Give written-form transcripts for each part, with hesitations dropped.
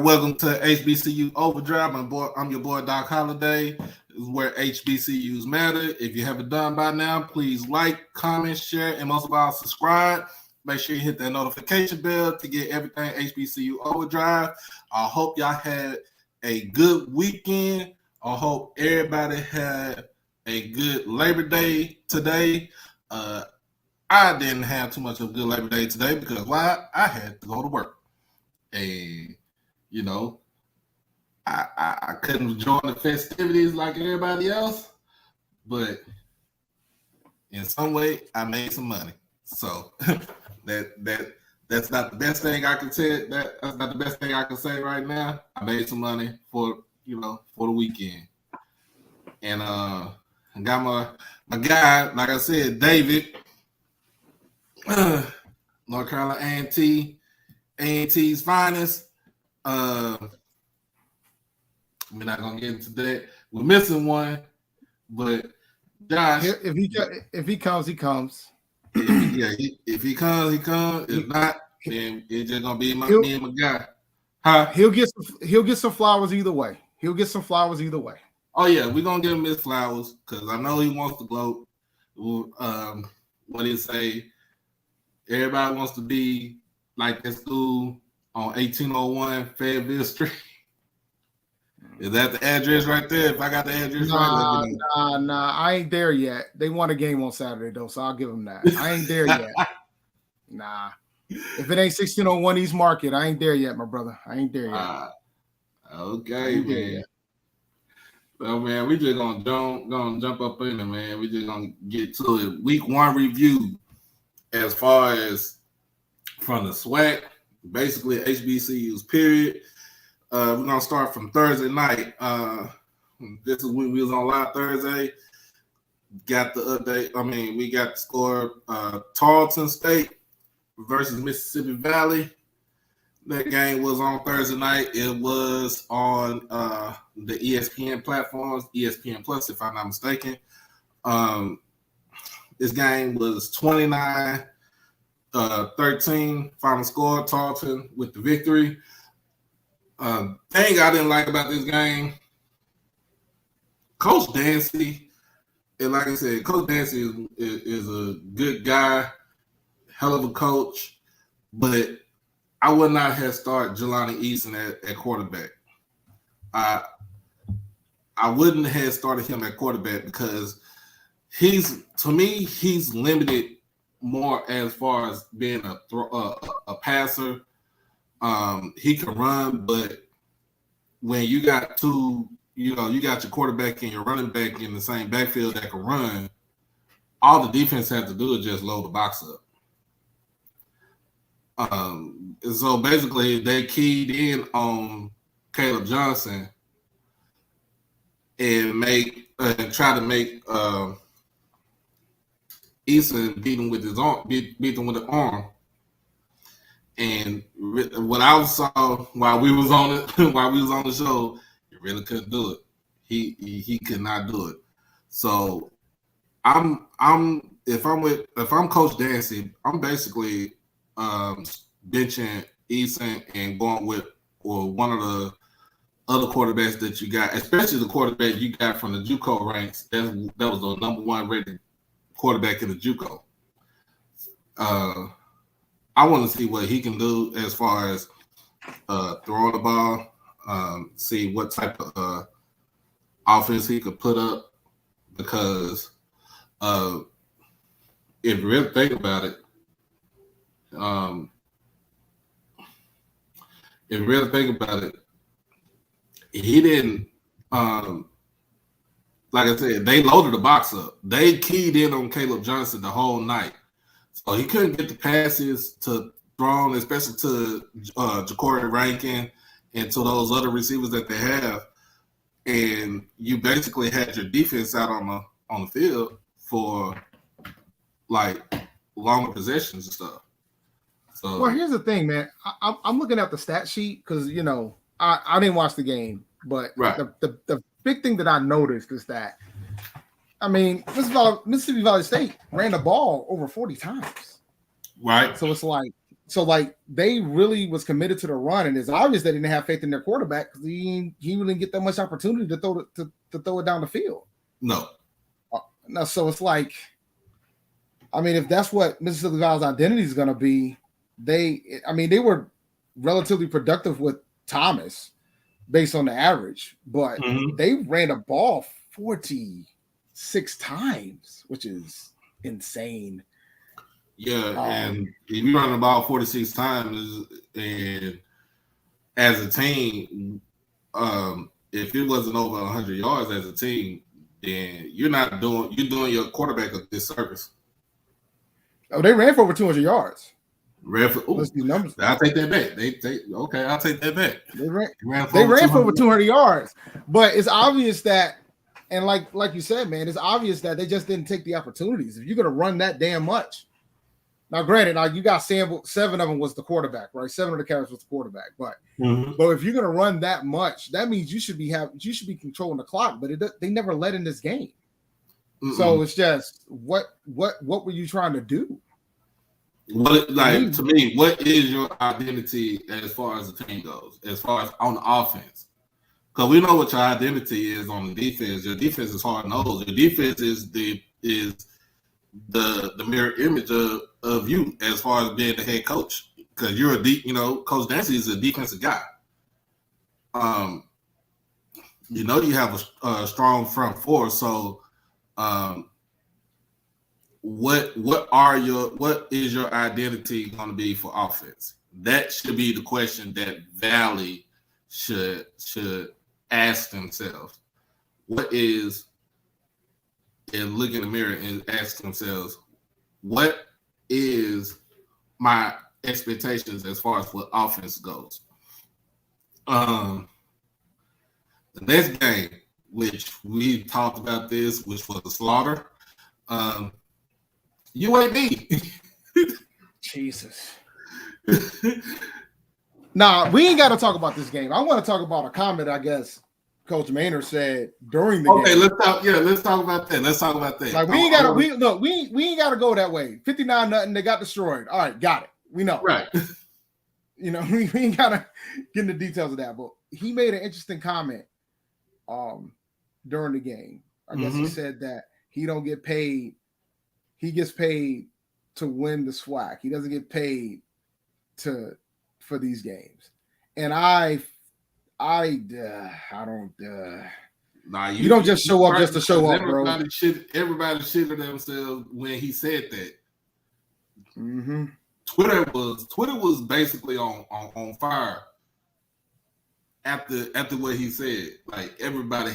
Welcome to HBCU OverDrive. I'm your boy Doc Holliday. This is where HBCUs matter. If you haven't done by now, please like, comment, share, and most of all, subscribe. Make sure you hit that notification bell to get everything HBCU OverDrive. I hope y'all had a good weekend. I hope everybody had a good Labor Day today. I didn't have too much of a good Labor Day today because why? I had to go to work. And you know, I couldn't join the festivities like everybody else, but in some way I made some money. So that's not the best thing I can say. That's not the best thing I can say right now. I made some money for the weekend, and I got my guy, like I said, David, North Carolina A&T's finest. We're not gonna get into that. We're missing one, but Josh, if he comes, he comes. If he comes, he comes. If not, then it's just gonna be me and my guy. Huh? He'll get some flowers either way. Oh yeah, we're gonna give him his flowers because I know he wants to gloat. What did he say? Everybody wants to be like that school on 1801 Fayetteville Street. Is that the address right there? If I got the address right, Nah. I ain't there yet. They won a game on Saturday though, so I'll give them that. I ain't there yet. Nah. If it ain't 1601 East Market, I ain't there yet, my brother. I ain't there yet. Okay, man. Well, man, we just gonna jump up in it, man. We just gonna get to it. Week 1 review as far as from the SWAC, basically HBCUs, period. We're gonna start from Thursday night. This is when we was on live Thursday. Got the update. I mean, we got the score. Tarleton State versus Mississippi Valley. That game was on Thursday night. It was on the ESPN platforms, ESPN Plus, if I'm not mistaken. This game was 29-13 final score. Tarleton with the victory. Thing I didn't like about this game, Coach Dancy, and like I said, Coach Dancy is a good guy, hell of a coach, but I would not have started Jelani Easton at quarterback. I wouldn't have started him at quarterback because he's limited more as far as being a passer. He can run, but when you got you got your quarterback and your running back in the same backfield that can run, all the defense has to do is just load the box up. So basically they keyed in on Caleb Johnson and try to make Easton beat him with the arm. And what I saw while we was on the show, he really couldn't do it. He could not do it. So if I'm Coach Dancy, I'm basically benching Easton and going with one of the other quarterbacks that you got, especially the quarterback you got from the JUCO ranks. That was the number 1 rated quarterback in the JUCO. I want to see what he can do as far as throwing the ball, see what type of offense he could put up. Because if you really think about it, he didn't like I said, they loaded the box up. They keyed in on Caleb Johnson the whole night. So he couldn't get the passes to thrown, especially to Ja'Cory Rankin and to those other receivers that they have. And you basically had your defense out on the field for like longer possessions and stuff. So, well, here's the thing, man. I'm looking at the stat sheet because I didn't watch the game, but right. the big thing that I noticed is that Mississippi Valley State ran the ball over 40 times. Right. So it's like they really was committed to the run, and it's obvious they didn't have faith in their quarterback because he really didn't get that much opportunity to throw it down the field. No. No. So it's like, if that's what Mississippi Valley's identity is going to be, they were relatively productive with Thomas based on the average, but they ran the ball 46 times, which is insane. Yeah, and if you run the ball 46 times, and as a team, if it wasn't over 100 yards as a team, then you're doing your quarterback a disservice. Oh, they ran for over 200 yards. Let's do numbers. I'll take that back. I'll take that back. They ran for over 200 yards, but it's obvious that, and like you said, man, it's obvious that they just didn't take the opportunities. If you're gonna run that damn much, now granted, you got 7 of them was the quarterback, right? 7 of the carries was the quarterback, but if you're gonna run that much, that means you should be controlling the clock. But they never led in this game, so it's just what were you trying to do? To me, what is your identity as far as the team goes, as far as on the offense? Because we know what your identity is on the defense. Your defense is hard-nosed. Your defense is the mirror image of you as far as being the head coach. Because you're Coach Dancy is a defensive guy. You have a strong front four. So, what is your identity going to be for offense? That should be the question that Valley should ask themselves. What is, and look in the mirror and ask themselves, what is my expectations as far as what offense goes? The next game, which we talked about this, which was the slaughter. UAB. Jesus. Nah, we ain't got to talk about this game. I want to talk about a comment I guess Coach Maynard said during the game. Okay, let's talk about that. Like we ain't gotta go that way. 59-0, they got destroyed. All right, got it. We know. Right. We ain't gotta get into the details of that, but he made an interesting comment during the game. I guess he said that he don't get paid. He gets paid to win the SWAC. He doesn't get paid for these games. And I don't. Nah, you don't just show up just to show up, bro. Everybody shitted themselves when he said that. Mm-hmm. Twitter was basically on fire after what he said. Like everybody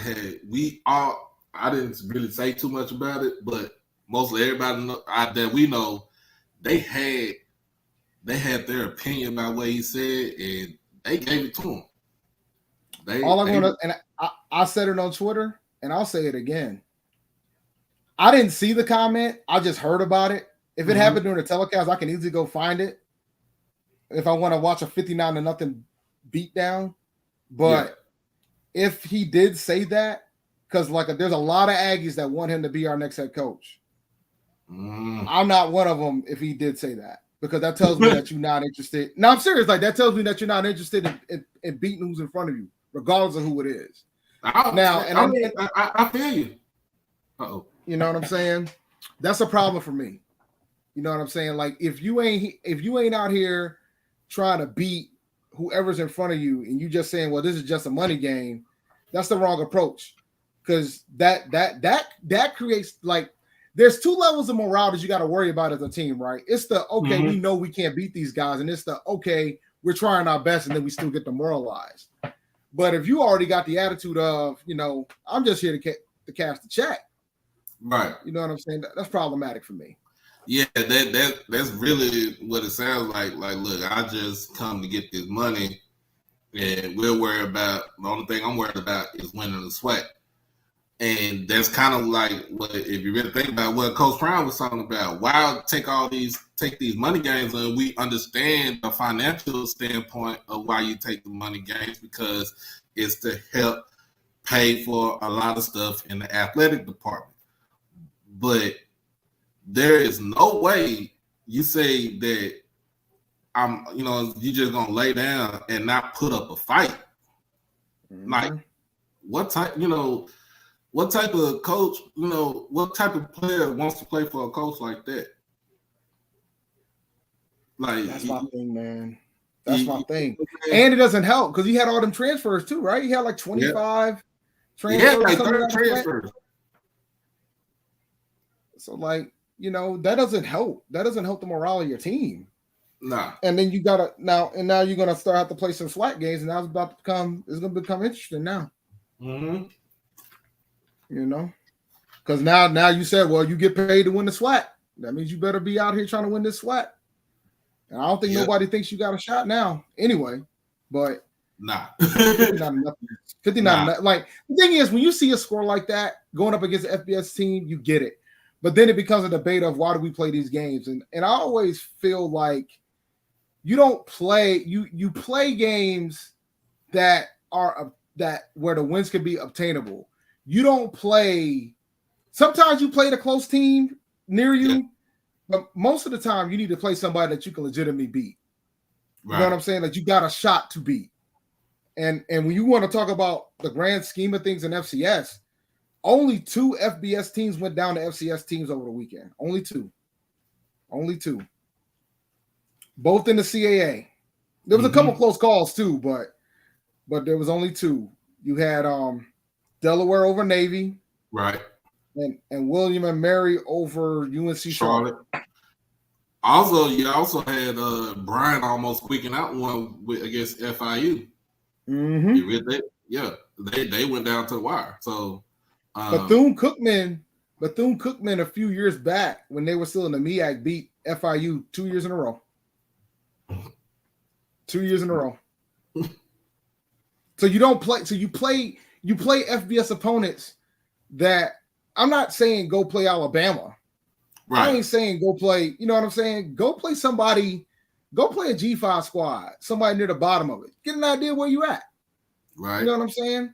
I didn't really say too much about it, but mostly everybody that we know, they had their opinion about what he said, and they gave it to him. I said it on Twitter, and I'll say it again. I didn't see the comment. I just heard about it. If it happened during the telecast, I can easily go find it if I want to watch a 59-0 beatdown. But if he did say that, because there's a lot of Aggies that want him to be our next head coach. I'm not one of them if he did say that, because that tells me that you're not interested. No, I'm serious. Like that tells me that you're not interested in beating who's in front of you, regardless of who it is. I feel you. Uh-oh. You know what I'm saying? That's a problem for me. You know what I'm saying? Like if you ain't out here trying to beat whoever's in front of you, and you just saying, well, this is just a money game, that's the wrong approach. Because that creates there's two levels of morale that you got to worry about as a team, right? It's the we know we can't beat these guys, and it's the we're trying our best, and then we still get demoralized. But if you already got the attitude of, I'm just here to to cash the check. Right. You know what I'm saying? That's problematic for me. Yeah, that's really what it sounds like. Like, look, I just come to get this money, and we're worried about the only thing I'm worried about is winning the sweat. And that's kind of like what, if you really think about what Coach Brown was talking about, why take these money games, and we understand the financial standpoint of why you take the money games, because it's to help pay for a lot of stuff in the athletic department. But there is no way you say that you just gonna lay down and not put up a fight. Mm-hmm. Like, what type of coach, what type of player wants to play for a coach like that? Like, that's my thing, man. That's my thing. And it doesn't help because he had all them transfers too, right? He had like 25 transfers. Yeah, like 30 transfers. So, like, that doesn't help. That doesn't help the morale of your team. Nah. And then now you're gonna start to play some flat games, and now it's gonna become interesting now. Mm-hmm. Because now you said, well, you get paid to win the SWAT. That means you better be out here trying to win this SWAT. And I don't think nobody thinks you got a shot now anyway. But nah. 59. Like, the thing is, when you see a score like that going up against the FBS team, you get it. But then it becomes a debate of why do we play these games? And I always feel like you don't play, you play games that are where the wins can be obtainable. You don't play. Sometimes you play the close team near you, but most of the time you need to play somebody that you can legitimately beat. Right. You know what I'm saying? Like, you got a shot to beat. And when you want to talk about the grand scheme of things in FCS, only 2 FBS teams went down to FCS teams over the weekend. Only two. Both in the CAA. There was a couple close calls too, but there was only 2. You had Delaware over Navy, right, and William and Mary over UNC Charlotte. Also, you also had Brian almost squeaking out one against FIU. Mm-hmm. They went down to the wire. So Bethune-Cookman a few years back when they were still in the MEAC beat FIU 2 years in a row. 2 years in a row. So you don't play. So you play FBS opponents that, I'm not saying go play Alabama. Right. I ain't saying go play, you know what I'm saying? Go play somebody, go play a G5 squad, somebody near the bottom of it. Get an idea where you at. Right. You know what I'm saying?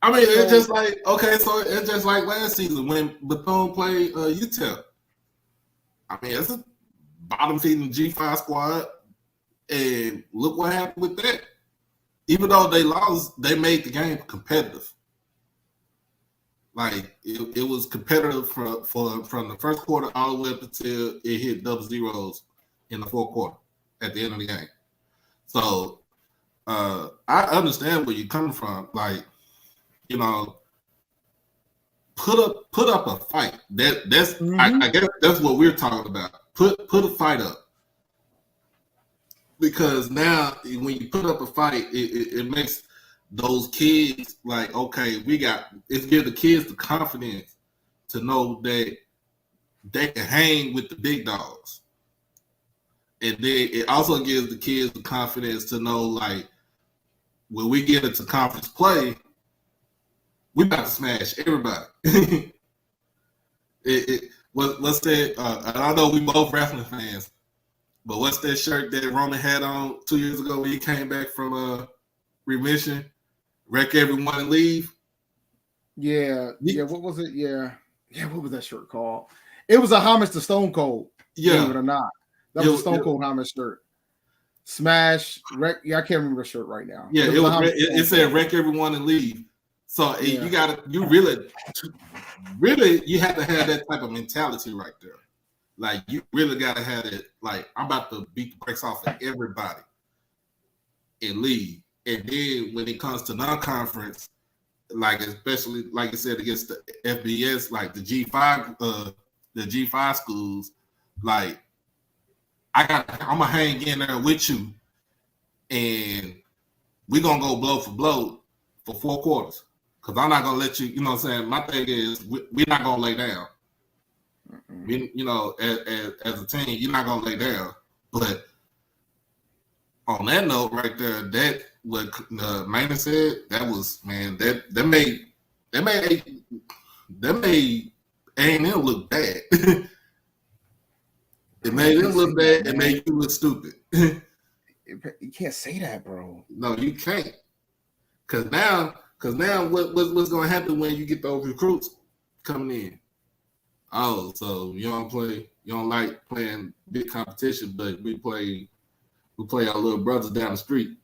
I mean, it's just like, it's just like last season when Bethune played UTEP. I mean, it's a bottom feeding G5 squad. And look what happened with that. Even though they lost, they made the game competitive. Like, it was competitive from the first quarter all the way up until it hit double zeros in the fourth quarter at the end of the game. So I understand where you're coming from. Like, put up a fight. That's I guess that's what we're talking about. Put a fight up. Because now when you put up a fight, it makes those kids like, okay, it's give the kids the confidence to know that they can hang with the big dogs. And then it also gives the kids the confidence to know, like, when we get into conference play, we about to smash everybody. What's that? And I know we both wrestling fans, but what's that shirt that Roman had on 2 years ago when he came back from remission? Wreck everyone and leave. Yeah. What was it? Yeah. What was that shirt called? It was a homage to Stone Cold. Yeah. Believe it or not, that was a Stone Cold homage shirt. Smash, wreck. Yeah, I can't remember the shirt right now. Yeah, it said wreck everyone and leave. So you really you have to have that type of mentality right there. Like, you really got to have it. Like, I'm about to beat the brakes off of everybody and leave. And then when it comes to non-conference, like, especially like I said against the FBS, like the G5 schools, like, I'm gonna hang in there with you, and we're gonna go blow for blow for 4 quarters. Because I'm not gonna let you. You know what I'm saying? My thing is we're not gonna lay down. We, you know, as a team, you're not gonna lay down. But on that note, right there, that what Maynard said, that was man, that made A&M look bad. It made them look bad. It made you look stupid. You can't say that, bro. No, you can't. Cause now what's gonna happen when you get those recruits coming in? Oh, so you don't like playing big competition, but we play our little brothers down the street.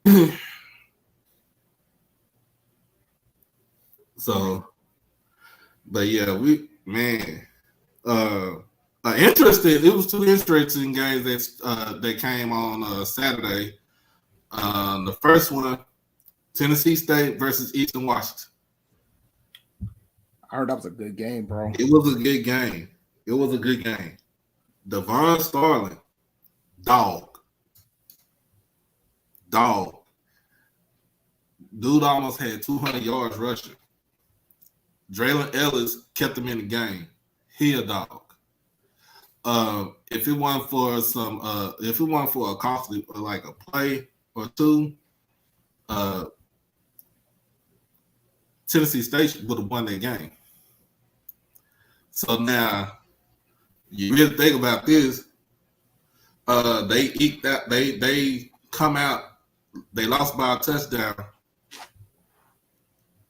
So, but yeah, interesting. It was two interesting games that came on Saturday. The first one, Tennessee State versus Eastern Washington. I heard that was a good game, bro. It was a good game. Devon Starling, dog. Dude almost had 200 yards rushing. Jaylen Ellis kept him in the game. He a dog. If it wasn't for a costly like a play or two, Tennessee State would have won that game. So now you really think about this. They eked out. They come out. They lost by a touchdown,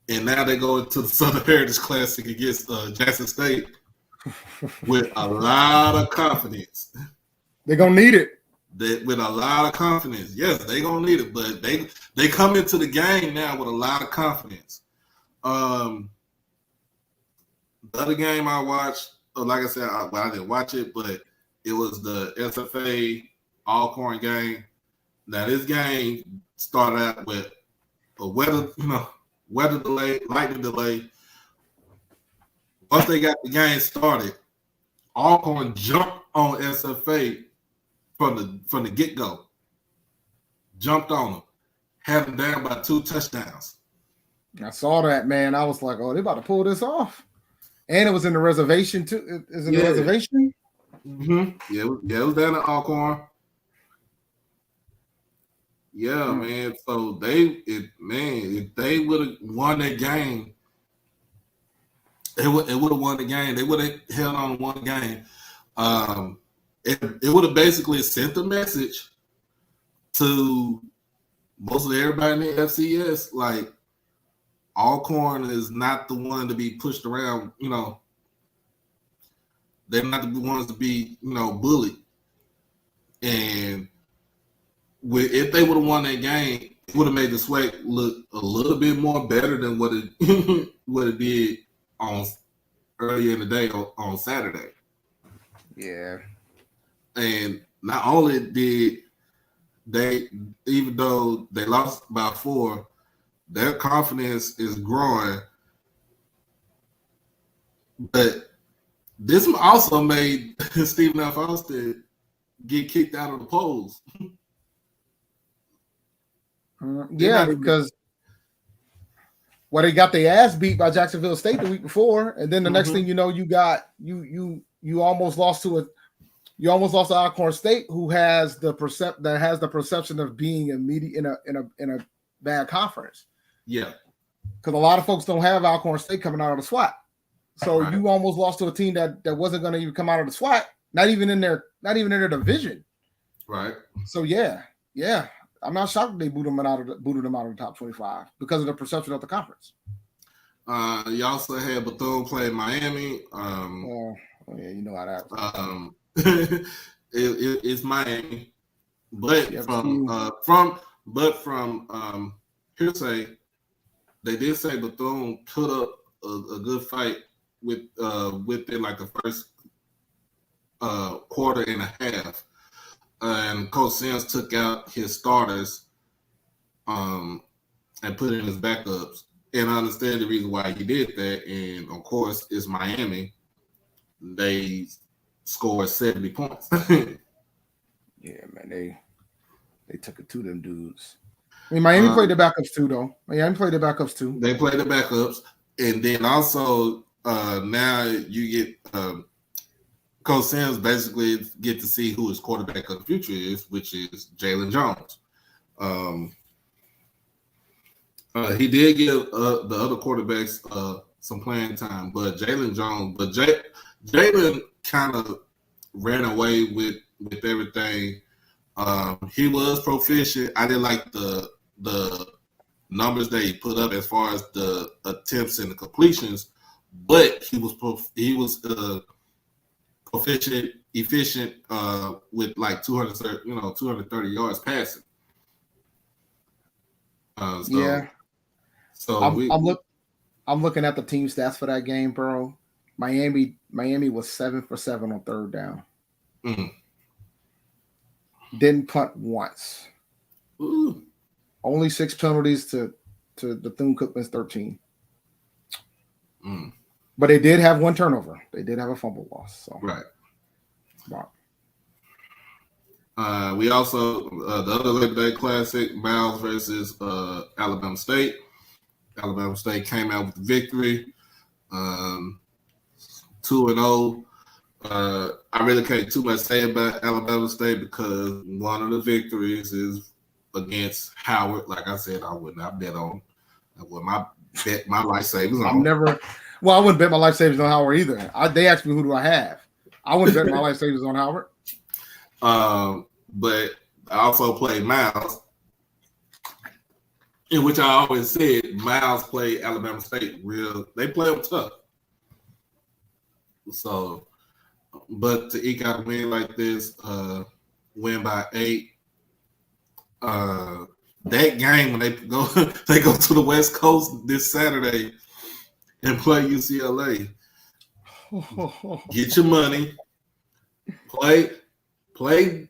and now they go into the Southern Heritage Classic against Jackson State with a lot of confidence. They're gonna need it. With a lot of confidence. Yes, they're gonna need it, but they come into the game now with a lot of confidence. The other game I watched, like I said, I didn't watch it, but it was the SFA Alcorn game. Now this game started out with a weather delay, lightning delay. Once they got the game started, Alcorn jumped on SFA from the get-go. Jumped on them, had them down by 2 touchdowns. I saw that, man. I was like, oh, they about to pull this off. And it was in the reservation too. Is it the reservation? Mm-hmm. Yeah, it was down at Alcorn. Yeah, man. So if they would have won that game, it would have won the game. They would have held on to one game. It would have basically sent a message to mostly everybody in the FCS, like Alcorn is not the one to be pushed around. You know, they're not the ones to be, bullied. And if they would have won that game, it would have made the SWAC look a little bit more better than what it did on earlier in the day on Saturday. Yeah. And not only did they, even though they lost by 4, their confidence is growing. But this also made Stephen F. Austin get kicked out of the polls. Yeah, because they got their ass beat by Jacksonville State the week before, and then the next thing you know, you got you almost lost to Alcorn State, who has the perception of being in a bad conference. Yeah, because a lot of folks don't have Alcorn State coming out of the SWAT, so you almost lost to a team that wasn't going to even come out of the SWAT, not even in their division. Right. So yeah. I'm not shocked they booted them out of the top 25 because of the perception of the conference. You also had Bethune play Miami. Yeah, you know how that. It's Miami, but from hearsay, they did say Bethune put up a good fight within like the first quarter and a half. And Coach Sims took out his starters and put in his backups. And I understand the reason why he did that. And, of course, it's Miami. They scored 70 points. Yeah, man. They took it to them dudes. I mean, Miami played the backups too, though. Miami played the backups too. They played the backups. And then also now you get Coach Sims basically get to see who his quarterback of the future is, which is Jaylen Jones. He did give the other quarterbacks some playing time, but Jaylen Jones, Jaylen kind of ran away with everything. He was proficient. I didn't like the numbers that he put up as far as the attempts and the completions, but he was proficient, efficient with like 230 yards passing. So I'm looking at the team stats for that game, bro. Miami was 7 for 7 on third down. Didn't punt once. Ooh. Only 6 penalties to Bethune-Cookman's 13. But they did have one turnover. They did have a fumble loss. So. Right. Wow. We also the other Labor Day Classic, Miles versus Alabama State. Alabama State came out with the victory, 2-0. I really can't too much say about Alabama State because one of the victories is against Howard. Like I said, I would not bet on. I would bet my life savings on. I wouldn't bet my life savings on Howard either. They asked me who do I have. I wouldn't bet my life savings on Howard. But I also played Miles, in which I always said Miles played Alabama State real. They play them tough. So, but to eke out a win like this, win by 8. That game when they go to the West Coast this Saturday and play UCLA. Get your money. Play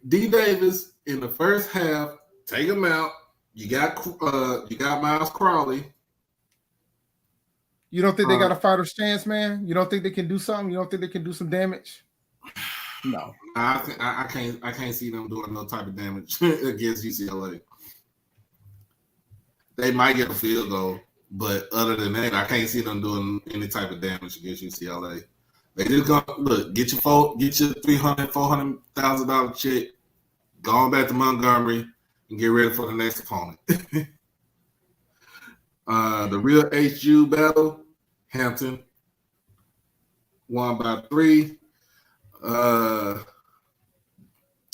D Davis in the first half. Take him out. You got Miles Crowley. You don't think they got a fighter's chance, man? You don't think they can do something? You don't think they can do some damage? No, I can't see them doing no type of damage against UCLA. They might get a field goal, but other than that, I can't see them doing any type of damage against UCLA. They just go look, get your $300,000-$400,000 check, go on back to Montgomery, and get ready for the next opponent. The real HU battle, Hampton won by 3. I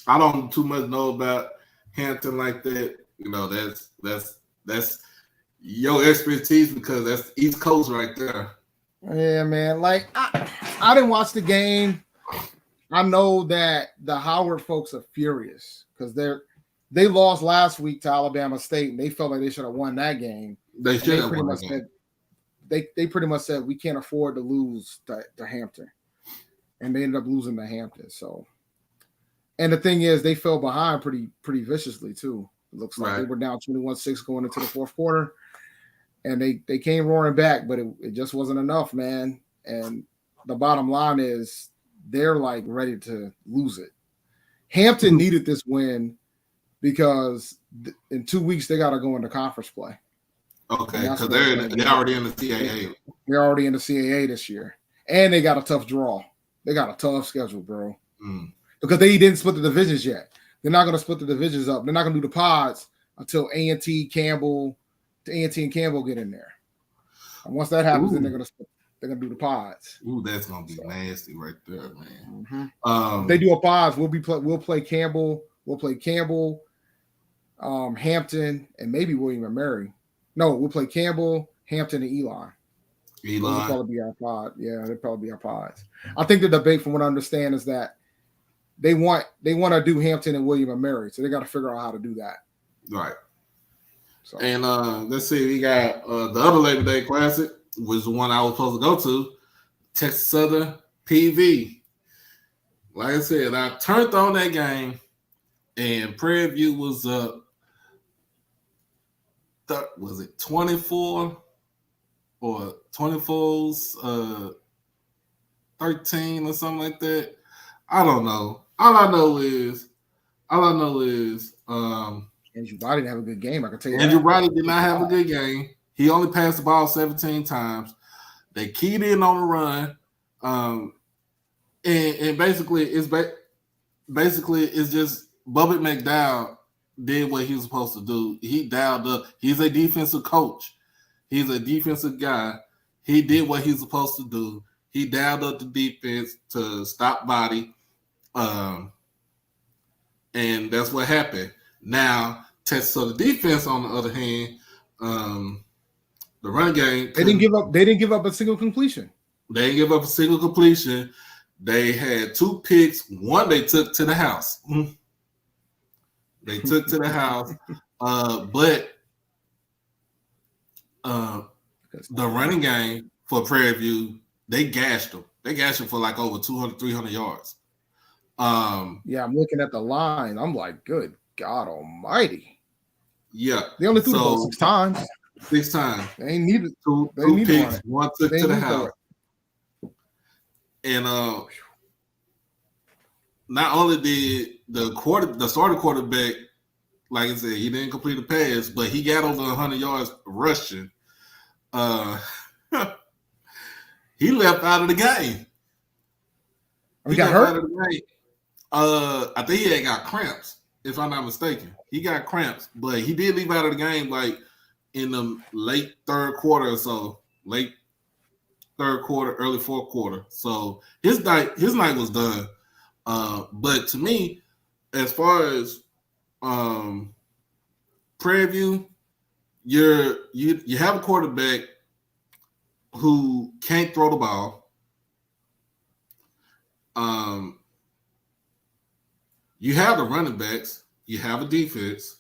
don't too much know about Hampton like that. You know, that's your expertise because that's East Coast right there. Yeah, man. Like I didn't watch the game. I know that the Howard folks are furious because they lost last week to Alabama State and they felt like they should have won that game. They should have won that game. They pretty much said we can't afford to lose to Hampton, and they ended up losing to Hampton. So, and the thing is, they fell behind pretty viciously too. It looks like they were down 21-6 going into the fourth quarter, and they came roaring back, but it just wasn't enough, man. And the bottom line is they're like ready to lose it. Hampton needed this win because in 2 weeks they got to go into conference play. Okay, because they're already in the CAA. They're already in the CAA this year, and they got a tough draw. They got a tough schedule, bro. Because they didn't split the divisions yet. They're not going to split the divisions up. They're not going to do the pods until A&T and Campbell get in there. And once that happens, then they're going to do the pods. Ooh, that's going to be nasty right there, man. If they do a pods, we'll play Campbell. We'll play Campbell, Hampton, and maybe William and Mary. No, we'll play Campbell, Hampton, and Elon. Those will probably be our pod. Yeah, they'll probably be our pods. I think the debate, from what I understand, is that they want to do Hampton and William and Mary, so they got to figure out how to do that. Right. So. And let's see, we got the other Labor Day Classic, was the one I was supposed to go to, Texas Southern PV. Like I said, I turned on that game, and Prairie View was up. Was it 24 or 24's 13 or something like that? I don't know. All I know is Andrew Roddy didn't have a good game. I can tell you. Andrew Roddy did not have a good game. He only passed the ball 17 times. They keyed in on the run, and basically it's just Bubba McDowell did what he was supposed to do. He dialed up. He's a defensive coach. He's a defensive guy. He did what he's supposed to do. He dialed up the defense to stop body, and that's what happened. Now, so the defense, on the other hand, the running game. They didn't give up. They didn't give up a single completion. They didn't give up a single completion. They had 2 picks. One they took to the house. They took to the house, but the running game for Prairie View, they gashed them. They gashed them for like over 200, 300 yards. Yeah, I'm looking at the line. I'm like, good God Almighty. Yeah, they only threw the ball 6 times. 6 times. They ain't needed two picks. One took to the house. And not only did the starting quarterback, like I said, he didn't complete a pass, but he got over 100 yards rushing. He left out of the game. He got hurt? Out of the game. I think he had got cramps, if I'm not mistaken. He got cramps, but he did leave out of the game like in the late third quarter or so. Late third quarter, early fourth quarter. So his night was done. But to me, as far as Prairie View, you have a quarterback who can't throw the ball. You have the running backs. You have a defense.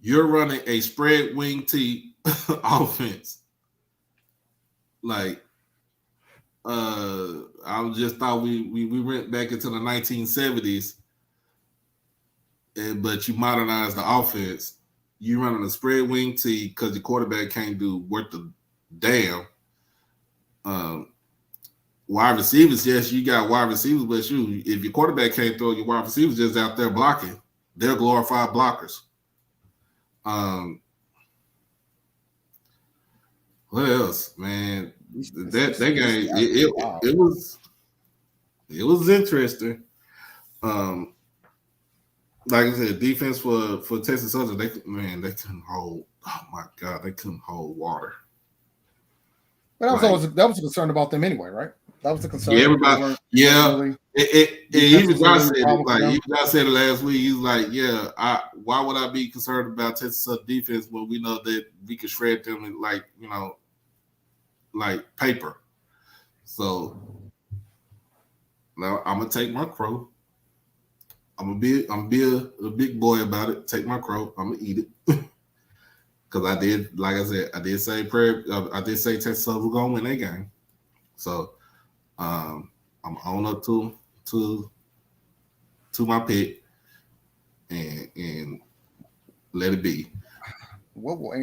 You're running a spread wing T offense. Like, I just thought we went back into the 1970s, but you modernized the offense. You running a spread wing T because the quarterback can't do worth the damn. Wide receivers, yes, you got wide receivers, but if your quarterback can't throw, your wide receivers just out there blocking. They're glorified blockers. What else, man? That game, it was interesting. Like I said, defense for Texas Southern, they couldn't hold. Oh my God, they couldn't hold water. But that was a concern about them anyway, right? That was the concern. Yeah, everybody. Yeah, even Josh said it. Like even Josh said it last week. He's like, "Yeah, why would I be concerned about Texas Southern defense when we know that we can shred them in like paper?" So now I'm gonna take my crow. I'm gonna be a big boy about it. Take my crow. I'm gonna eat it because I did. Like I said, I did say Texas Southern was gonna win that game. So I'm on up to my pick and let it be. What will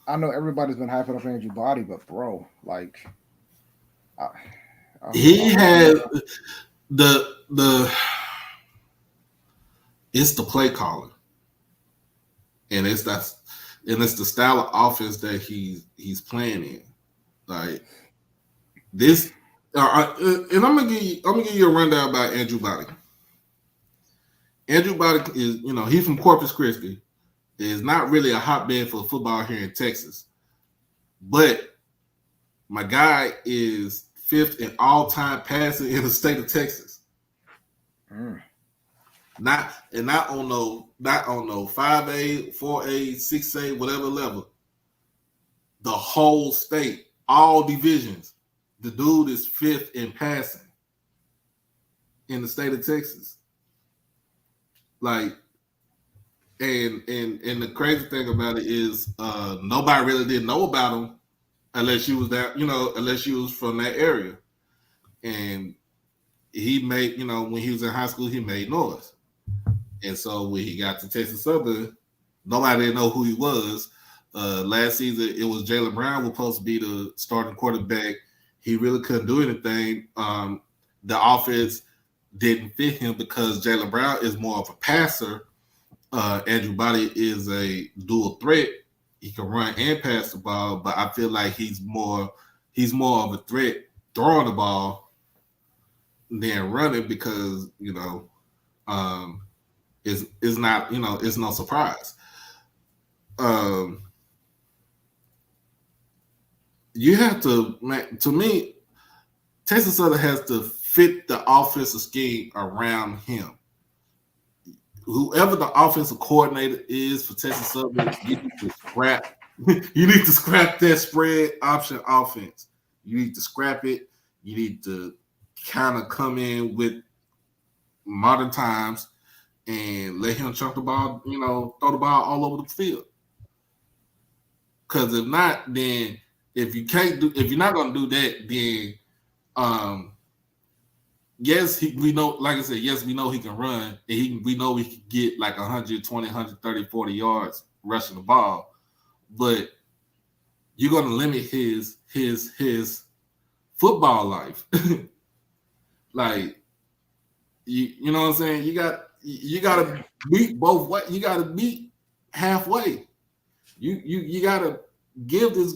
I know everybody's been hyping up Andrew Body, but bro, like he had the it's the play calling, and it's the style of offense that he's playing in, like this. And I'm gonna give you a rundown about Andrew Body. Andrew Body is, he's from Corpus Christi. Is not really a hotbed for football here in Texas, but my guy is 5th in all-time passing in the state of Texas. Not on no 5A, 4A, 6A, whatever level. The whole state, all divisions. The dude is 5th in passing in the state of Texas. Like, and the crazy thing about it is nobody really didn't know about him unless you was unless you was from that area. And he made, when he was in high school, he made noise. And so when he got to Texas Southern, nobody didn't know who he was. Last season, it was Jaylen Brown was supposed to be the starting quarterback. He really couldn't do anything. The offense didn't fit him because Jaylen Brown is more of a passer. Andrew Body is a dual threat. He can run and pass the ball, but I feel like he's more he's more of a threat throwing the ball than running because it's not it's no surprise. You have to me, Texas Southern has to fit the offensive scheme around him. Whoever the offensive coordinator is for Texas Southern, you need to scrap. You need to scrap that spread option offense. You need to scrap it. You need to kind of come in with modern times and let him chunk the ball, throw the ball all over the field. Because if not, then if you're not going to do that, then yes, we know, like I said, yes, we know he can run, and we know he can get like 120, 130, 40 yards rushing the ball, but you're going to limit his football life. Like, you know what I'm saying? You got to meet both way. You got to meet halfway. You got to give this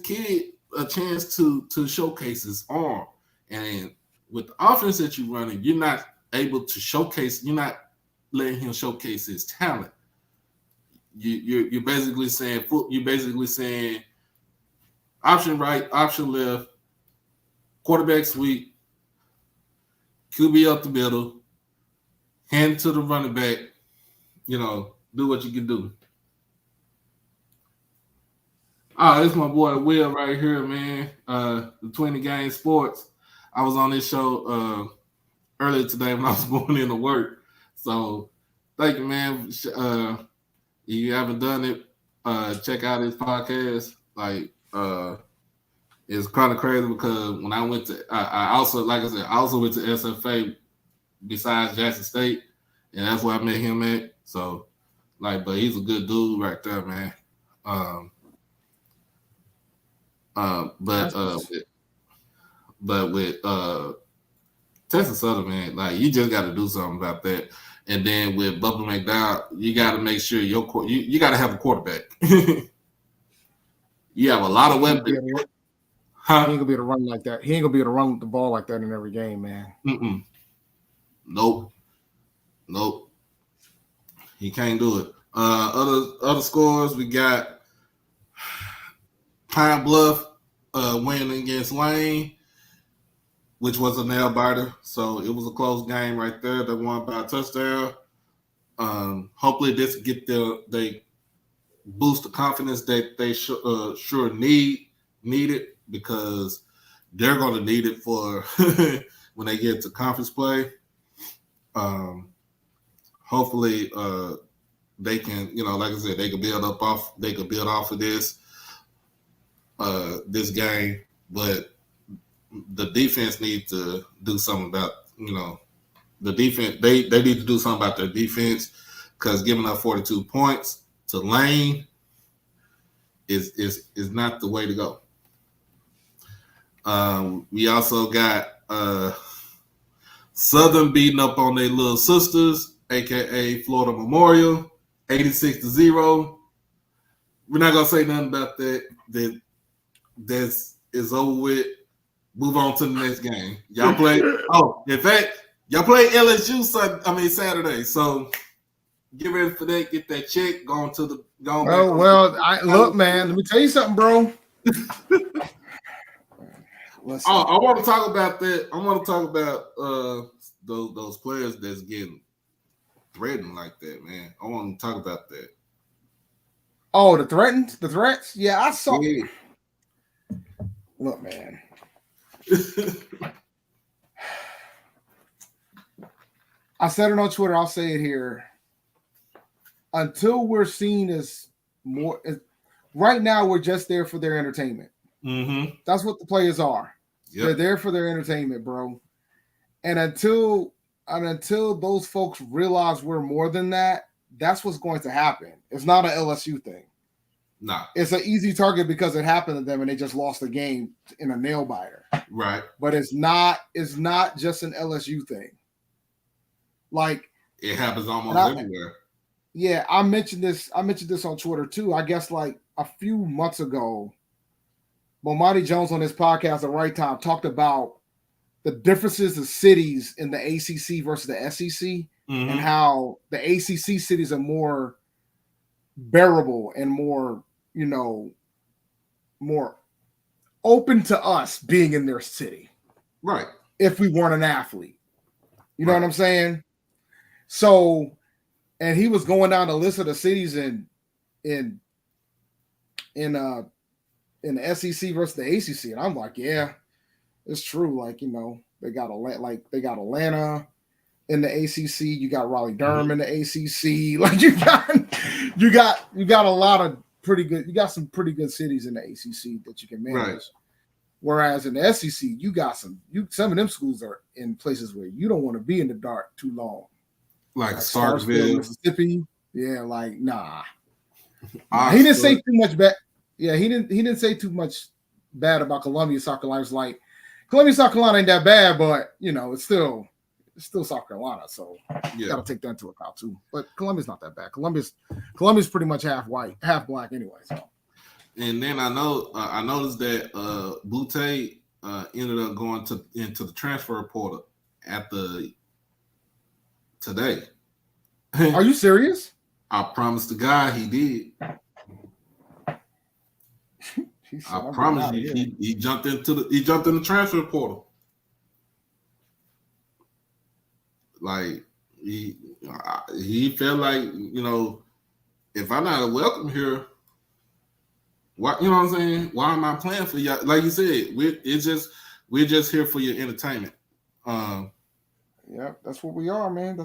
kid a chance to showcase his arm. And with the offense that you're running, you're not able to showcase. You're not letting him showcase his talent. You're basically saying option right, option left, quarterback sweep, QB up the middle, hand it to the running back. Do what you can do. This is my boy Will right here, man. The 20 Game Sports. I was on this show earlier today when I was going into work. So thank you, man. If you haven't done it, check out his podcast. Like, it's kind of crazy because when I went to, I also went to SFA besides Jackson State, and that's where I met him at. So, but he's a good dude right there, man. But with Texas Southern, man, like, you just got to do something about that. And then with Bubba McDowell, you got to make sure you got to have a quarterback. You have a lot of weapons. He ain't gonna be able to run like that. He ain't gonna be able to run the ball like that in every game, man. Nope. He can't do it. Other scores, we got Pine Bluff winning against Lane, which was a nail biter. So it was a close game right there. They won by a touchdown. Hopefully this they boost the confidence that they sure need it, because they're going to need it for when they get to conference play. Hopefully they can, like I said, they could build off of this game, but the defense needs to do something about, the defense. They need to do something about their defense, because giving up 42 points to Lane is not the way to go. We also got Southern beating up on their little sisters, aka Florida Memorial, 86-0. We're not gonna say nothing about that. That's over with. Move on to the next game. Y'all play. In fact, y'all play LSU Saturday. So get ready for that. Get that check. Look, man. Let me tell you something, bro. I want to talk about that. I want to talk about those players that's getting threatened like that, man. I want to talk about that. Oh, the threats? Yeah, I saw. Yeah. Look, man. I said it on Twitter. I'll say it here. Until we're seen as more, right now we're just there for their entertainment. Mm-hmm. That's what the players are. Yep. They're there for their entertainment, bro. And until those folks realize we're more than that, that's what's going to happen. It's not an LSU thing. No. It's an easy target because it happened to them and they just lost the game in a nail biter. Right. But it's not just an LSU thing. Like, it happens almost everywhere. Yeah, I mentioned this on Twitter too. I guess like a few months ago, Bomani Jones on his podcast at the right time talked about the differences of cities in the ACC versus the SEC, and how the ACC cities are more bearable and more, more open to us being in their city. Right. If we weren't an athlete. You know what I'm saying? So, and he was going down the list of the cities in the SEC versus the ACC, and I'm like, yeah, it's true. Like, they got Atlanta in the ACC. You got Raleigh-Durham in the ACC. Like, you got a lot of pretty good. You got some pretty good cities in the ACC that you can manage. Right. Whereas in the SEC, you got some of them schools are in places where you don't want to be in the dark too long. Like Starkville, Mississippi. Yeah, like nah. He didn't say too much bad. Yeah, he didn't say too much bad about Columbia, South Carolina. It's like Columbia, South Carolina ain't that bad, but it's still South Carolina, so you gotta take that into account too. But Columbia's not that bad. Columbia's pretty much half white, half black anyway. So. And then I noticed that Butte ended up going into the transfer portal today. Are you serious? I promised the guy he did. I promise you, he jumped in the transfer portal. Like he felt like, if I'm not welcome here, why, you know what I'm saying? Why am I playing for y'all? Like you said, we're just here for your entertainment. Yeah, that's what we are, man. Our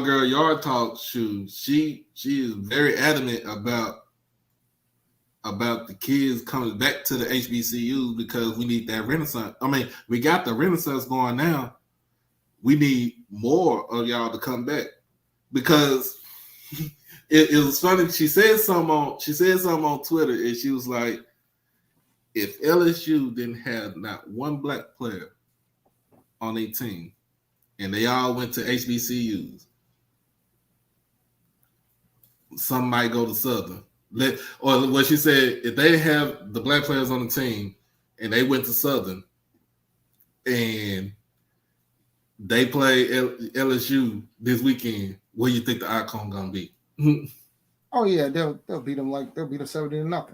girl Yard Talk, she is very adamant about the kids coming back to the HBCUs because we need that renaissance. I mean, we got the renaissance going now. We need more of y'all to come back because it was funny. She said something on Twitter, and she was like, "If LSU didn't have not one black player on their team, and they all went to HBCUs, some might go to Southern." Or what she said, if they have the black players on the team and they went to Southern and they play LSU this weekend, what do you think the outcome gonna be? Oh yeah, they'll beat them they'll beat them 70-0.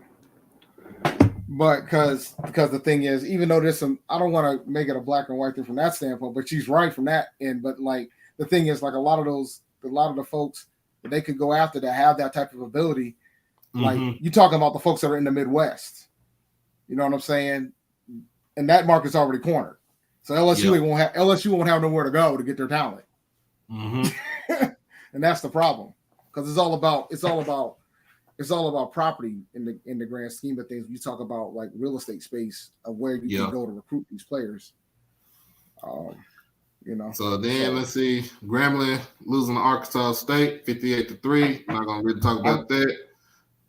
But because the thing is, even though there's some, I don't want to make it a black and white thing from that standpoint, but she's right from that end. But like the thing is, like a lot of the folks that they could go after that have that type of ability. Like you talking about the folks that are in the Midwest, you know what I'm saying? And that market's already cornered, so LSU won't have nowhere to go to get their talent, and that's the problem because it's all about property in the grand scheme of things. You talk about like real estate space of where you can go to recruit these players. So then let's see, Grambling losing to Arkansas State 58-3. I'm not gonna really talk about that.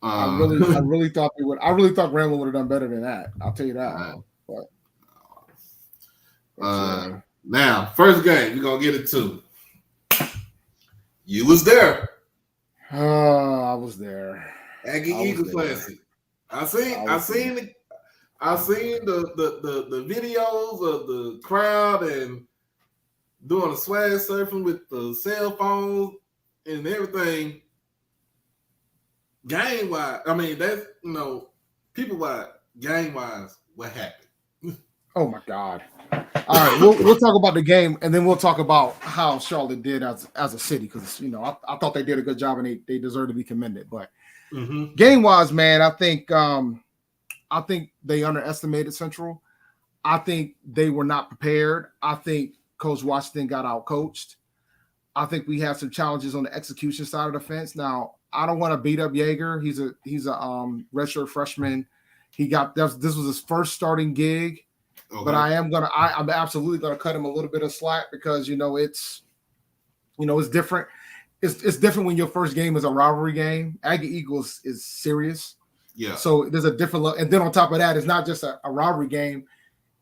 I really thought they would. I really thought Grambling would have done better than that. I'll tell you that. Now, first game we're gonna get it to. You was there. I was there. Aggie Eagle Classic. I seen the videos of the crowd and doing the swag surfing with the cell phones and everything. Game wise, I mean that's people wise. Game wise, what happened? Oh my God! All right, we'll talk about the game and then we'll talk about how Charlotte did as a city because I thought they did a good job and they deserve to be commended. But game wise, man, I think they underestimated Central. I think they were not prepared. I think Coach Washington got out coached. I think we have some challenges on the execution side of the fence. Now, I don't want to beat up Yeager. He's a redshirt freshman. This was his first starting gig, but I'm absolutely gonna cut him a little bit of slack because it's different. It's different when your first game is a rivalry game. Aggie Eagles is serious. Yeah. So there's a different look, and then on top of that, it's not just a rivalry game.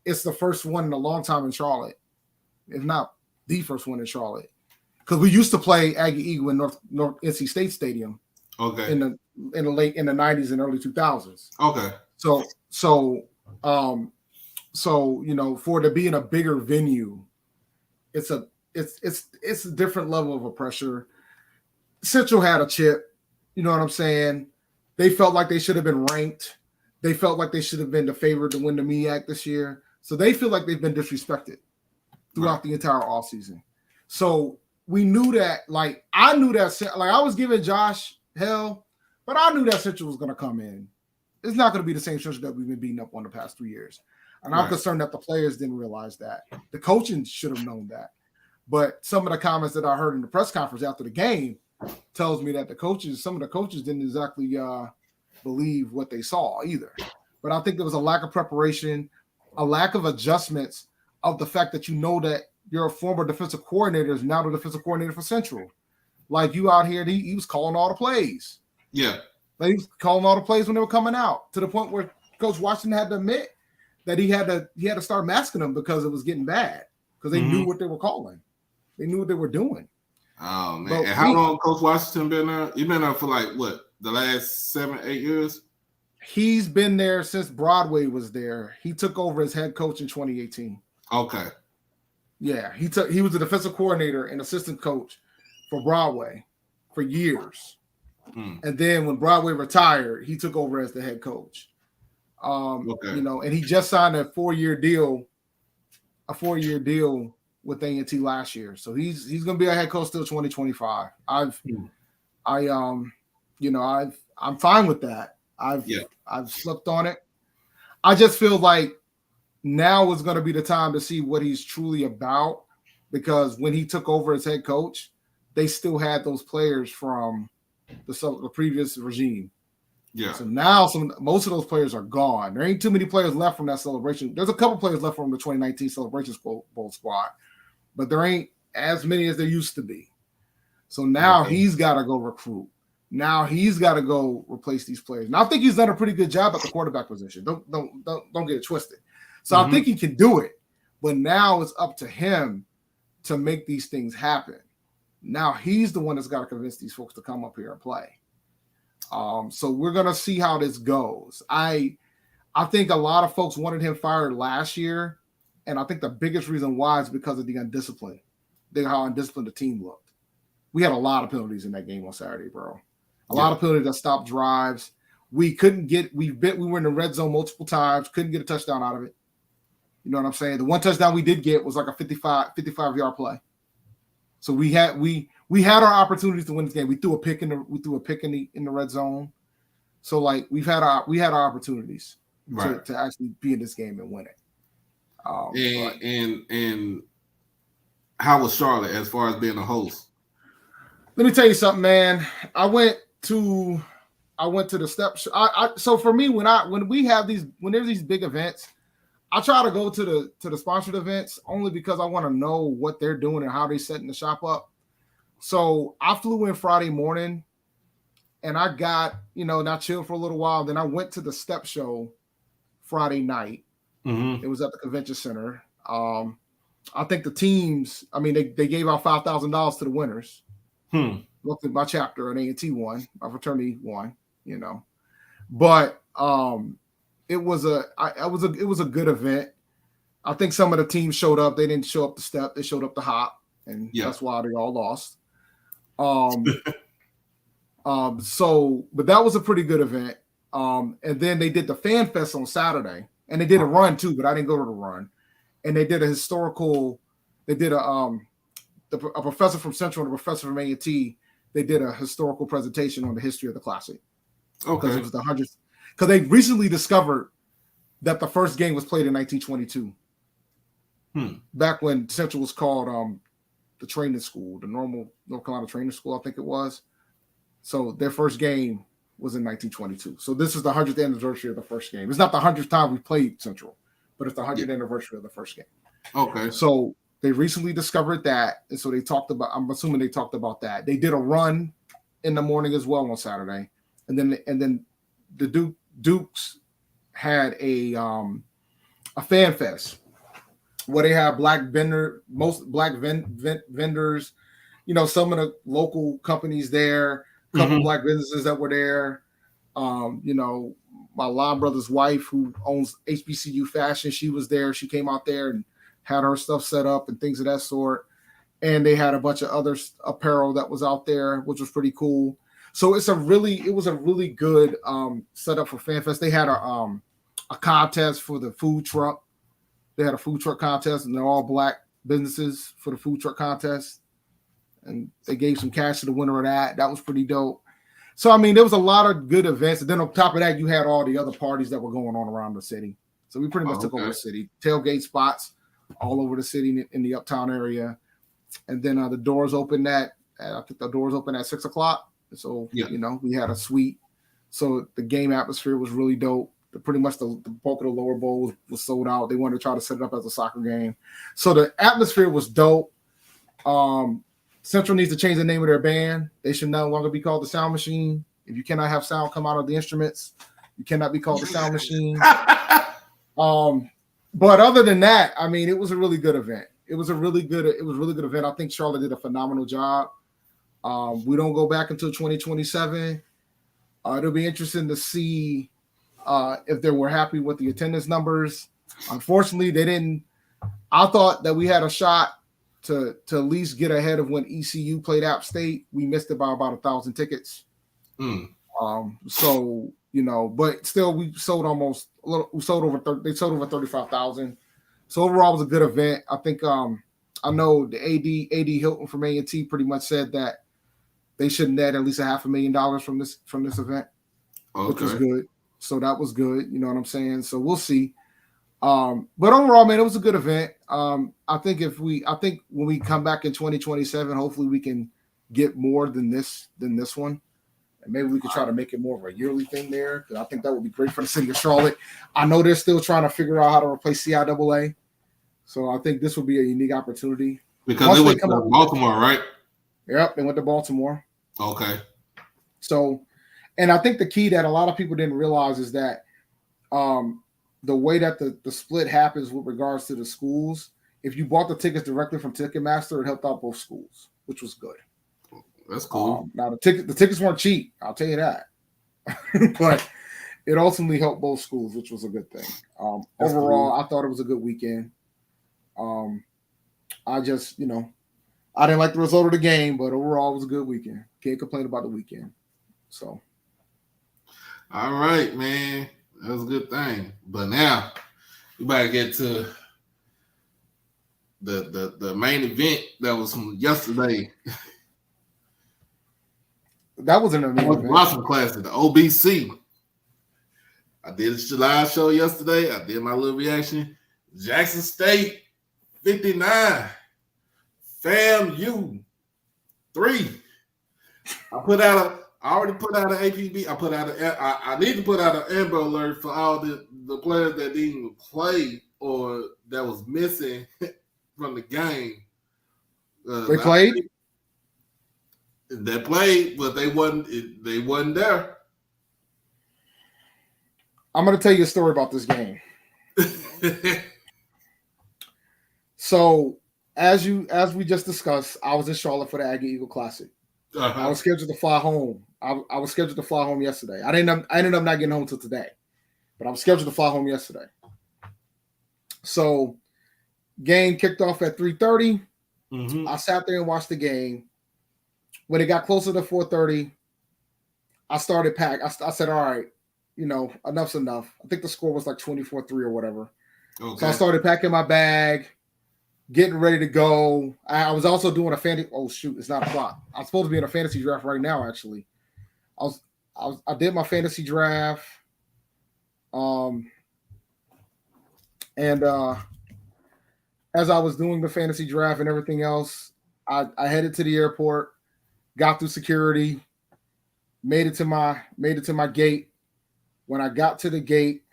It's the first one in a long time in Charlotte, if not the first one in Charlotte. Because we used to play Aggie Eagle in North NC State Stadium. Okay. In the 90s and early 2000s. Okay. So for it to be in a bigger venue, it's a different level of a pressure. Central had a chip, you know what I'm saying? They felt like they should have been ranked. They felt like they should have been the favorite to win the MEAC this year. So they feel like they've been disrespected throughout the entire offseason. So we knew that, I knew that, I was giving Josh hell, but I knew that Central was going to come in. It's not going to be the same Central that we've been beating up on the past 3 years. And I'm concerned that the players didn't realize that. The coaching should have known that. But some of the comments that I heard in the press conference after the game tells me that some of the coaches didn't exactly believe what they saw either. But I think there was a lack of preparation, a lack of adjustments of the fact that that you're a former defensive coordinator is now the defensive coordinator for Central. Like you out here, he was calling all the plays. Yeah. He was calling all the plays when they were coming out, to the point where Coach Washington had to admit that he had to start masking them because it was getting bad, because they knew what they were calling. They knew what they were doing. Oh, man. And how long Coach Washington been there? He's been there for the last 7-8 years? He's been there since Broadway was there. He took over as head coach in 2018. Okay. Yeah, he was a defensive coordinator and assistant coach for Broadway for years. And then when Broadway retired, he took over as the head coach. And he just signed a 4-year deal with A&T last year. So he's going to be a head coach till 2025. I'm fine with that. I've slept on it. I just feel like now is going to be the time to see what he's truly about, because when he took over as head coach, they still had those players from the previous regime. Yeah. So now most of those players are gone. There ain't too many players left from that celebration. There's a couple players left from the 2019 Celebration Bowl squad, but there ain't as many as there used to be. So now he's got to go recruit. Now he's got to go replace these players. And I think he's done a pretty good job at the quarterback position. Don't get it twisted. So I think he can do it, but now it's up to him to make these things happen. Now he's the one that's got to convince these folks to come up here and play. So we're gonna see how this goes. I think a lot of folks wanted him fired last year, and I think the biggest reason why is because of the undisciplined. How undisciplined the team looked. We had a lot of penalties in that game on Saturday, bro. A lot of penalties that stopped drives. We were in the red zone multiple times, couldn't get a touchdown out of it. You know what I'm saying? The one touchdown we did get was like a 55-yard play. So we had our opportunities to win this game. We threw a pick in the red zone. So we had our opportunities to actually be in this game and win it. And how was Charlotte as far as being a host? Let me tell you something, man. I went to the step. So for me, when there's these big events, I try to go to the sponsored events only because I want to know what they're doing and how they're setting the shop up. So I flew in Friday morning, and I got, and I chilled for a little while. Then I went to the step show Friday night. It was at the convention center. I think the teams, they gave out $5,000 to the winners. Looked at my chapter, and A&T won, my fraternity won, but it was a good event. I think some of the teams showed up. They didn't show up the step; they showed up the hop, and that's why they all lost. But that was a pretty good event. And then they did the Fan Fest on Saturday, and they did a run too, but I didn't go to the run. And they did a professor from Central and a professor from A&T. They did a historical presentation on the history of the Classic. Okay. Because it was the 100th. Because they recently discovered that the first game was played in 1922. Back when Central was called the training school, the normal North Carolina training school, I think it was. So their first game was in 1922. So this is the 100th anniversary of the first game. It's not the 100th time we played Central, but it's the 100th anniversary of the first game. Okay. So they recently discovered that, and so I'm assuming they talked about that. They did a run in the morning as well on Saturday, and then the Dukes had a fan fest where they have most black vendors, some of the local companies there, a couple black businesses that were there. My my line brother's wife, who owns HBCU Fashion, she was there. She came out there and had her stuff set up and things of that sort. And they had a bunch of other apparel that was out there, which was pretty cool. So it was a really good setup for FanFest. They had a contest for the food truck. They had a food truck contest, and they're all black businesses for the food truck contest. And they gave some cash to the winner of that. That was pretty dope. So, I mean, there was a lot of good events. And then on top of that, you had all the other parties that were going on around the city. So we pretty much took over the city. Tailgate spots all over the city in the uptown area. And then the doors opened I think the doors opened at 6 o'clock. So, we had a suite. So the game atmosphere was really dope. Pretty much the bulk of the lower bowl was sold out. They wanted to try to set it up as a soccer game. So the atmosphere was dope. Central needs to change the name of their band. They should no longer be called the Sound Machine. If you cannot have sound come out of the instruments, you cannot be called the Sound Machine. But other than that, I mean, it was a really good event. It was a really good event. I think Charlotte did a phenomenal job. We don't go back until 2027. It'll be interesting to see if they were happy with the attendance numbers. Unfortunately, they didn't. I thought that we had a shot to at least get ahead of when ECU played App State. We missed it by about 1,000 tickets. So, but still we sold they sold over 35,000. So overall it was a good event. I think I know the AD Hilton from A&T pretty much said that they should net at least $500,000 from this event, which was good. So that was good. You know what I'm saying? So we'll see. But overall, man, it was a good event. I think when we come back in 2027, hopefully we can get more than this one. And maybe we could try to make it more of a yearly thing there. Because I think that would be great for the city of Charlotte. I know they're still trying to figure out how to replace CIAA. So I think this would be a unique opportunity. Because they went to Baltimore, right? Yep, they went to Baltimore. Okay. So, and I think the key that a lot of people didn't realize is that the way that the split happens with regards to the schools, if you bought the tickets directly from Ticketmaster, it helped out both schools, which was good. That's cool. Now the tickets weren't cheap, I'll tell you that, but it ultimately helped both schools, which was a good thing. Overall, cool. I thought it was a good weekend. I just, I didn't like the result of the game, but overall it was a good weekend. Can't complain about the weekend. So, all right, man. That was a good thing. But now we about to get to the main event that was from yesterday. That was an amazing Blossom class at the OBC. I did a live show yesterday. I did my little reaction. Jackson State 59. FAMU 3. I already put out an APB. I need to put out an Amber Alert for all the players that didn't even play or that was missing from the game. They played? They played, but they wasn't there. I'm going to tell you a story about this game. So, as we just discussed, I was in Charlotte for the Aggie Eagle Classic. I was scheduled to fly home. I was scheduled to fly home yesterday. I ended up not getting home until today, but I was scheduled to fly home yesterday. So, game kicked off at 3:30. Mm-hmm. I sat there and watched the game. When it got closer to 4:30, I started pack. I said, all right, enough's enough. I think the score was like 24-3 or whatever. Okay. So I started packing my bag, getting ready to go. I was also doing a fantasy. Oh shoot, it's 9 o'clock. I'm supposed to be in a fantasy draft right now. Actually, I did my fantasy draft. And as I was doing the fantasy draft and everything else, I headed to the airport, got through security, made it to my gate. When I got to the gate,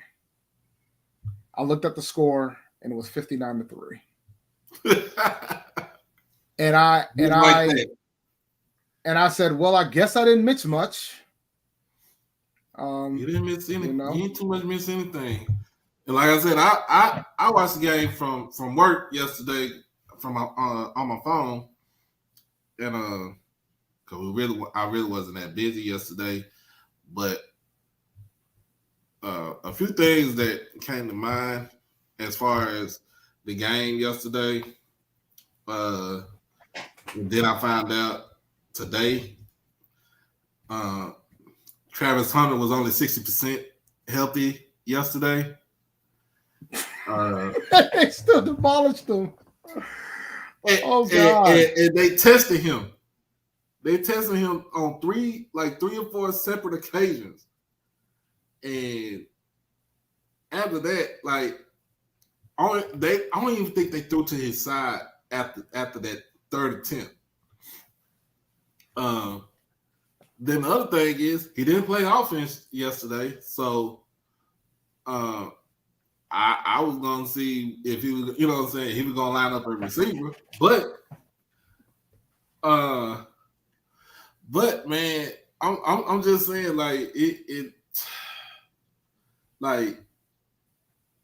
I looked at the score and it was 59-3. and I said, well, I guess I didn't miss much. You didn't miss anything. You didn't too much miss anything. And like I said, I watched the game from work yesterday from on my phone, and because I really wasn't that busy yesterday, but a few things that came to mind as far as the game yesterday. Then I found out today, Travis Hunter was only 60% healthy yesterday. They still demolished him. God! And they tested him. They tested him on three or four separate occasions, and after that, I don't even think they threw to his side after that third attempt. Then the other thing is he didn't play offense yesterday, so I was gonna see if he was, you know what I'm saying, he was gonna line up a receiver, but man, I'm just saying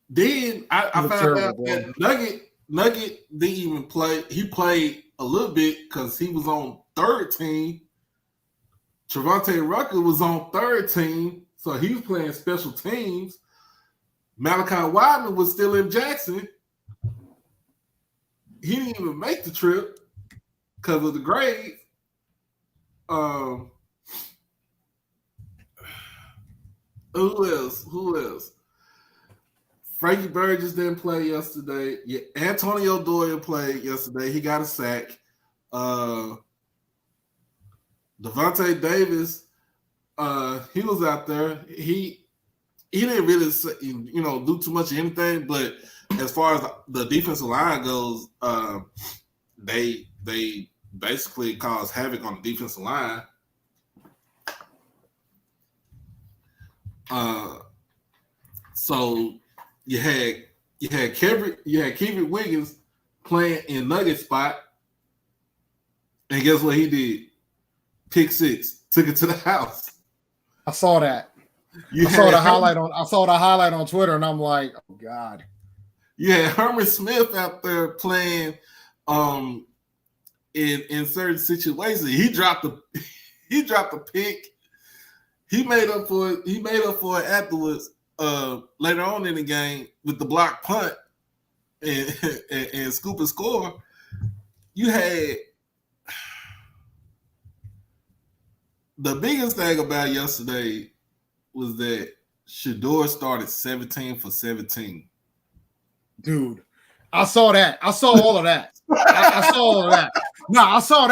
then I found out that Nugget didn't even play. He played a little bit because he was on third team. Trevante Rucker was on third team, so he was playing special teams. Malachi Wideman was still in Jackson. He didn't even make the trip because of the grade. Who else? Frankie Burgess didn't play yesterday. Yeah, Antonio Doyle played yesterday. He got a sack. Devontae Davis, he was out there. He didn't really, do too much of anything. But as far as the defensive line goes, they basically caused havoc on the defensive line. So you had Kevin Wiggins playing in Nugget spot, and guess what he did? Pick six, took it to the house. I saw that. I saw the highlight on Twitter, and I'm like, oh God. Yeah, Herman Smith out there playing in certain situations. He dropped the pick. He made up for it afterwards. Later on in the game with the block punt and scoop and score. You had the biggest thing about yesterday was that Shedeur started 17 for 17. Dude, I saw that. I saw all of that. I saw all of that. I saw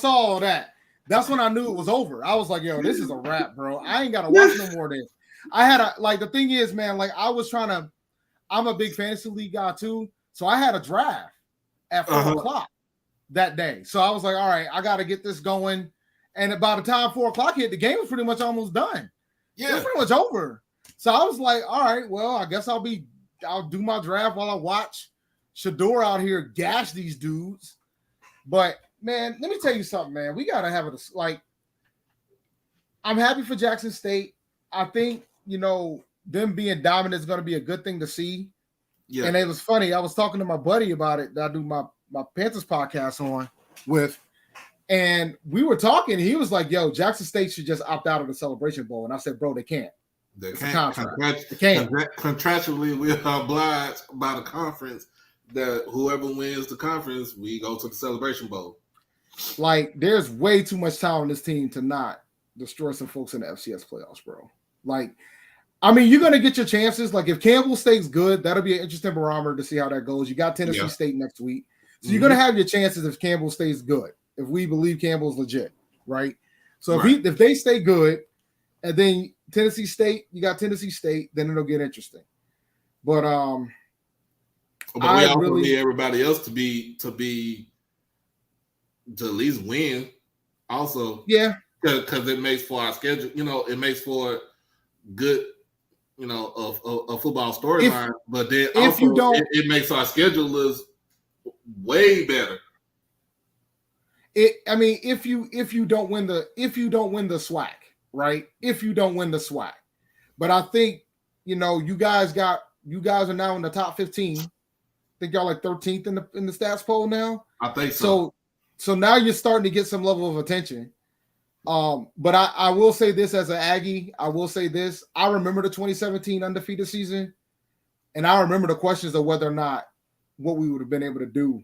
all of that. That's when I knew it was over. I was like, yo, this is a wrap, bro. I ain't got to watch no more of this. I had the thing is, man, I'm a big fantasy league guy too. So I had a draft at 4 o'clock that day. So I was like, all right, I got to get this going. And by the time 4 o'clock hit, the game was pretty much almost done. Yeah. It was pretty much over. So I was like, all right, well, I guess I'll do my draft while I watch Shedeur out here gash these dudes. But man, let me tell you something, man. We got to have it. I'm happy for Jackson State. I think, them being dominant is going to be a good thing to see. Yeah. And it was funny. I was talking to my buddy about it that I do my Panthers podcast on with. And we were talking. He was like, yo, Jackson State should just opt out of the Celebration Bowl. And I said, bro, they can't. They can't. Contractually, we are obliged by the conference that whoever wins the conference, we go to the Celebration Bowl. There's way too much talent on this team to not destroy some folks in the FCS playoffs, bro. You're going to get your chances. If Campbell State's good, that'll be an interesting barometer to see how that goes. You got Tennessee State next week. So you're going to have your chances if Campbell State's good, if we believe Campbell's legit, right? So if they stay good, and then Tennessee State, you got Tennessee State, then it'll get interesting. But we also need everybody else to at least win. Also, yeah, because it makes for our schedule. It makes for good, a football storyline. But then also it makes our schedule look way better. If you don't win the SWAC, right? If you don't win the SWAC, but I think you guys are now in the top 15. I think y'all 13th in the stats poll now. I think so. So now you're starting to get some level of attention. But I will say this as an Aggie. I will say this. I remember the 2017 undefeated season, and I remember the questions of whether or not what we would have been able to do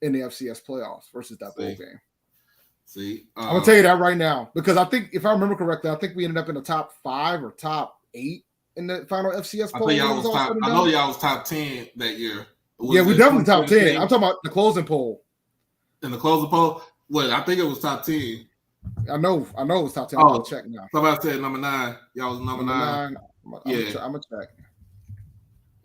in the FCS playoffs versus that bowl game. I'm gonna tell you that right now because I think if I remember correctly, I think we ended up in the top 5 or top 8 in the final FCS poll. I know y'all was top 10 that year. Yeah, we definitely top 10. I'm talking about the closing poll. In the closing poll, I think it was top 10. I know it was top 10. I'm gonna check now. Somebody said number 9. Y'all was number 9. I'm gonna check.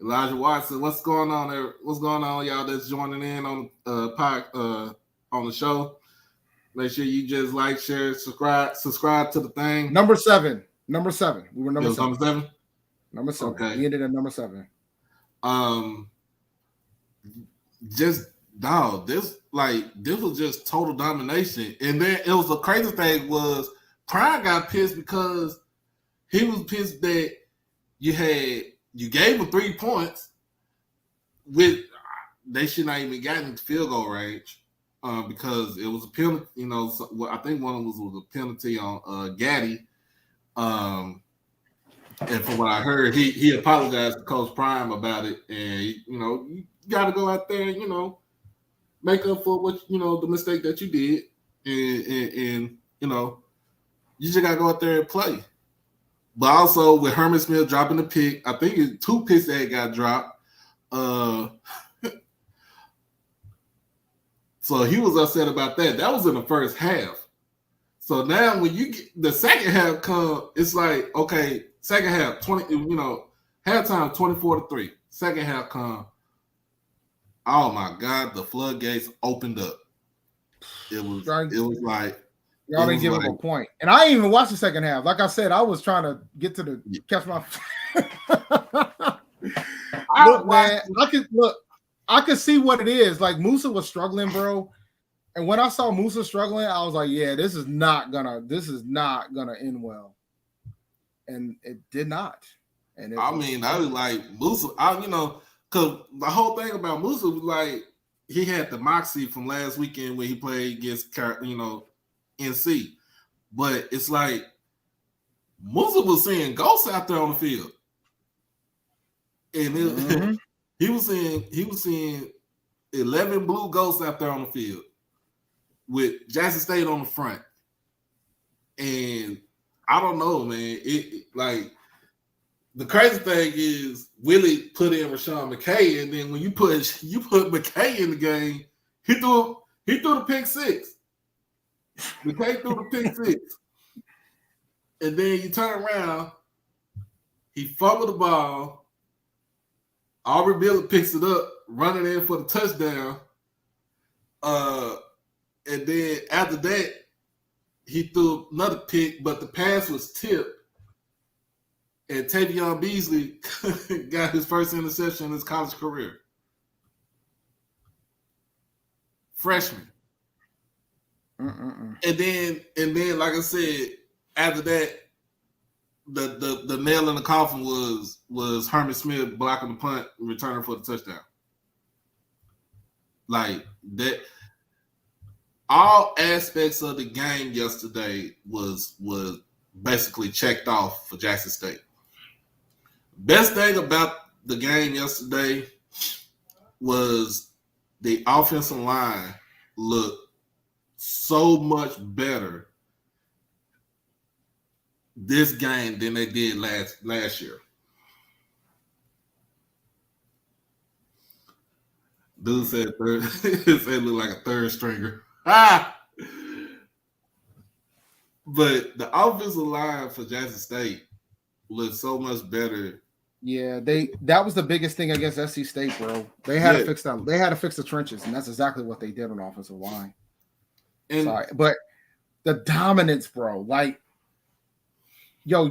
Elijah Watson, what's going on there? What's going on, y'all that's joining in on on the show? Make sure you just like, share, subscribe to the thing. Number 7. We were number 7. Number 7? Number 7. Okay. We ended at number 7. This was just total domination. And then it was the crazy thing was Prime got pissed because he was pissed that you gave him 3 points they should not even gotten into field goal range. Because it was a penalty, I think one of them was a penalty on Gaddy. And from what I heard, he apologized to Coach Prime about it. And, you got to go out there and, make up for what, the mistake that you did. And you just got to go out there and play. But also with Herman Smith dropping the pick, I think it's 2 picks that got dropped. So he was upset about that. That was in the first half. So now when you get the second half come, it's like, okay, second half, 20, halftime 24-3. Second half come. Oh my God, the floodgates opened up. It was like y'all didn't give him a point. And I didn't even watch the second half. Like I said, I was trying to get to catch my I could see what it is. Like Musa was struggling, bro. And when I saw Musa struggling, I was like, yeah, this is not gonna end well. And it did not. And I was like Musa, because the whole thing about Musa was like he had the moxie from last weekend when he played against NC. But it's like Musa was seeing ghosts out there on the field. And he was seeing 11 blue ghosts out there on the field with Jackson State on the front. And I don't know, man. The crazy thing is Willie put in Rashawn McKay, and then when you put McKay in the game, he threw the pick 6. McKay threw the pick 6. And then you turn around, he fumbled the ball. Aubrey Miller picks it up, running in for the touchdown. And then after that, he threw another pick, but the pass was tipped. And Tavion Beasley got his first interception in his college career. Freshman. And then, like I said, after that, the nail in the coffin was Herman Smith blocking the punt and returning for the touchdown. Like that, all aspects of the game yesterday was basically checked off for Jackson State. Best thing about the game yesterday was the offensive line looked so much better this game than they did last year. Dude said third. It looked like a third stringer. But the offensive line for Jackson State looked so much better. Yeah, that was the biggest thing against SC State, bro. They had to fix that. They had to fix the trenches, and that's exactly what they did on offensive line. But the dominance, bro. Like, yo,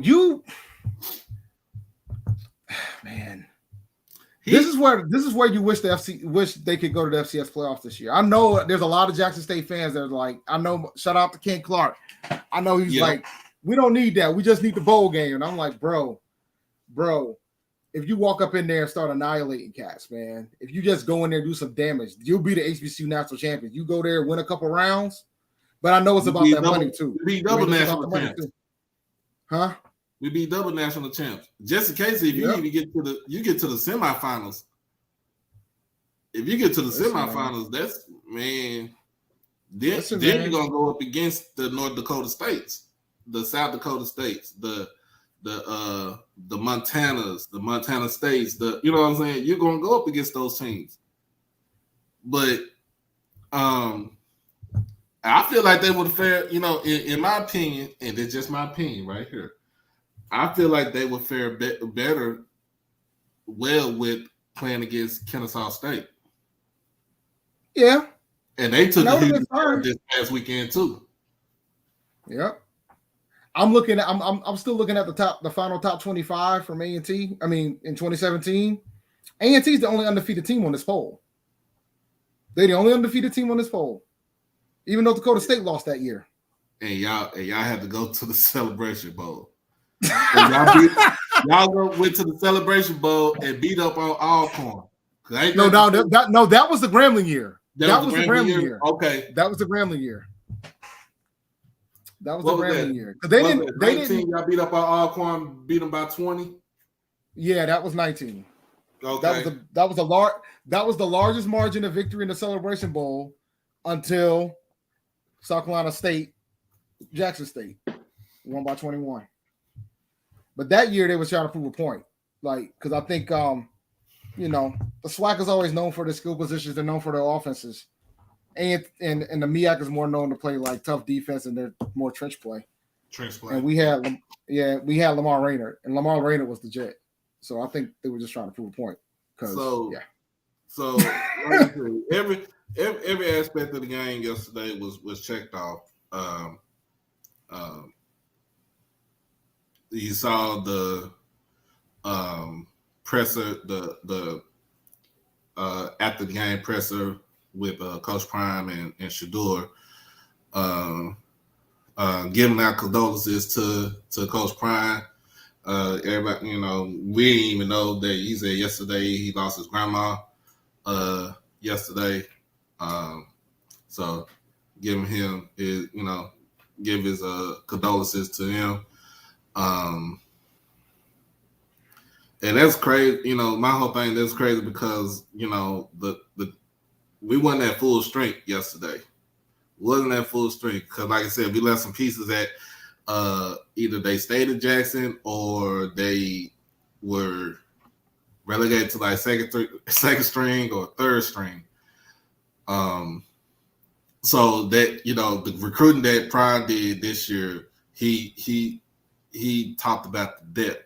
man. This is where you wish they could go to the FCS playoffs this year. I know there's a lot of Jackson State fans that are like, shout out to Ken Clark. I know he's like, we don't need that. We just need the bowl game. And I'm like, bro, if you walk up in there and start annihilating cats, man, if you just go in there and do some damage, you'll be the HBCU national champions. You go there, win a couple rounds, But I know it's about that money too. We be double national champs. Huh? We be double national champs. Just in case if you even get to the semifinals. If you get to the semifinals, that's man. Then you're gonna go up against the North Dakota states, the South Dakota states, the Montanas, the Montana states, you know what I'm saying? You're gonna go up against those teams. But I feel like they would have fared, you know, in my opinion, and it's just my opinion right here. I feel like they would fare better with playing against Kennesaw State. Yeah. And they took a huge turn this past weekend too. Yep. I'm still looking at the final top 25 from A&T. I mean, in 2017, A&T is the only undefeated team on this poll. They're the only undefeated team on this poll, even though Dakota State lost that year. And y'all had to go to the Celebration Bowl. y'all went to the Celebration Bowl and beat up on Alcorn. That was the Grambling year. That was the Grambling year. Okay, that was the Grambling year. That was the Grambling year. They didn't. Y'all beat up on Alcorn, beat them by 20. Yeah, that was 19. Okay, that was the largest margin of victory in the Celebration Bowl until South Carolina State, Jackson State won by 21. But that year they were trying to prove a point, like because I think you know the SWAC is always known for their skill positions. They're known for their offenses. And the MEAC is more known to play like tough defense and they're more trench play. And we had Lamar Raynard, and Lamar Raynard was the jet. So I think they were just trying to prove a point. So every aspect of the game yesterday was checked off. You saw the presser, the after the game presser with Coach Prime and Shador, giving our condolences to Coach Prime. Everybody, you know, we didn't even know that he said yesterday he lost his grandma yesterday. So give his condolences to him. And that's crazy. You know, my whole thing, that's crazy because, you know, we wasn't at full strength yesterday. Wasn't at full strength because, like I said, we left some pieces at either they stayed at Jackson or they were relegated to like second string or third string. So that, you know, the recruiting that Prime did this year, he talked about the depth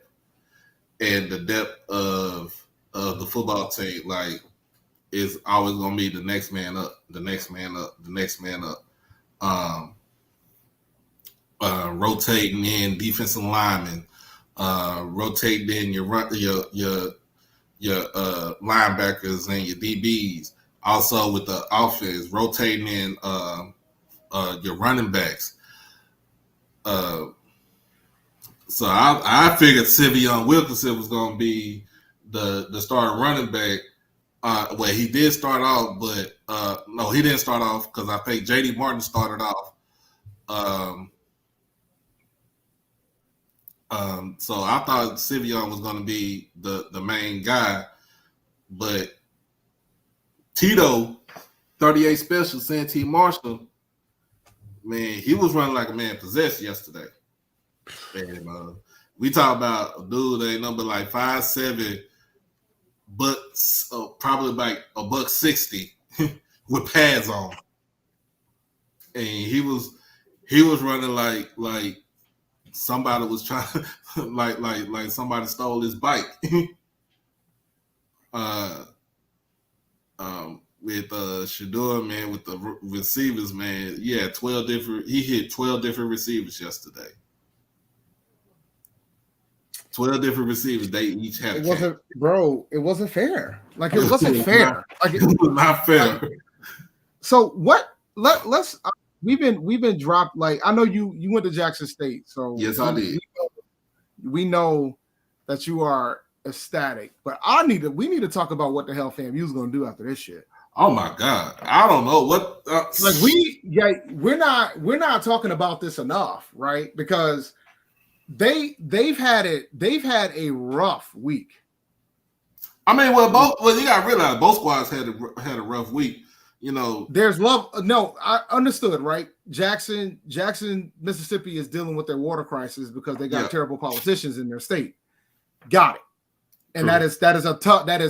and the depth of the football team. Like, is always going to be the next man up, the next man up, the next man up. Rotating in defensive linemen, rotating in your linebackers and your DBs. Also with the offense, rotating in your running backs. So I figured Sivion Wilkinson was going to be the starting running back. Well, he did start off, but no, he didn't start off because I think J.D. Martin started off. So I thought Sivion was going to be the main guy, but Tito, 38 Special, Santee Marshall, man, he was running like a man possessed yesterday. And we talk about a dude that ain't number like 5'7", but probably like $160 with pads on, and he was running like somebody was trying like somebody stole his bike. With Shador, man, with the receivers, man, he hit 12 different receivers yesterday. 12 different receivers. They each had. It wasn't fair. Like, it wasn't fair. Like, it was not fair. So what? Let's. We've been dropped. Like, I know you went to Jackson State, so yes, I did. We know that you are ecstatic, but we need to talk about what the hell FAMU is going to do after this shit. Oh my God, I don't know what. Like we're not talking about this enough, right? Because they've had a rough week. I mean, well, you got to realize both squads had a rough week. You know, there's love. No, I understood, right? Jackson, Mississippi is dealing with their water crisis because they got terrible politicians in their state. Got it. And that is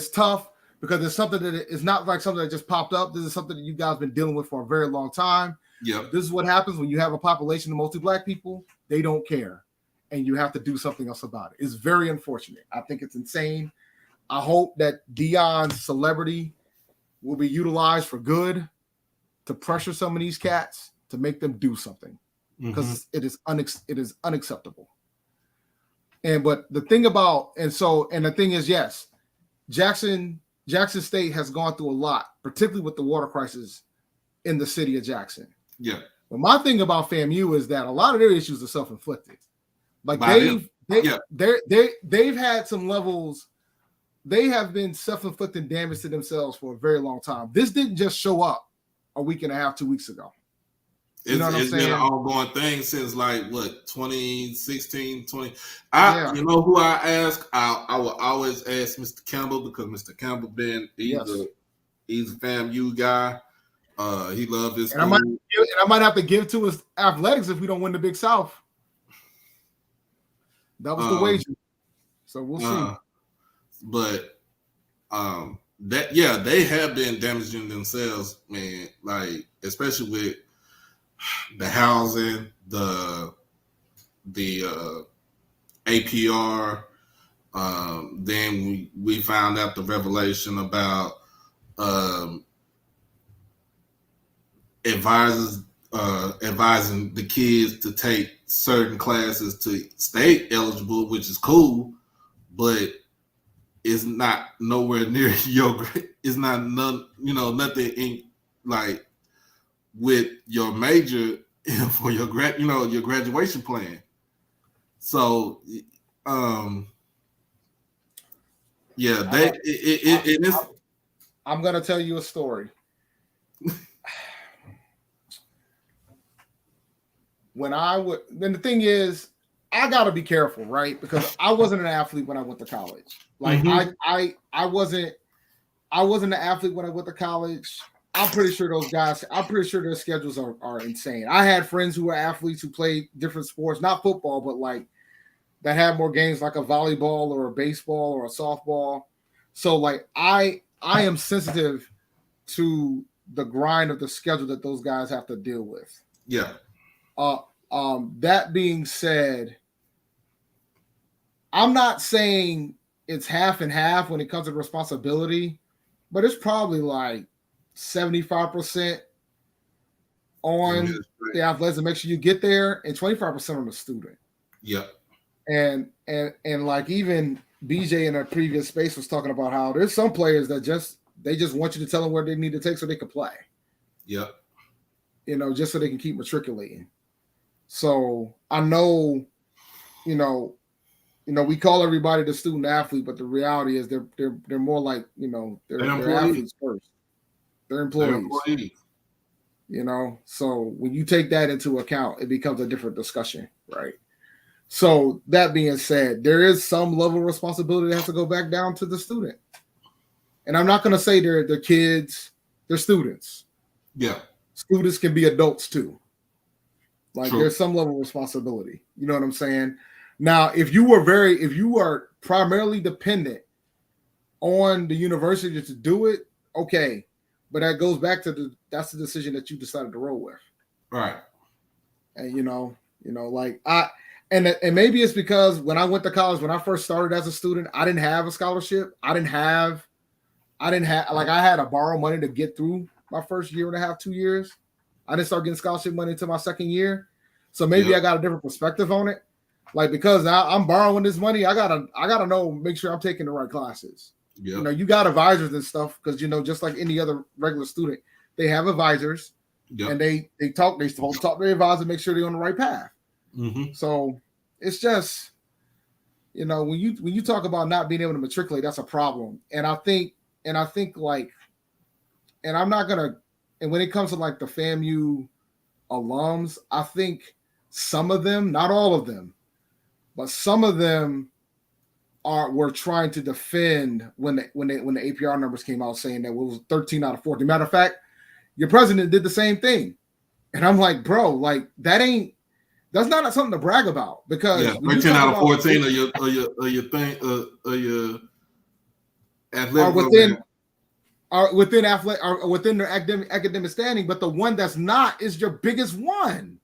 tough because it's something that is not like something that just popped up. This is something that you guys have been dealing with for a very long time. Yeah. This is what happens when you have a population of mostly Black people. They don't care. And you have to do something else about it. It's very unfortunate. I think it's insane. I hope that Deion's celebrity will be utilized for good to pressure some of these cats to make them do something because it is unacceptable. But the thing about the thing is, yes, Jackson State has gone through a lot, particularly with the water crisis in the city of Jackson. Yeah. But my thing about FAMU is that a lot of their issues are self-inflicted. Like they've had some levels. They have been self-inflicting damage to themselves for a very long time. This didn't just show up a week and a half, 2 weeks ago. You know what I'm saying? It's been an ongoing thing since 2016, 20. You know who I ask? I will always ask Mr. Campbell because Mr. Campbell he's a FAMU guy. He loves this. And I might have to give to his athletics if we don't win the Big South. That was the wager. So we'll see. But they have been damaging themselves, man. Like especially with the housing, the APR. Then we found out the revelation about advising the kids to take certain classes to stay eligible, which is cool, but it's not nowhere near it's not nothing in like with your major for your your graduation plan. So I'm gonna tell you a story. Then the thing is, I gotta be careful, right? Because I wasn't an athlete when I went to college. Like I wasn't an athlete when I went to college. I'm pretty sure their schedules are insane. I had friends who were athletes who played different sports, not football, but like that had more games like a volleyball or a baseball or a softball. So like I am sensitive to the grind of the schedule that those guys have to deal with. Yeah. That being said, I'm not saying it's half and half when it comes to responsibility, but it's probably like 75% on the athletics to make sure you get there and 25% on the student. Yeah. And like even BJ in a previous space was talking about how there's some players that just want you to tell them where they need to take so they can play. Yeah. Just so they can keep matriculating. So I know, we call everybody the student athlete, but the reality is they're more like, they're athletes first. They're employees. So when you take that into account, it becomes a different discussion, right? So that being said, there is some level of responsibility that has to go back down to the student. And I'm not going to say they're kids, they're students. Yeah. Students can be adults too. Like True. There's some level of responsibility. You know what I'm saying? Now, if you are primarily dependent on the university to do it, okay. But that goes back to that's the decision that you decided to roll with. Right. And and maybe it's because when I went to college, when I first started as a student, I didn't have a scholarship. I had to borrow money to get through my first year and a half, 2 years. I didn't start getting scholarship money until my second year. So maybe I got a different perspective on it. Like, because now I'm borrowing this money, I gotta know, make sure I'm taking the right classes. Yep. You got advisors and stuff because just like any other regular student, they have advisors. Yep. And they supposed to talk to their advisor, make sure they're on the right path. Mm-hmm. So it's just, when you talk about not being able to matriculate, that's a problem. And I think like and I'm not gonna. And when it comes to like the FAMU alums, I think some of them, not all of them, but some of them were trying to defend when the APR numbers came out, saying that it was 13 out of 14. Matter of fact, your president did the same thing, and I'm like, bro, like that's not something to brag about, because 13 out of 14 of your athletic are within their academic standing, but the one that's not is your biggest one,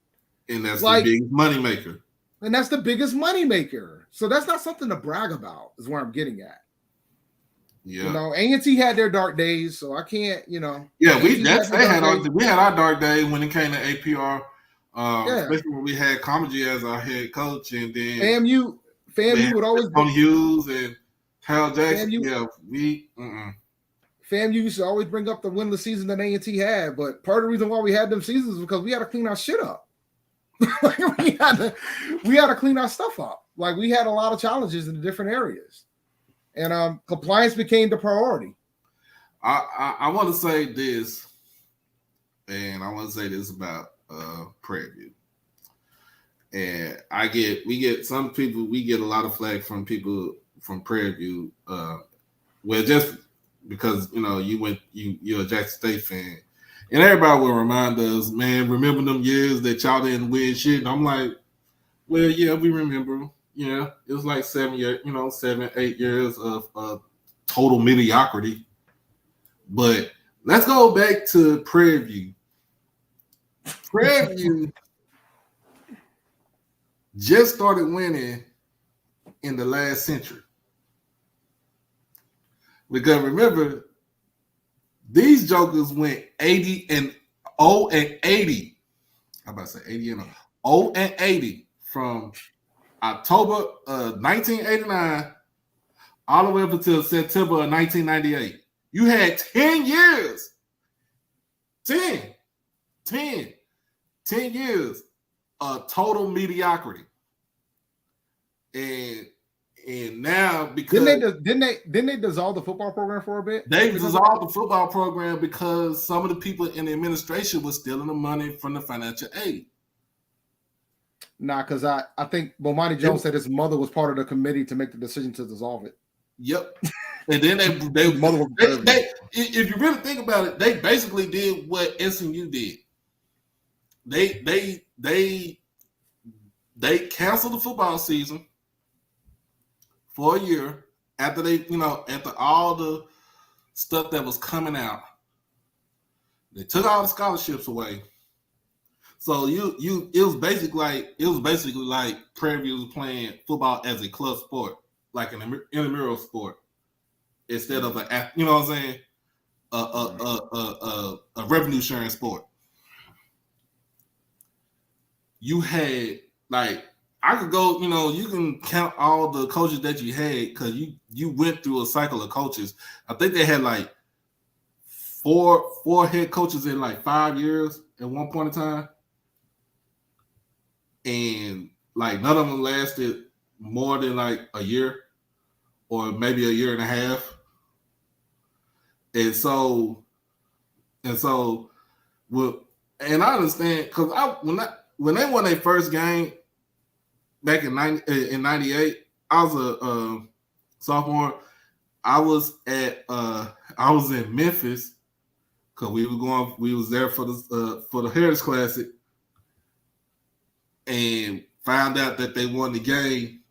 and that's like the biggest money maker. And that's the biggest money maker. So that's not something to brag about, is where I'm getting at. Yeah. You know, A&T had their dark days, so I can't, you know. Yeah, we had our dark days when it came to APR. Especially when we had Comedy as our head coach, and then FAMU would always Tony Hughes and Hal Jackson. FAMU used to always bring up the winless season that A&T had, but part of the reason why we had them seasons was because we had to clean our shit up. we had to clean our stuff up. Like, we had a lot of challenges in the different areas, and compliance became the priority. I want to say this, and I want to say this about Prairie View. And we get a lot of flack from people from Prairie View. Well, just because, you know, you're a Jackson State fan. And everybody will remind us, man, remember them years that y'all didn't win shit? And I'm like, well, yeah, we remember. Yeah, it was like 7, 8 years of total mediocrity. But let's go back to Prairie View. Prairie View just started winning in the last century. Because remember, these jokers went 80-0-80. How about to say 80-0-80 from October 1989 all the way up until September of 1998. You had 10 years. 10 years of total mediocrity. And now, because didn't they dissolve the football program for a bit? They dissolved the football program because some of the people in the administration were stealing the money from the financial aid. Nah, because I think Bomani Jones said his mother was part of the committee to make the decision to dissolve it. Yep. And then they if you really think about it, they basically did what SMU did. They canceled the football season for a year after after all the stuff that was coming out. They took all the scholarships away. So it was basically like Prairie View was playing football as a club sport, like an intramural sport, instead of a revenue sharing sport. You had, like, I could go, you can count all the coaches that you had because you went through a cycle of coaches. I think they had like four head coaches in like 5 years at one point in time. And like none of them lasted more than like a year or maybe a year and a half. And I understand because when they won their first game back in 98, I was a sophomore. I was in Memphis because we was there for the Heritage Classic, and found out that they won the game.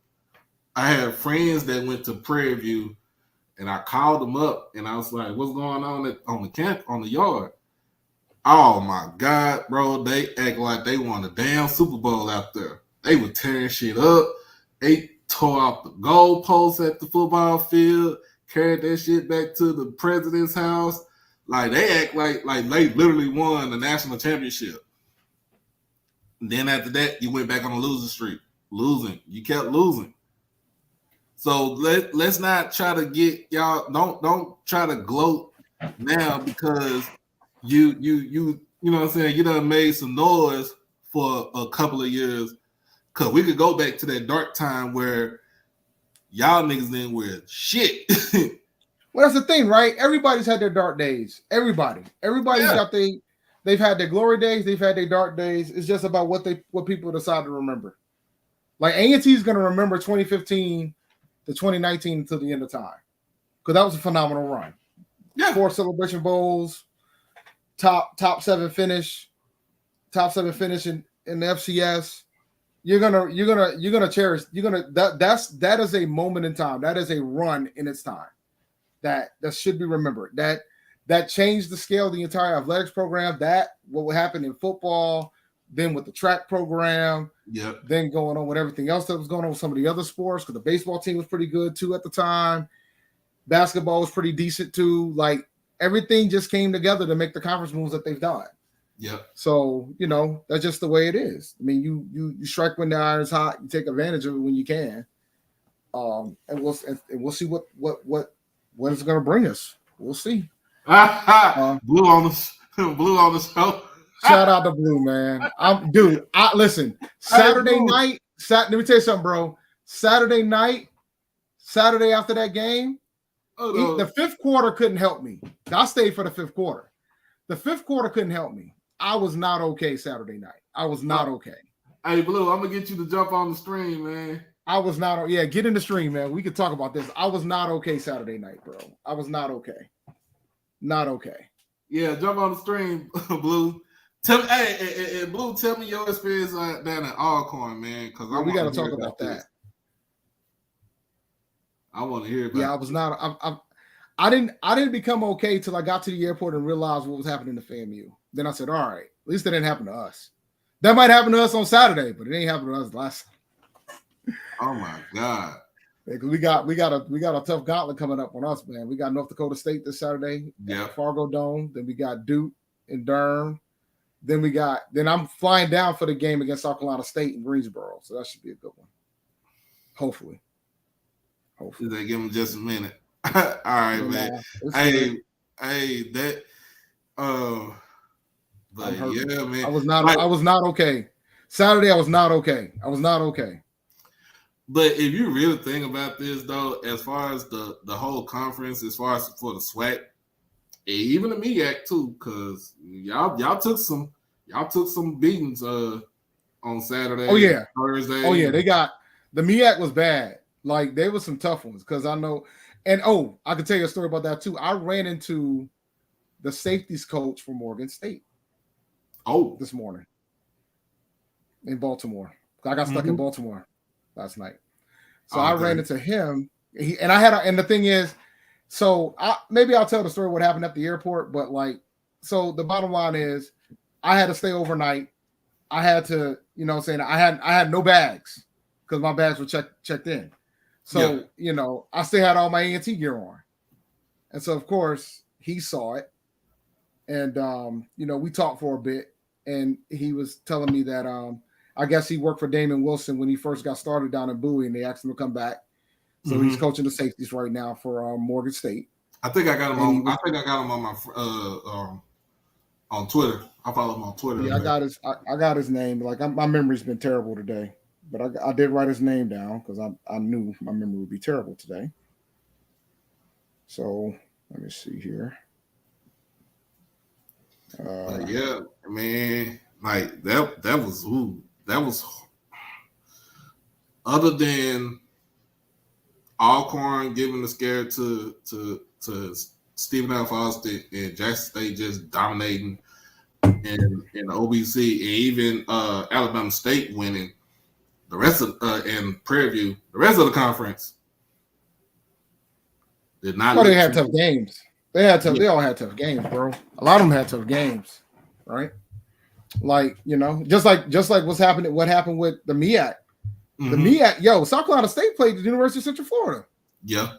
I had friends that went to Prairie View, and I called them up, and I was like, "What's going on the camp, on the yard?" Oh my God, bro! They act like they won a damn Super Bowl out there. They were tearing shit up. They tore out the goalposts at the football field, carried that shit back to the president's house. Like, they act like they literally won the national championship. And then after that, you went back on a losing streak. You kept losing. So let's not try to get y'all. Don't try to gloat now because you know what I'm saying. You done made some noise for a couple of years. Cause we could go back to that dark time where y'all niggas didn't wear shit. Well, that's the thing, right? Everybody's had their dark days. Everybody's got they've had their glory days, they've had their dark days. It's just about what people decide to remember. Like A&T is going to remember 2015 to 2019 until the end of time, because that was a phenomenal run. Yeah, 4 Celebration Bowls, top 7 finish in the FCS. You're gonna cherish. That is a moment in time. That is a run in its time. That should be remembered. That changed the scale of the entire athletics program. That what happened in football, then with the track program, then going on with everything else that was going on with some of the other sports, because the baseball team was pretty good too at the time. Basketball was pretty decent too. Like everything just came together to make the conference moves that they've done. Yeah. So, that's just the way it is. I mean, you strike when the iron's hot, you take advantage of it when you can. And we'll see what it's going to bring us. We'll see. Blue on the show. Shout out to Blue, man. Listen. Saturday night. Let me tell you something, bro. Saturday after that game, the fifth quarter couldn't help me. I stayed for the fifth quarter. The fifth quarter couldn't help me. I was not okay Saturday night. I was not okay. Hey, Blue, I'm gonna get you to jump on the stream, man. I was not. Yeah, get in the stream, man. We could talk about this. I was not okay Saturday night, bro. I was not okay. Not okay. Yeah, jump on the stream, Blue. Blue, tell me your experience down at Alcorn, man. Because we got to talk about that. I want to hear about. Yeah, I was not. I didn't become okay till I got to the airport and realized what was happening to FAMU. Then I said, all right, at least it didn't happen to us. That might happen to us on Saturday, but it ain't happened to us last. Oh my God. Yeah, we got a tough gauntlet coming up on us, man. We got North Dakota State this Saturday at Fargo Dome. Then we got Duke and Durham. Then I'm flying down for the game against South Carolina State in Greensboro. So that should be a good one. Hopefully. They give them just a minute. All right, man. Hey, that but yeah, man. I was not okay. Saturday, I was not okay. But if you really think about this, though, as far as the whole conference, as far as for the SWAC, even the MEAC too, because y'all took some beatings on Saturday. Oh yeah, Thursday. Oh yeah, they got the MEAC was bad. Like there was some tough ones because I know, and I can tell you a story about that too. I ran into the safeties coach for Morgan State. This morning in Baltimore. I got stuck in Baltimore last night. So I ran into him. And the thing is, maybe I'll tell the story what happened at the airport, but the bottom line is I had to stay overnight. I had to, I had no bags because my bags were checked in. So, I still had all my A&T gear on. And so of course he saw it. And we talked for a bit, and he was telling me that I guess he worked for Damon Wilson when he first got started down in Bowie, and they asked him to come back. So he's coaching the safeties right now for Morgan State. I think I got him on. I got him on my on Twitter. I follow him on Twitter. Yeah, I got his name. My memory's been terrible today, but I did write his name down because I knew my memory would be terrible today. So let me see here. Yeah, man, that was other than Alcorn giving the scare to Stephen F. Austin and Jackson State just dominating in the OBC, and even Alabama State winning the rest of and Prairie View, the rest of the conference did not. Well, they had tough games. They all had tough games, bro. A lot of them had tough games, right? Just like what happened with the MEAC. The MEAC, South Carolina State played the University of Central Florida. Yeah.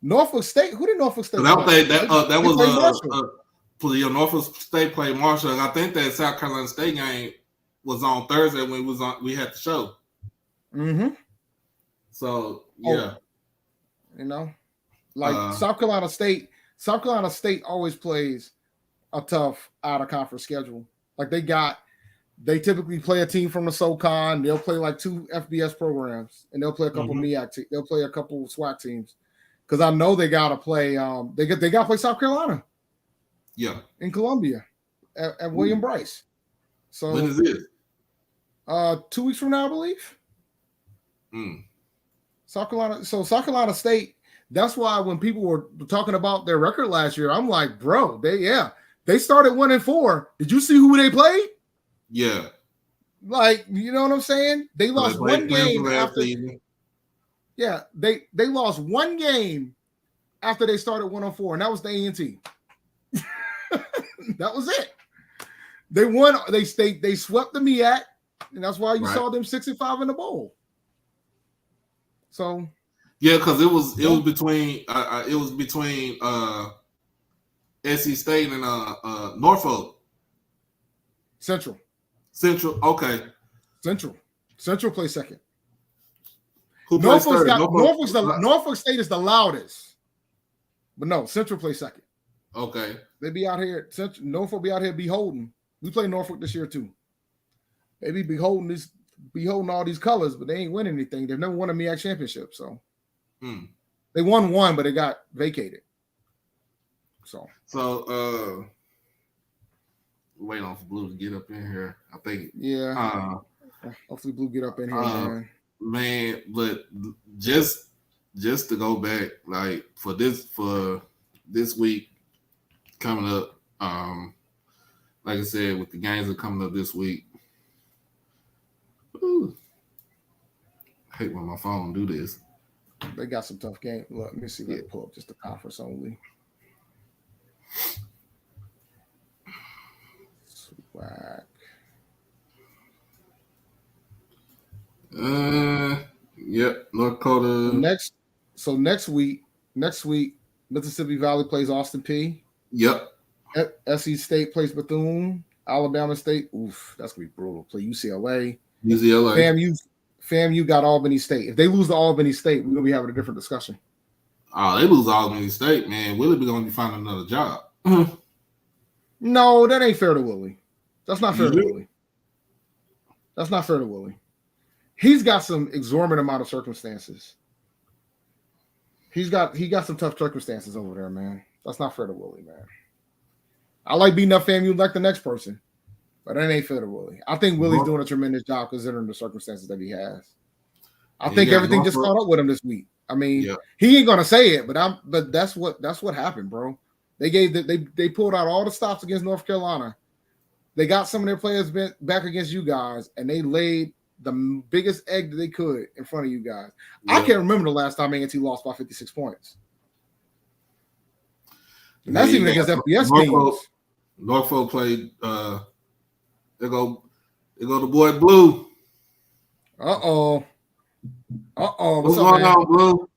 Norfolk State. Who did Norfolk State play? Norfolk State played Marshall. And I think that South Carolina State game was on Thursday when we had the show. Mm-hmm. So yeah. South Carolina State always plays a tough out of conference schedule. They typically play a team from the SoCon. They'll play 2 FBS programs, and they'll play a couple MEAC. They'll play a couple SWAC teams, because I know they got to play. They got to play South Carolina. Yeah, in Columbia at William Bryce. So when is it? 2 weeks from now, I believe. Mm. South Carolina. So South Carolina State. That's why when people were talking about their record last year, I'm like, bro, they started 1-4. Did you see who they played? Yeah. Like, you know what I'm saying? They lost one game after. Yeah, they lost one game after they started 1-4, and that was the A&T. That was it. They won. They swept the MEAC, and that's why you saw them 6-5 in the bowl. So yeah, because it was between SC State and Norfolk. Central. Okay. Central plays second. Who plays third? Norfolk State is the loudest, but no, Central plays second. Okay. They be out here. Norfolk be out here beholden. We play Norfolk this year too. They be beholden all these colors, but they ain't winning anything. They've never won a MEAC championship, so they won one, but it got vacated. So wait on for Blue to get up in here. I think. Yeah. Hopefully, Blue get up in here, man. Man, but just to go back, like for this week coming up, like I said, with the games that are coming up this week. Ooh, I hate when my phone do this. They got some tough games. Look, let me see. Let me pull up just the conference only. Swag. Yep, North Dakota. Next week, Mississippi Valley plays Austin Peay. Yep. SC State plays Bethune. Alabama State. Oof, that's gonna be brutal. Play UCLA. FAMU got Albany State. If they lose to Albany State, we're gonna be having a different discussion. Oh, they lose to Albany State, man. Willie be gonna be finding another job. No, that ain't fair to Willie. That's not fair to Willie. That's not fair to Willie. He's got some exorbitant amount of circumstances. He got some tough circumstances over there, man. That's not fair to Willie, man. I like beating up FAMU like the next person, but that ain't fair to Willie. I think Willie's doing a tremendous job considering the circumstances that he has. I think everything just caught up with him this week. I mean, he ain't gonna say it, but that's what happened, bro. They pulled out all the stops against North Carolina. They got some of their players back against you guys, and they laid the biggest egg that they could in front of you guys. I can't remember the last time A&T lost by 56 points. And that's even against FBS teams. Norfolk played. They go the boy Blue. What's going on, Blue?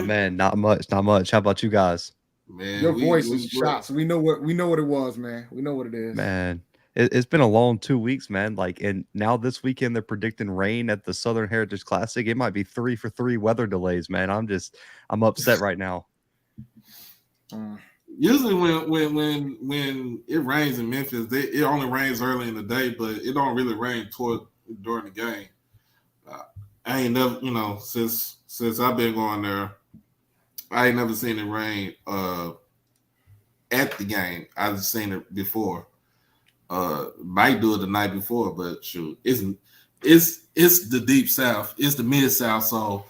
Man, not much. How about you guys? Man, your voice is shot, so we know what it was, man. We know what it is, man. It's been a long 2 weeks, man. Like, and now this weekend they're predicting rain at the Southern Heritage Classic. It might be 3 for 3 weather delays, man. I'm upset right now. Usually when it rains in Memphis, it only rains early in the day, but it don't really rain during the game. I ain't never, since I've been going there, I ain't never seen it rain at the game. I've seen it before. Might do it the night before, but shoot, it's the deep south, it's the mid south, so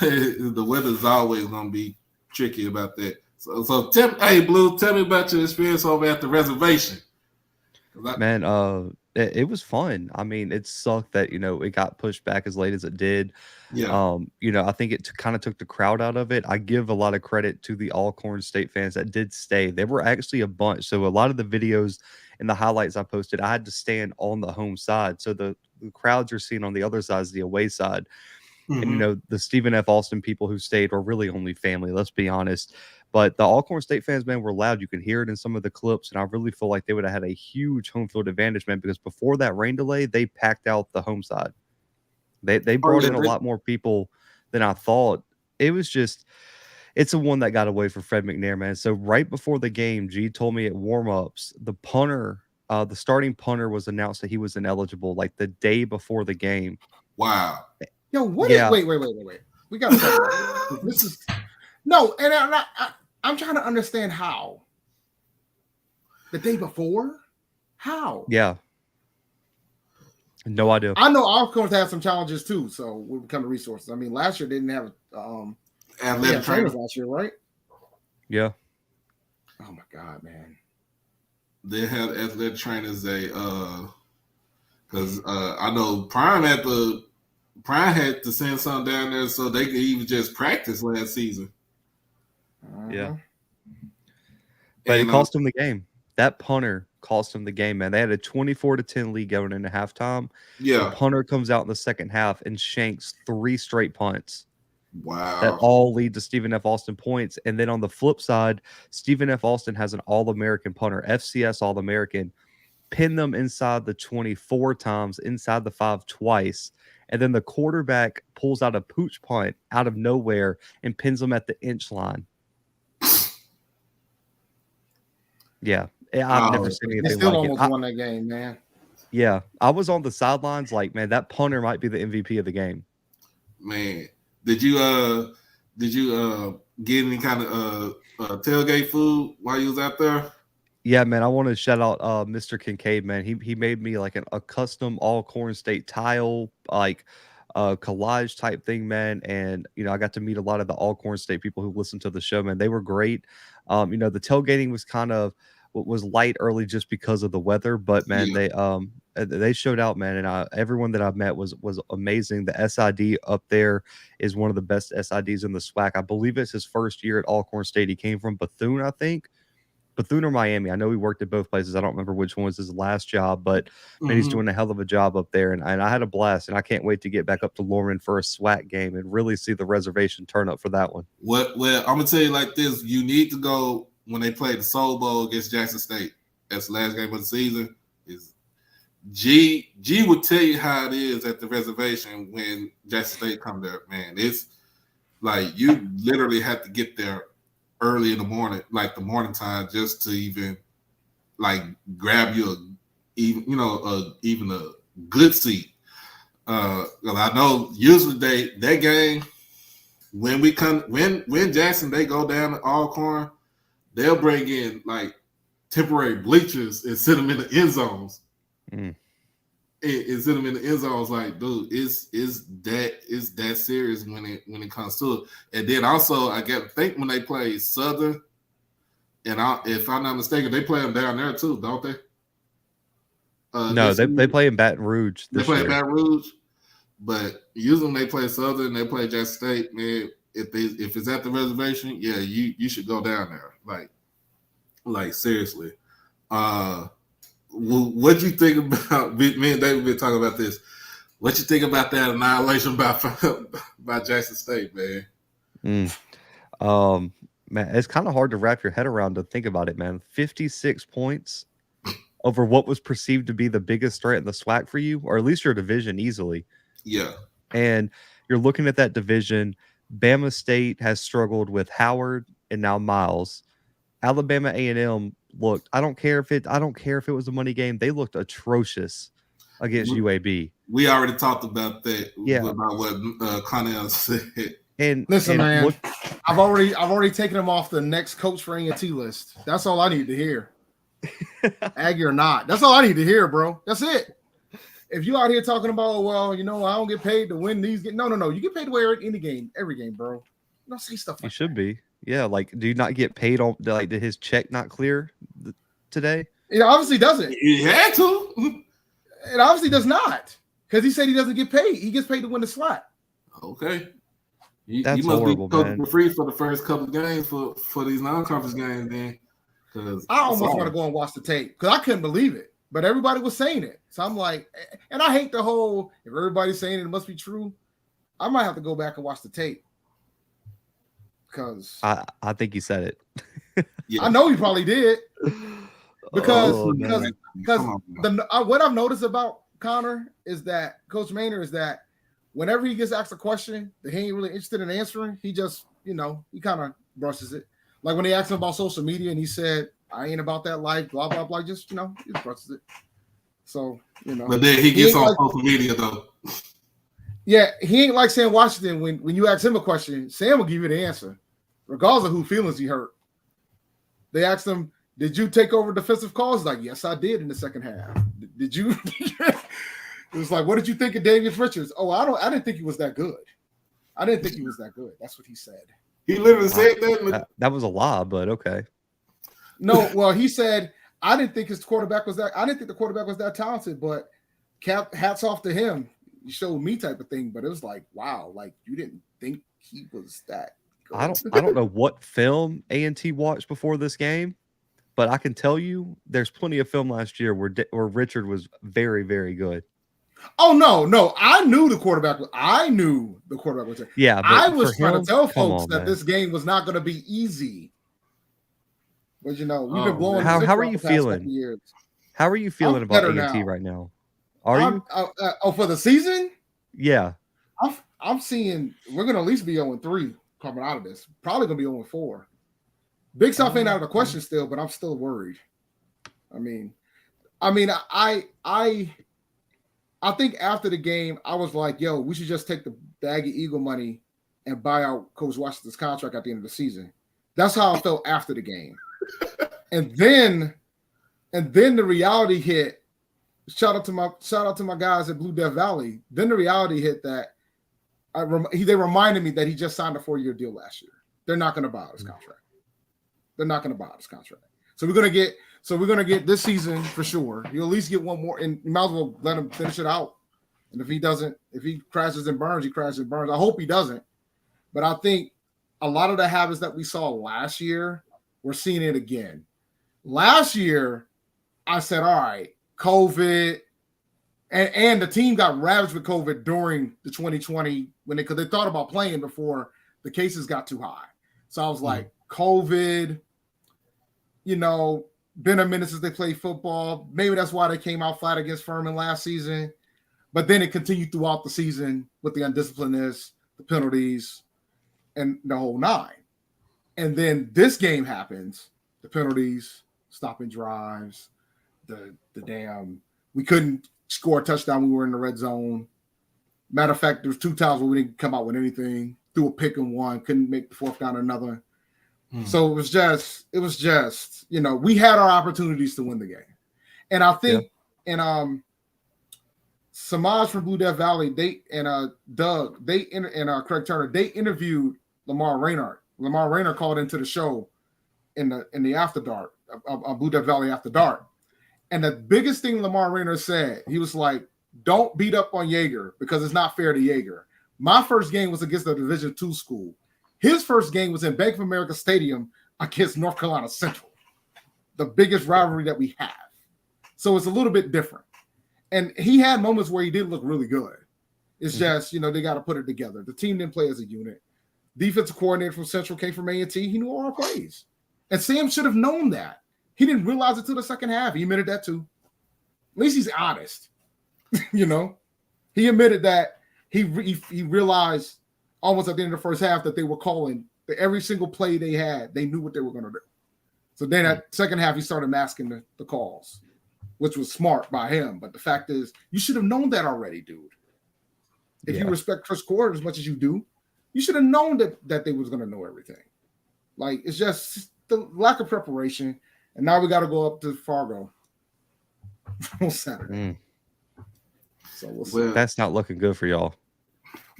the weather's always gonna be tricky about that. So hey Blue, tell me about your experience over at the reservation. Man, it was fun. I mean, it sucked that it got pushed back as late as it did. Yeah. I think it kind of took the crowd out of it. I give a lot of credit to the Alcorn State fans that did stay. There were actually a bunch. So a lot of the videos and the highlights I posted, I had to stand on the home side. So the crowds you're seeing on the other side is the away side. Mm-hmm. And the Stephen F. Austin people who stayed were really only family, let's be honest. But the Alcorn State fans, man, were loud. You could hear it in some of the clips, and I really feel like they would have had a huge home field advantage, man, because before that rain delay, they packed out the home side. They brought in a lot more people than I thought. It was just, it's a one that got away for Fred McNair, man. So right before the game, G told me at warm-ups, the punter, the starting punter was announced that he was ineligible like the day before the game. Wow. Yo, what? Yeah. Wait. We got to talk about this. No, and I'm trying to understand how. The day before? How? Yeah. No idea. I know Alcorn had some challenges too, so we become the resources. I mean, last year they didn't have athletic trainers last year, right? Yeah. Oh my God, man. They had athletic trainers. Because I know Prime had to send something down there so they could even just practice last season. Yeah. But it cost them the game. That punter cost them the game, man. They had a 24-10 lead going into halftime. Yeah. The punter comes out in the second half and shanks 3 straight punts. Wow. That all lead to Stephen F. Austin points. And then on the flip side, Stephen F. Austin has an All-American punter, FCS All-American, pin them inside the 24 times, inside the 5 twice. And then the quarterback pulls out a pooch punt out of nowhere and pins them at the inch line. Yeah. I've never seen anything still like almost it. Won that game, man. Yeah. I was on the sidelines like, man, that punter might be the MVP of the game. Man, did you get any kind of tailgate food while you was out there? Yeah, man. I want to shout out Mr. Kincaid, man. He made me like a custom Alcorn State tile, like collage type thing, man. And I got to meet a lot of the Alcorn State people who listened to the show, man. They were great. The tailgating was kind of was light early just because of the weather, but man, they showed out, man. And everyone that I've met was amazing. The SID up there is one of the best SIDs in the SWAC. I believe it's his first year at Alcorn State. He came from Bethune, I think. Bethune or Miami. I know he worked at both places. I don't remember which one was his last job, but man, he's doing a hell of a job up there. And I had a blast, and I can't wait to get back up to Lorman for a SWAC game and really see the reservation turn up for that one. Well, I'm gonna tell you like this: you need to go when they play the Soul Bowl against Jackson State. That's the last game of the season. Is G would tell you how it is at the reservation when Jackson State come there. Man, it's like you literally have to get there early in the morning, like the morning time, just to even like grab you even a good seat. I know usually that game when Jackson they go down to Alcorn, they'll bring in like temporary bleachers and sit them in the end zones. And sit them in the end zones. Like, dude, it's that serious when it comes to it. And then also, I got to think when they play Southern, and if I'm not mistaken, they play them down there too, don't they? No, they play in Baton Rouge. They play in Baton Rouge, but usually when they play Southern, they play Jackson State. Man, if it's at the reservation, yeah, you should go down there. Like seriously. What you think about? Me and David been talking about this. What you think about that annihilation by Jackson State, man? Man, it's kind of hard to wrap your head around to think about it, man. 56 points over what was perceived to be the biggest threat in the SWAC for you, or at least your division easily. Yeah. And you're looking at that division. Bama State has struggled with Howard and now Miles. Alabama A&M looked. I don't care if it was a money game. They looked atrocious against UAB. We already talked about that. Yeah. About what Connell said. And listen, man, I've already taken him off the next coach for A&T list. That's all I need to hear. Aggie or not, that's all I need to hear, bro. That's it. If you out here talking about, well, I don't get paid to win these games. No, you get paid to win any game, every game, bro. Don't say stuff like you should be. Yeah, like, do you not get paid on, like, did his check not clear today? It obviously doesn't. He had to. It obviously does not, because he said he doesn't get paid. He gets paid to win the slot. Okay. That's you must horrible, be man. free for the first couple of games for these non-conference games, then. I almost want to go and watch the tape because I couldn't believe it, but everybody was saying it. So I'm like, and I hate the whole, if everybody's saying it must be true, I might have to go back and watch the tape. Because I think he said it. Yeah. I know he probably did. Because what I've noticed about Connor is that Coach Maynard is that whenever he gets asked a question that he ain't really interested in answering, he just, he kind of brushes it. Like when they asked him about social media and he said, I ain't about that life, blah, blah, blah, just, he just brushes it. So, But then he gets on social media though. Yeah, he ain't like Sam Washington when you ask him a question, Sam will give you the answer. regardless of who feelings he hurt. They asked him, "Did you take over defensive calls?" He's like, "Yes, I did in the second half." Did you? It was like, "What did you think of Davius Richards?" "Oh, I didn't think he was that good. I didn't think he was that good." That's what he said. He literally said that. That was a lie, but okay. No, well, he said, I didn't think the quarterback was that talented, but hats off to him. He showed me type of thing, but it was like, wow, like you didn't think he was that good. I don't know what film A&T watched before this game, but I can tell you there's plenty of film last year where Richard was very, very good. Oh no, I knew the quarterback was there. Yeah, I was trying to tell folks that this game was not going to be easy. But we've been blowing. How are you feeling? How are you feeling about A&T right now? Are you? For the season? Yeah. I'm seeing we're going to at least be 0-3 coming out of this. Probably going to be 0-4. Big South ain't out of the question still, but I'm still worried. I think after the game, I was like, yo, we should just take the Aggie Eagle money and buy out Coach Washington's contract at the end of the season. That's how I felt after the game. And then the reality hit. Shout out to my guys at Blue Death Valley. Then the reality hit that they reminded me that he just signed a 4-year deal last year. They're not going to buy out his contract. So we're going to get this season for sure. You'll at least get one more, and you might as well let him finish it out. And if he crashes and burns, he crashes and burns. I hope he doesn't. But I think a lot of the habits that we saw last year, we're seeing it again. Last year, I said, all right, COVID, and the team got ravaged with COVID during the 2020 because they thought about playing before the cases got too high. So I was like, COVID, been a minute since they played football. Maybe that's why they came out flat against Furman last season. But then it continued throughout the season with the undisciplinedness, the penalties, and the whole nine. And then this game happens, the penalties, stopping drives, the damn, we couldn't score a touchdown when we were in the red zone. Matter of fact, there was 2 times where we didn't come out with anything, threw a pick and one, couldn't make the fourth down or another. So it was just, we had our opportunities to win the game. And I think, Samaj from Blue Death Valley, Doug, and Craig Turner, they interviewed Lamar Raynard. Lamar Raynard called into the show in the After Dark, Blue Death Valley After Dark. And the biggest thing Lamar Raynard said, he was like, don't beat up on Jaeger because it's not fair to Jaeger. My first game was against a Division II school. His first game was in Bank of America Stadium against North Carolina Central, the biggest rivalry that we have. So it's a little bit different. And he had moments where he did look really good. It's just, they got to put it together. The team didn't play as a unit. Defensive coordinator from Central came from A&T. He knew all our plays. And Sam should have known that. He didn't realize it till the second half. He admitted that too. At least he's honest. He admitted that he realized almost at the end of the first half that they were calling that every single play they had, they knew what they were going to do. So then at second half, he started masking the calls, which was smart by him. But the fact is, you should have known that already, dude. If you respect Chris Cord as much as you do, you should have known that they was going to know everything. Like, it's just the lack of preparation. And now we got to go up to Fargo on Saturday. So we'll see. That's not looking good for y'all.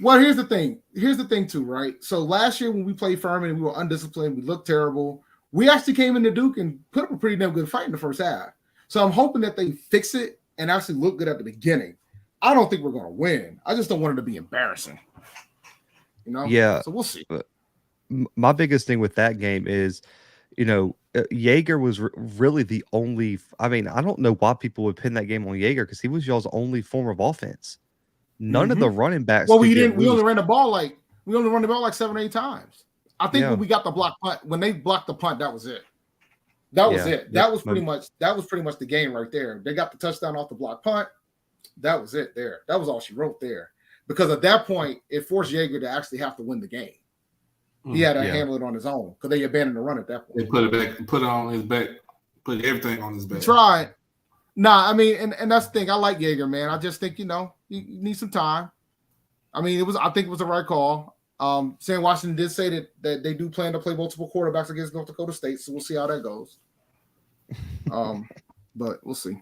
Well, here's the thing too, right? So last year when we played Furman and we were undisciplined, we looked terrible. We actually came into Duke and put up a pretty damn good fight in the first half. So I'm hoping that they fix it and actually look good at the beginning. I don't think we're going to win. I just don't want it to be embarrassing. Yeah. So we'll see. But my biggest thing with that game is, Jaeger was really the only. I mean, I don't know why people would pin that game on Jaeger because he was y'all's only form of offense. None of the running backs. Well, we only ran the ball like 7 or 8 times. I think when we got the block punt, when they blocked the punt, that was it. That was it. That was pretty much the game right there. They got the touchdown off the block punt. That was it there. That was all she wrote there. Because at that point, it forced Jaeger to actually have to win the game. He had to handle it on his own because they abandoned the run at that point. They put it back, put it on his back, put everything on his back. Tried. Nah, I mean, and that's the thing. I like Jaeger, man. I just think, you need some time. I mean, I think it was the right call. Sam Washington did say that they do plan to play multiple quarterbacks against North Dakota State, so we'll see how that goes. But we'll see.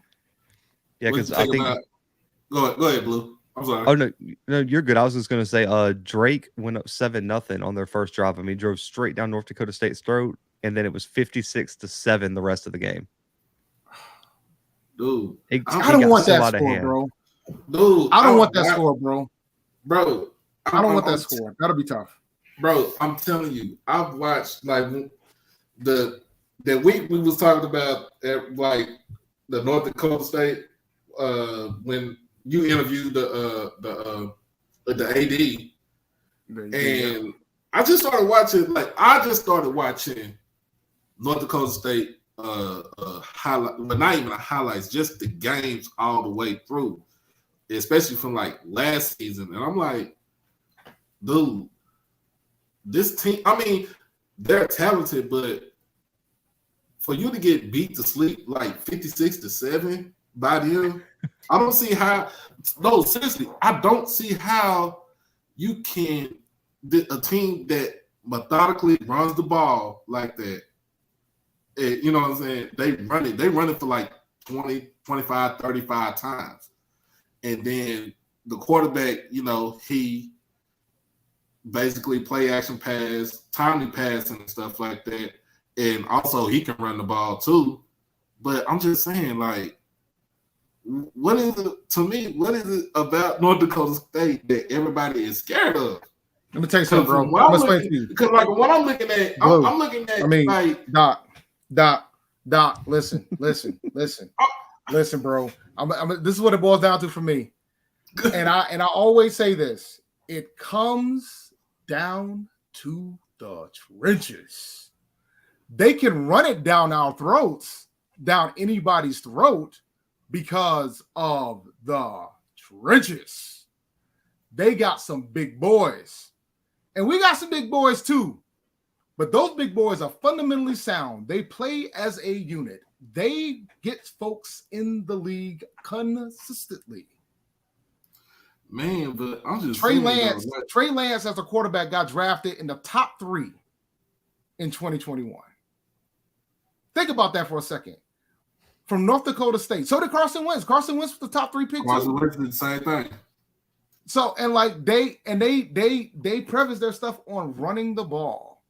Yeah, because I think. Go ahead, Blue. I'm sorry. Oh no, you're good. I was just gonna say, Drake went up 7-0 on their first drive. I mean, drove straight down North Dakota State's throat, and then it was 56-7 the rest of the game. Dude, I don't want that score, bro. Dude, I don't want that score, bro. Bro, I don't want that score. That'll be tough. Bro, I'm telling you, I've watched like the week we was talking about like the North Dakota State when you interviewed the AD, and I just started watching North Dakota State highlight, but not even the highlights, just the games all the way through, especially from like last season. And I'm like, dude, this team, I mean, they're talented, but for you to get beat to sleep like 56-7 by them, I don't see how. No, seriously, I don't see how you can a team that methodically runs the ball like that. You know what I'm saying? They run it for like 20, 25, 35 times. And then the quarterback, you know, he basically play action pass, timely passing and stuff like that. And also he can run the ball too. But I'm just saying, like, what is it about North Dakota State that everybody is scared of? Let me tell you something, bro. Because like what I'm looking at, I'm looking at. I mean, like Doc. Listen, bro. This is what it boils down to for me. And I always say this: it comes down to the trenches. They can run it down our throats, down anybody's throat, because of the trenches. They got some big boys. And we got some big boys too. But those big boys are fundamentally sound. They play as a unit. They get folks in the league consistently. Man, but I'm just Trey Lance as a quarterback got drafted in the top 3 in 2021. Think about that for a second. From North Dakota State. So did Carson Wentz. Carson Wentz was the top 3 pick. Carson Wentz did the same thing. So and like they preface their stuff on running the ball,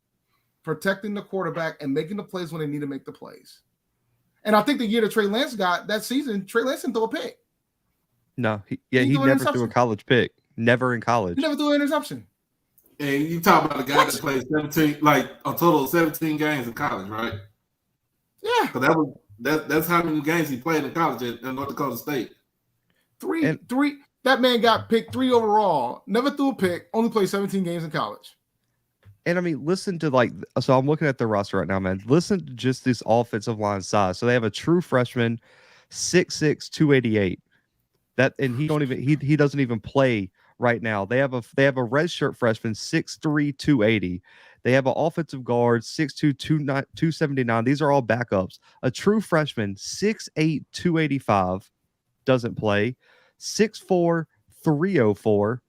protecting the quarterback, and making the plays when they need to make the plays. And I think the year that Trey Lance got that season, Trey Lance didn't throw a pick. No, he never threw a college pick. Never in college. He never threw an interception. And you talk about a guy that played 17, like a total of 17 games in college, right? Yeah. So that's how many games he played in college at North Dakota State. Three. That man got picked 3 overall, never threw a pick, only played 17 games in college. And I mean, listen to so I'm looking at the roster right now, man. Listen to just this offensive line size. So they have a true freshman, 6'6", 288. He doesn't even play right now. They have a redshirt freshman, 6'3", 280. They have an offensive guard, 6'2", 279. These are all backups. A true freshman, 6'8", 285, doesn't play. 6'4", 304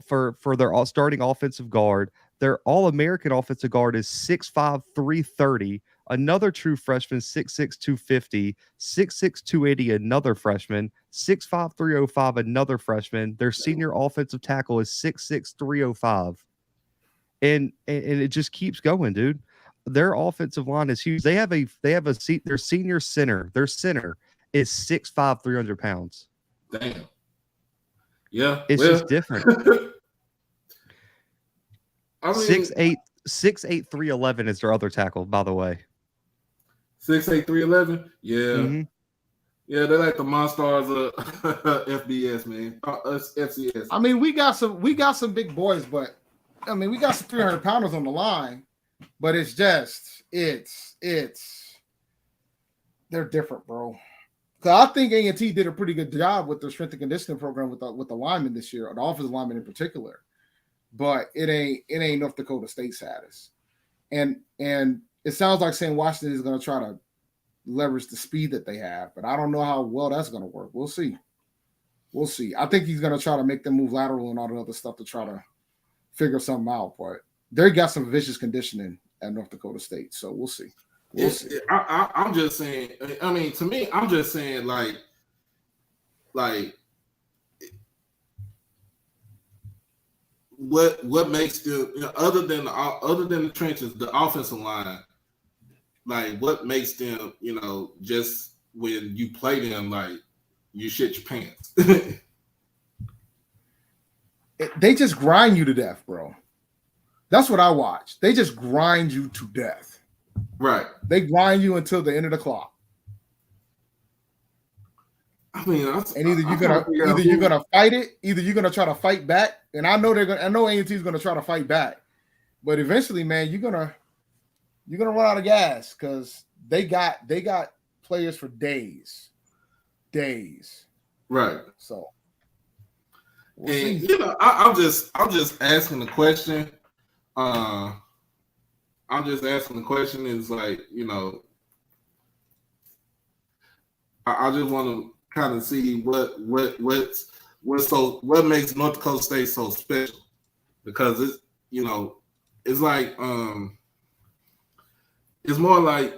for their starting offensive guard. Their All-American offensive guard is 6'5", 330. Another true freshman, 6'6", 250. 6'6", 280, another freshman. 6'5", 305, another freshman. Their senior offensive tackle is 6'6", 305. And it just keeps going, dude. Their offensive line is huge. They have their senior center. Their center is 6'5", 300 pounds. Damn. Yeah. It's just different. I mean, 6'8", 311 is their other tackle, by the way. 6'8", 311? Yeah. Mm-hmm. Yeah, they're like the Monstars of FBS, man. FCS. I mean, we got some big boys, but I mean, we got some 300 pounders on the line, but it's they're different, bro. I think A&T did a pretty good job with their strength and conditioning program with the linemen this year, or the offensive linemen in particular. But it ain't North Dakota State status, and it sounds like Sam Washington is going to try to leverage the speed that they have, but I don't know how well that's going to work. We'll see. I think he's going to try to make them move lateral and all the other stuff to try to figure something out. But they got some vicious conditioning at North Dakota State, so we'll see. I'm just saying. I mean, to me, I'm just saying like what makes them, other than the trenches, the offensive line, like what makes them, just when you play them, like you shit your pants. They just grind you to death, bro. That's what I watch. They just grind you to death. Right. They grind you until the end of the clock. I mean, and either you're gonna fight it, either you're gonna try to fight back. And I know A&T is gonna try to fight back, but eventually, man, you're gonna run out of gas because they got players for days. Right. So, and I'm just asking the question. I'm just asking the question is like, I just want to kind of see what makes North Dakota State so special, because it's it's like it's more like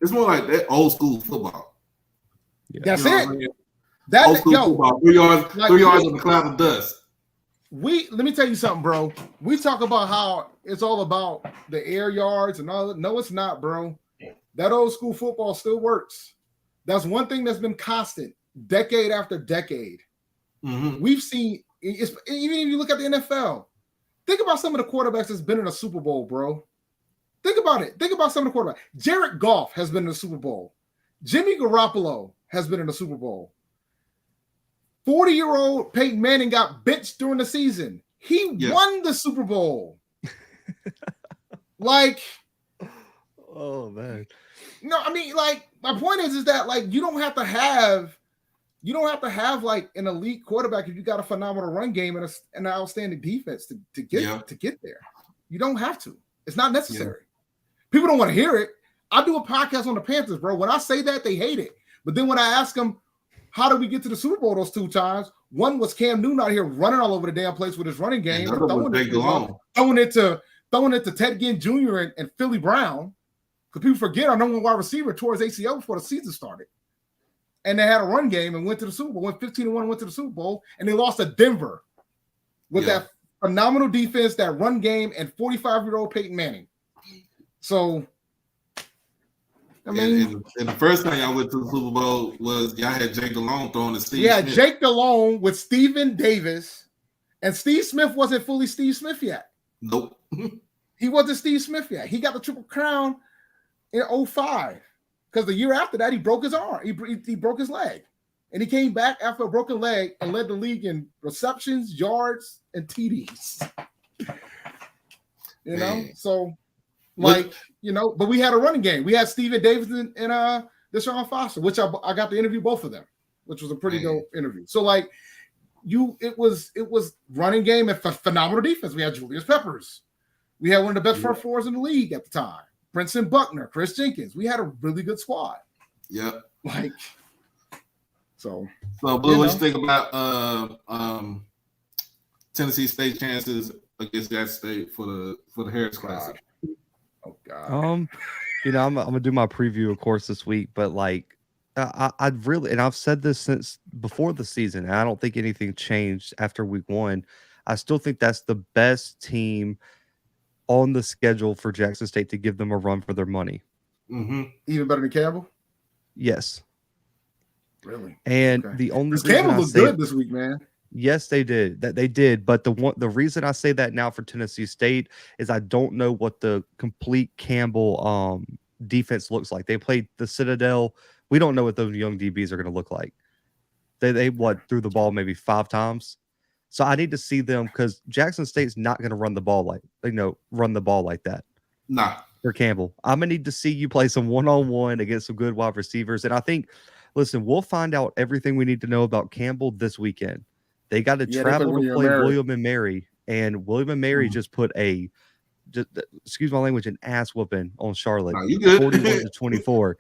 it's more like that old school football. Yeah. That's it. I mean? That old school football, 3 yards in the cloud of dust. Let me tell you something, bro. We talk about how it's all about the air yards and all that. No, it's not, bro. That old school football still works. That's one thing that's been constant, decade after decade. Mm-hmm. We've seen, even if you look at the NFL, think about some of the quarterbacks that's been in a Super Bowl, bro. Think about it. Think about some of the quarterbacks. Jared Goff has been in the Super Bowl. Jimmy Garoppolo has been in the Super Bowl. 40-year-old Peyton Manning got benched during the season. He won the Super Bowl. Oh man. No, I mean, my point is that you don't have to have like an elite quarterback if you got a phenomenal run game and an outstanding defense to get there. You don't have to. It's not necessary. People don't want to hear it. I do a podcast on the Panthers, bro. When I say that, they hate it. But then when I ask them, how did we get to the Super Bowl those 2 times? One was Cam Newton out here running all over the damn place with his running game, and throwing it to Ted Ginn Jr. and Philly Brown. Because people forget our number 1 wide receiver tore his ACL before the season started. And they had a run game and went to the Super Bowl, went 15-1 and went to the Super Bowl, and they lost to Denver with that phenomenal defense, that run game, and 45-year-old Peyton Manning. So, I mean, and the first time y'all went to the Super Bowl was y'all had Jake Delhomme throwing to Steve Smith. Jake Delhomme with Steven Davis, and Steve Smith wasn't fully Steve Smith yet. Nope. He wasn't Steve Smith yet. He got the Triple Crown in 2005 because the year after that he broke his arm. He broke his leg, and he came back after a broken leg and led the league in receptions, yards, and TDs. So. But we had a running game. We had Steven Davis and Deshaun Foster, which I got to interview both of them, which was a pretty dope interview. So it was running game and phenomenal defense. We had Julius Peppers. We had one of the best front fours in the league at the time. Princeton Buckner, Chris Jenkins. We had a really good squad. Yeah. So Blue, what you think about Tennessee State chances against that state for the Harris Classic? Oh God. I'm gonna do my preview, of course, this week, but I'd really, and I've said this since before the season, and I don't think anything changed after week 1. I still think that's the best team on the schedule for Jackson State to give them a run for their money. Mm-hmm. Even better than Campbell? Yes. Really? And the only reason Campbell looked good this week, man. Yes, they did. They did. But the reason I say that now for Tennessee State is I don't know what the complete Campbell defense looks like. They played the Citadel. We don't know what those young DBs are going to look like. They threw the ball maybe 5 times. So I need to see them because Jackson State's not going to run the ball like that. Nah. For Campbell, I'm gonna need to see you play some 1-on-1 against some good wide receivers. And I think, listen, we'll find out everything we need to know about Campbell this weekend. They got to travel to play William and Mary, and William and Mary just put excuse my language, an ass whooping on Charlotte, 41-24.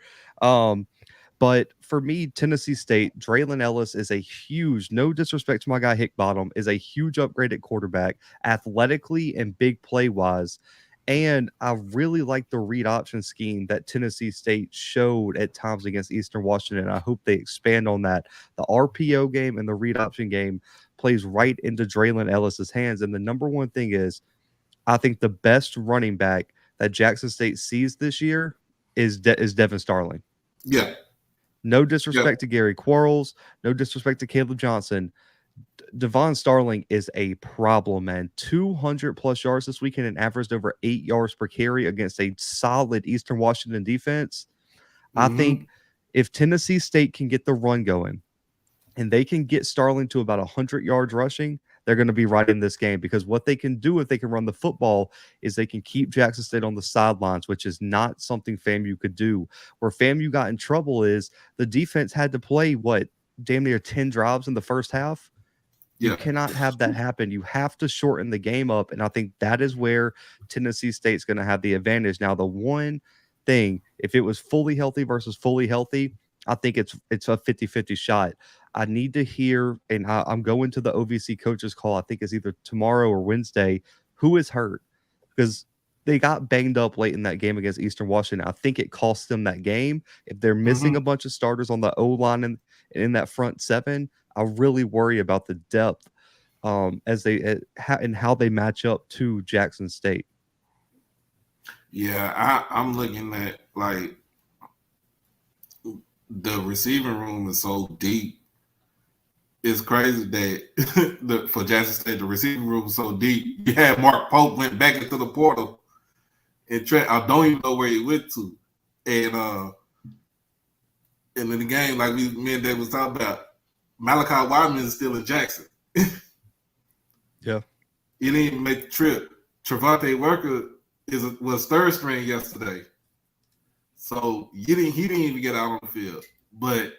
But for me, Tennessee State, Draylon Ellis is a huge, no disrespect to my guy Hickbottom, is a huge upgrade at quarterback, athletically and big play wise. And I really like the read option scheme that Tennessee State showed at times against Eastern Washington. I hope they expand on that. The RPO game and the read option game plays right into Draylon Ellis's hands. And the number one thing is, I think the best running back that Jackson State sees this year is Devin Starling. Yeah. No disrespect to Gary Quarles, no disrespect to Caleb Johnson. Devon Starling is a problem, man. 200 plus yards this weekend and averaged over 8 yards per carry against a solid Eastern Washington defense. I think if Tennessee State can get the run going and they can get Starling to about 100 yards rushing, they're going to be right in this game, because what they can do if they can run the football is they can keep Jackson State on the sidelines, which is not something FAMU could do. Where FAMU got in trouble is the defense had to play, damn near 10 drives in the first half. You cannot have that happen. You have to shorten the game up, and I think that is where Tennessee State's going to have the advantage. Now, the one thing, if it was fully healthy versus fully healthy, I think it's a 50-50 shot. I need to hear, and I'm going to the OVC coaches call, I think it's either tomorrow or Wednesday, who is hurt, because they got banged up late in that game against Eastern Washington. I think it cost them that game. If they're missing a bunch of starters on the O-line and in that front seven, I really worry about the depth and how they match up to Jackson State. Yeah, I'm looking at, like, the receiving room is so deep. It's crazy that for Jackson State, the receiving room is so deep. You had Mark Pope went back into the portal, and Trent, I don't even know where he went to. And in the game, like me and Dave was talking about, Malachi Wyman is still in Jackson. Yeah. He didn't even make the trip. Trevante Worker was third string yesterday. So he didn't even get out on the field. But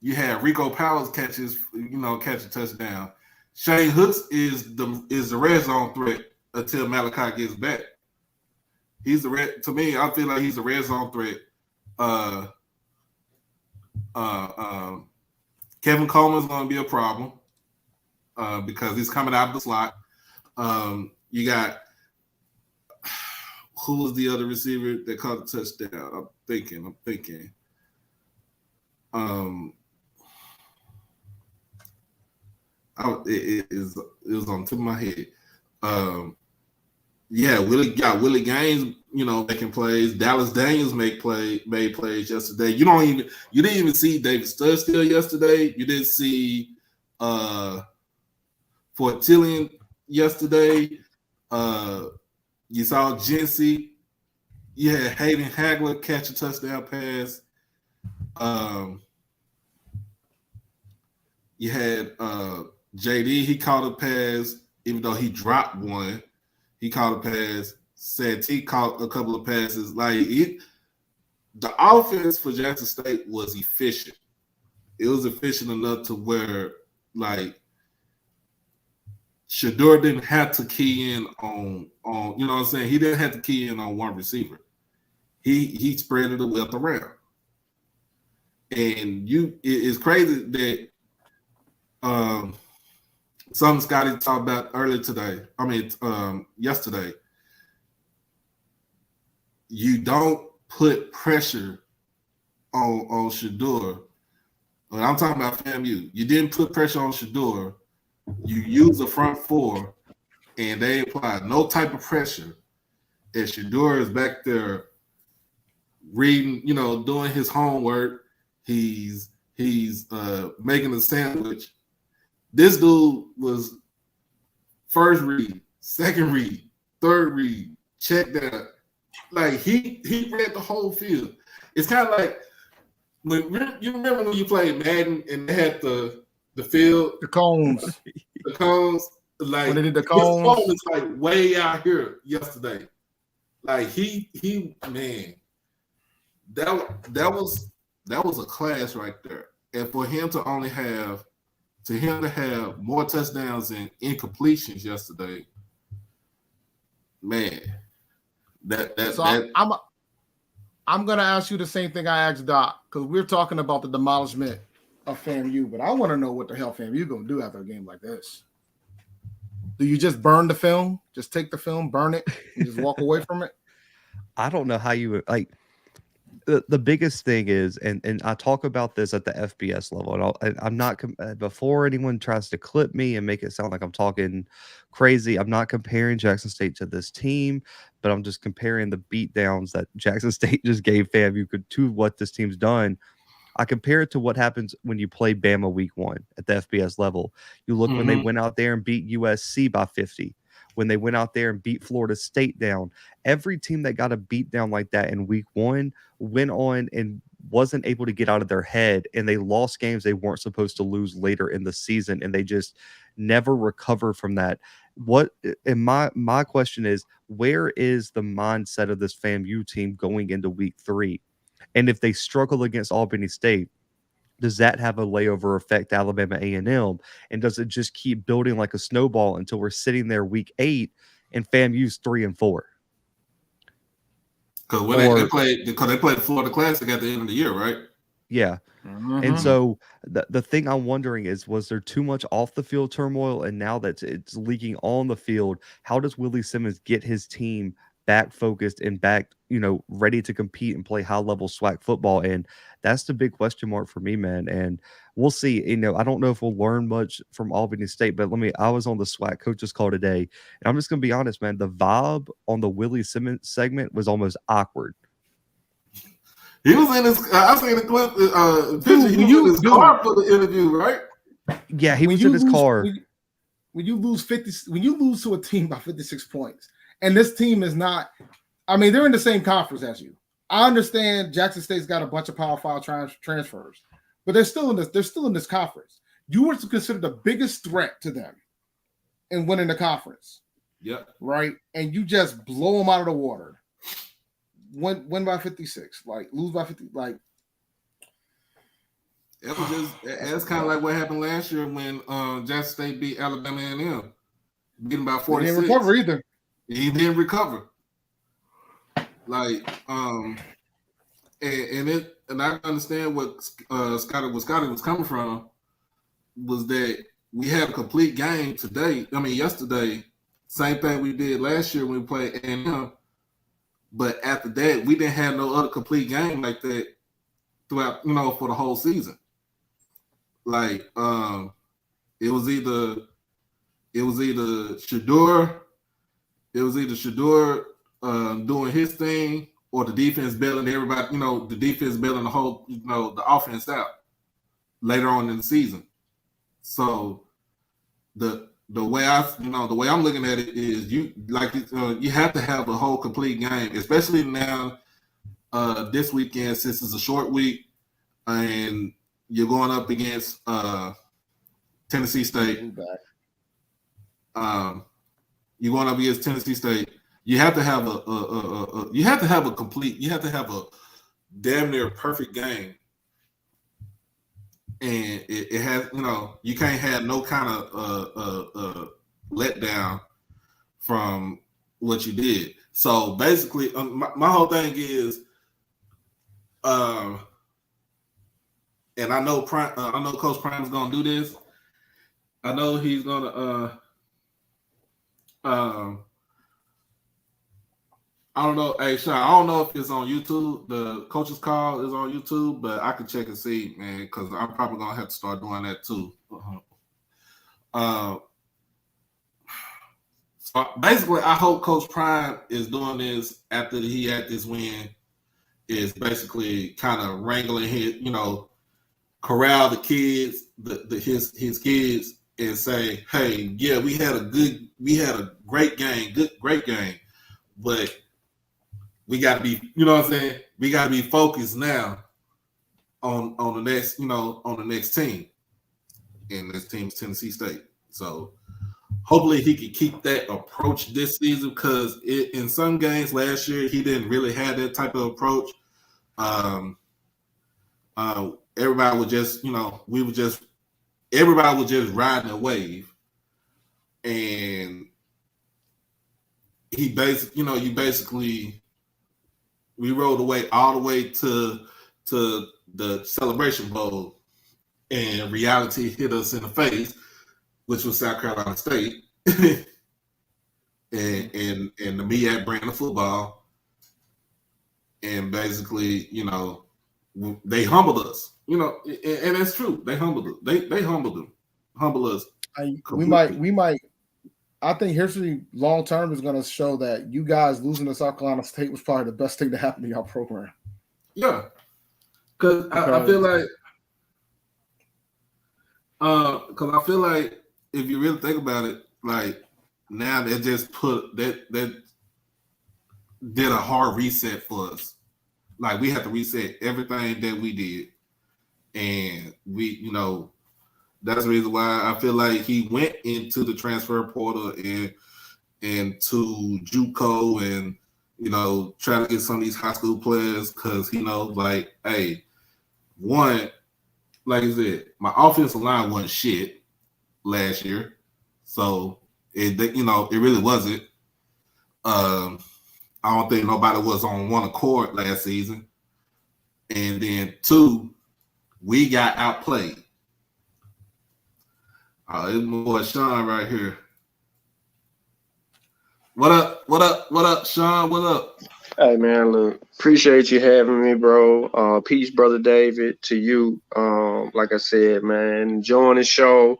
you had Rico Powers catch a touchdown. Shane Hooks is the red zone threat until Malachi gets back. To me, I feel like he's a red zone threat. Kevin Coleman's going to be a problem because he's coming out of the slot. You got, who was the other receiver that caught a touchdown? I'm thinking. It was on the tip of my head. Willie Gaines, making plays. Dallas Daniels made plays yesterday. You didn't even see David Studstill yesterday. You didn't see Fortillion yesterday. You saw Jency. You had Hayden Hagler catch a touchdown pass. You had JD. He caught a pass, even though he dropped one. He caught a pass. Santee caught a couple of passes. The offense for Jackson State was efficient. It was efficient enough to where, Shedeur didn't have to key in on you know what I'm saying? He didn't have to key in on one receiver. He spread the wealth around. And it's crazy that something Scotty talked about yesterday. You don't put pressure on Shedeur. When I'm talking about FAMU, you didn't put pressure on Shedeur. You use the front four, and they apply no type of pressure. And Shedeur is back there reading, doing his homework. He's making a sandwich. This dude was first read, second read, third read, check down. He read the whole field. It's kind of like you remember when you played Madden and they had the field, the cones. The cones. When they did the cones, his phone is way out here yesterday. He man, that was a class right there. And for him to have more touchdowns and incompletions yesterday, man. I'm I'm gonna ask you the same thing I asked Doc because we're talking about the demolishment of FAMU, but I want to know what the hell FAMU gonna do after a game like this. Do you just burn the film? Just take the film, burn it, and just walk away from it? I don't know how you would like. The biggest thing is, and I talk about this at the FBS level, I'm not before anyone tries to clip me and make it sound like I'm talking crazy. I'm not comparing Jackson State to this team, but I'm just comparing the beatdowns that Jackson State just gave FAMU to what this team's done. I compare it to what happens when you play Bama week 1 at the FBS level. You look when they went out there and beat USC by 50, when they went out there and beat Florida State down. Every team that got a beat down like that in week 1 went on and wasn't able to get out of their head, and they lost games they weren't supposed to lose later in the season, and they just never recover from that. What and my question is, where is the mindset of this FAMU team going into week 3? And if they struggle against Albany State, does that have a layover effect to Alabama A&M? And does it just keep building like a snowball until we're sitting there week 8 and FAMU's 3-4? Because they played the Florida Classic at the end of the year, right? Yeah. And so the thing I'm wondering is, was there too much off the field turmoil? And now that it's leaking on the field, how does Willie Simmons get his team back focused and back, ready to compete and play high level SWAC football? And that's the big question mark for me, man. And we'll see. I don't know if we'll learn much from Albany State, but I was on the SWAC coaches call today, and I'm just gonna be honest, man. The vibe on the Willie Simmons segment was almost awkward. He was in his. I seen the clip. Picture. He was in his car for the interview, right? Yeah, he was in his car. When you lose to a team by 56 points, and this team is not. I mean, they're in the same conference as you. I understand Jackson State's got a bunch of Power 5 transfers, but they're still in this. They're still in this conference. You were considered the biggest threat to them in winning the conference. Yeah. Right, and you just blow them out of the water. Win by 56, lose by 50, it was just. It's kind of like what happened last year when Jackson State beat Alabama A&M, beat them by 46. He didn't recover either. He didn't recover. And I understand what Scotty was coming from, was that we had a complete game yesterday. Same thing we did last year when we played A&M. But after that, we didn't have no other complete game like that throughout, for the whole season. It was either Shador doing his thing, or the defense bailing everybody, the defense bailing the whole, the offense out later on in the season. So the way I'm looking at it is you have to have a whole complete game, especially now this weekend, since it's a short week and you're going up against Tennessee State. You're going up against Tennessee State. You have to have a damn near perfect game. And it has, you can't have no kind of letdown from what you did. So basically, my whole thing is, and I know Coach Prime is gonna do this. I know he's gonna. I don't know. Hey, Sean, I don't know if it's on YouTube. The coach's call is on YouTube, but I can check and see, man, because I'm probably going to have to start doing that too. So basically, I hope Coach Prime is doing this after he had this win, is basically kind of wrangling his, corral the kids, his kids, and say, hey, yeah, we had a great game, great game, but we got to be, what I'm saying? We got to be focused now on the next, on the next team. And this team is Tennessee State. So hopefully he can keep that approach this season, because in some games last year, he didn't really have that type of approach. Everybody was just, everybody was just riding a wave. And you basically we rode away all the way to the Celebration Bowl, and reality hit us in the face, which was South Carolina State, and the MEAC brand of football, and basically, they humbled us, and that's true. They humbled us. They humbled us. We might. I think history long term is going to show that you guys losing to South Carolina State was probably the best thing to happen to your program. Yeah, because I feel like if you really think about it, like now they just that did a hard reset for us. Like we had to reset everything that we did, and we, that's the reason why I feel like he went into the transfer portal and to JUCO and try to get some of these high school players, because he knows, like, hey, one, like I said, my offensive line wasn't shit last year, so it really wasn't. I don't think nobody was on one accord last season, and then two, we got outplayed. It's my boy Sean right here. What up, Sean? What up? Hey man, look, appreciate you having me, bro. Peace, brother David, to you. Like I said, man, enjoying the show.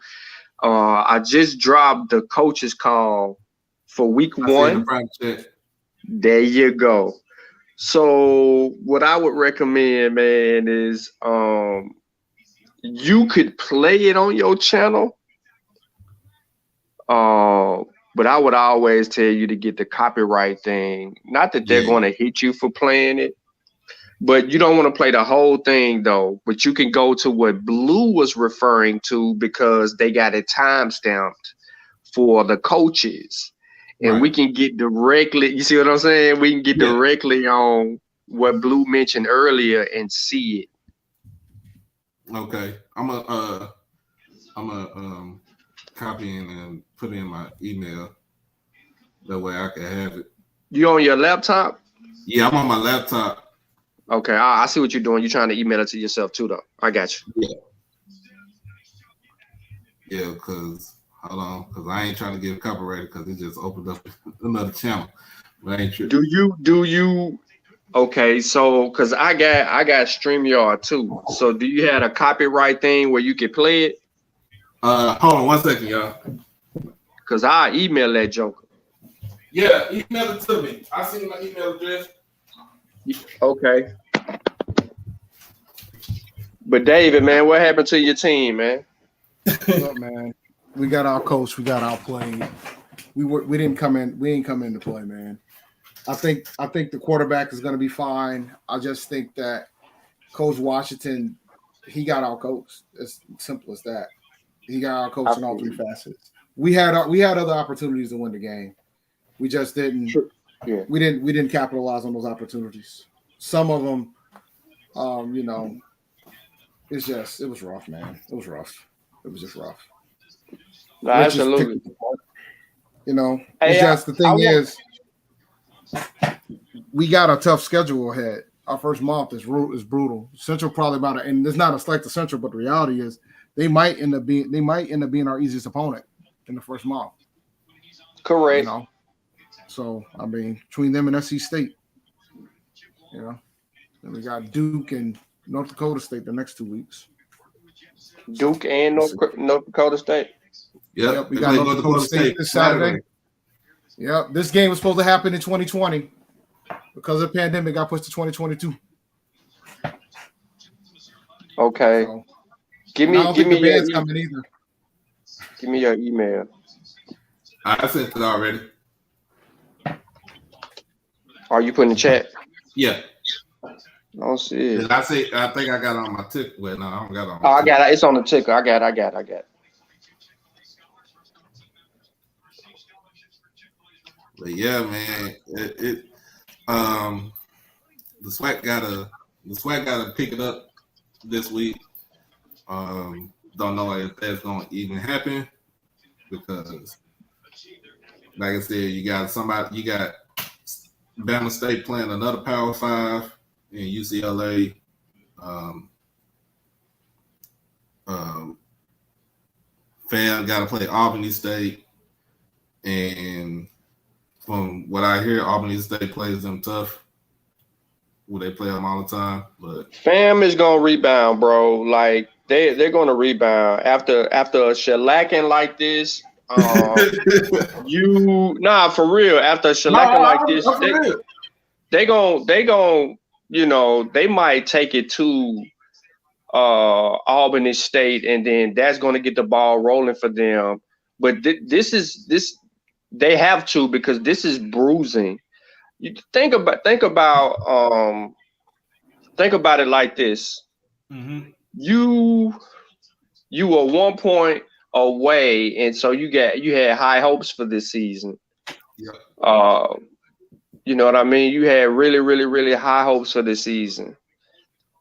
I just dropped the coach's call for week 1. There you go. So what I would recommend, man, is you could play it on your channel. But I would always tell you to get the copyright thing. Not that they're going to hit you for playing it, but you don't want to play the whole thing though. But you can go to what Blue was referring to, because they got it time stamped for the coaches, and we can get directly. You see what I'm saying? We can get directly on what Blue mentioned earlier and see it. Okay, I'm a copy and put in my email. That way I can have it. You on your laptop? Yeah, I'm on my laptop. Okay, I see what you're doing. You're trying to email it to yourself too, though. I got you. Yeah, because hold on, because I ain't trying to get copyrighted, because it just opened up another channel. But I ain't tripping. Do you? Okay, so because I got StreamYard too. So do you have a copyright thing where you can play it? Hold on 1 second, y'all. Because I email that joker. Yeah, email it to me. I seen my email address. Okay. But David, man, what happened to your team, man? Look, man, we got our coach. We got our play. We didn't come in. We ain't come in to play, man. I think the quarterback is going to be fine. I just think that Coach Washington, he got our coach. It's simple as that. He got our coach in all 3 facets. We had other opportunities to win the game. We just didn't. Yeah. We didn't capitalize on those opportunities. Some of them, it was rough, man. It was rough. It was just rough. No, absolutely. The thing is, we got a tough schedule ahead. Our first month is brutal. Central probably and it's not a slight to Central, but the reality is they might end up being our easiest opponent in the first month. Correct. So I mean, between them and SC State, and we got Duke and North Dakota State the next 2 weeks. Duke and North Dakota State. Yep, we got North Dakota State this Saturday. Yep, this game was supposed to happen in 2020. Because of the pandemic, got pushed to 2022. Okay. So, give me your coming either. Give me your email. I sent it already. Are you putting the chat? Yeah. I don't see it. I think I got it on my ticker. Well, no, I don't got it on my I got it. It's on the ticker. I got it. But yeah, man, the SWAC gotta pick it up this week. Don't know if that's gonna even happen, because like I said, you got Bama State playing another Power 5 in UCLA. Fam got to play Albany State, and from what I hear, Albany State plays them tough. Will they play them all the time? But Fam is gonna rebound, bro. Like they're gonna rebound after a shellacking like this. For real. After a shellacking like this, they gon' they might take it to Albany State, and then that's going to get the ball rolling for them. But this they have to, because this is bruising. You think about it like this. Mm-hmm. You were 1 point away, and so you had high hopes for this season. Yeah. You know what I mean? You had really, really, really high hopes for this season.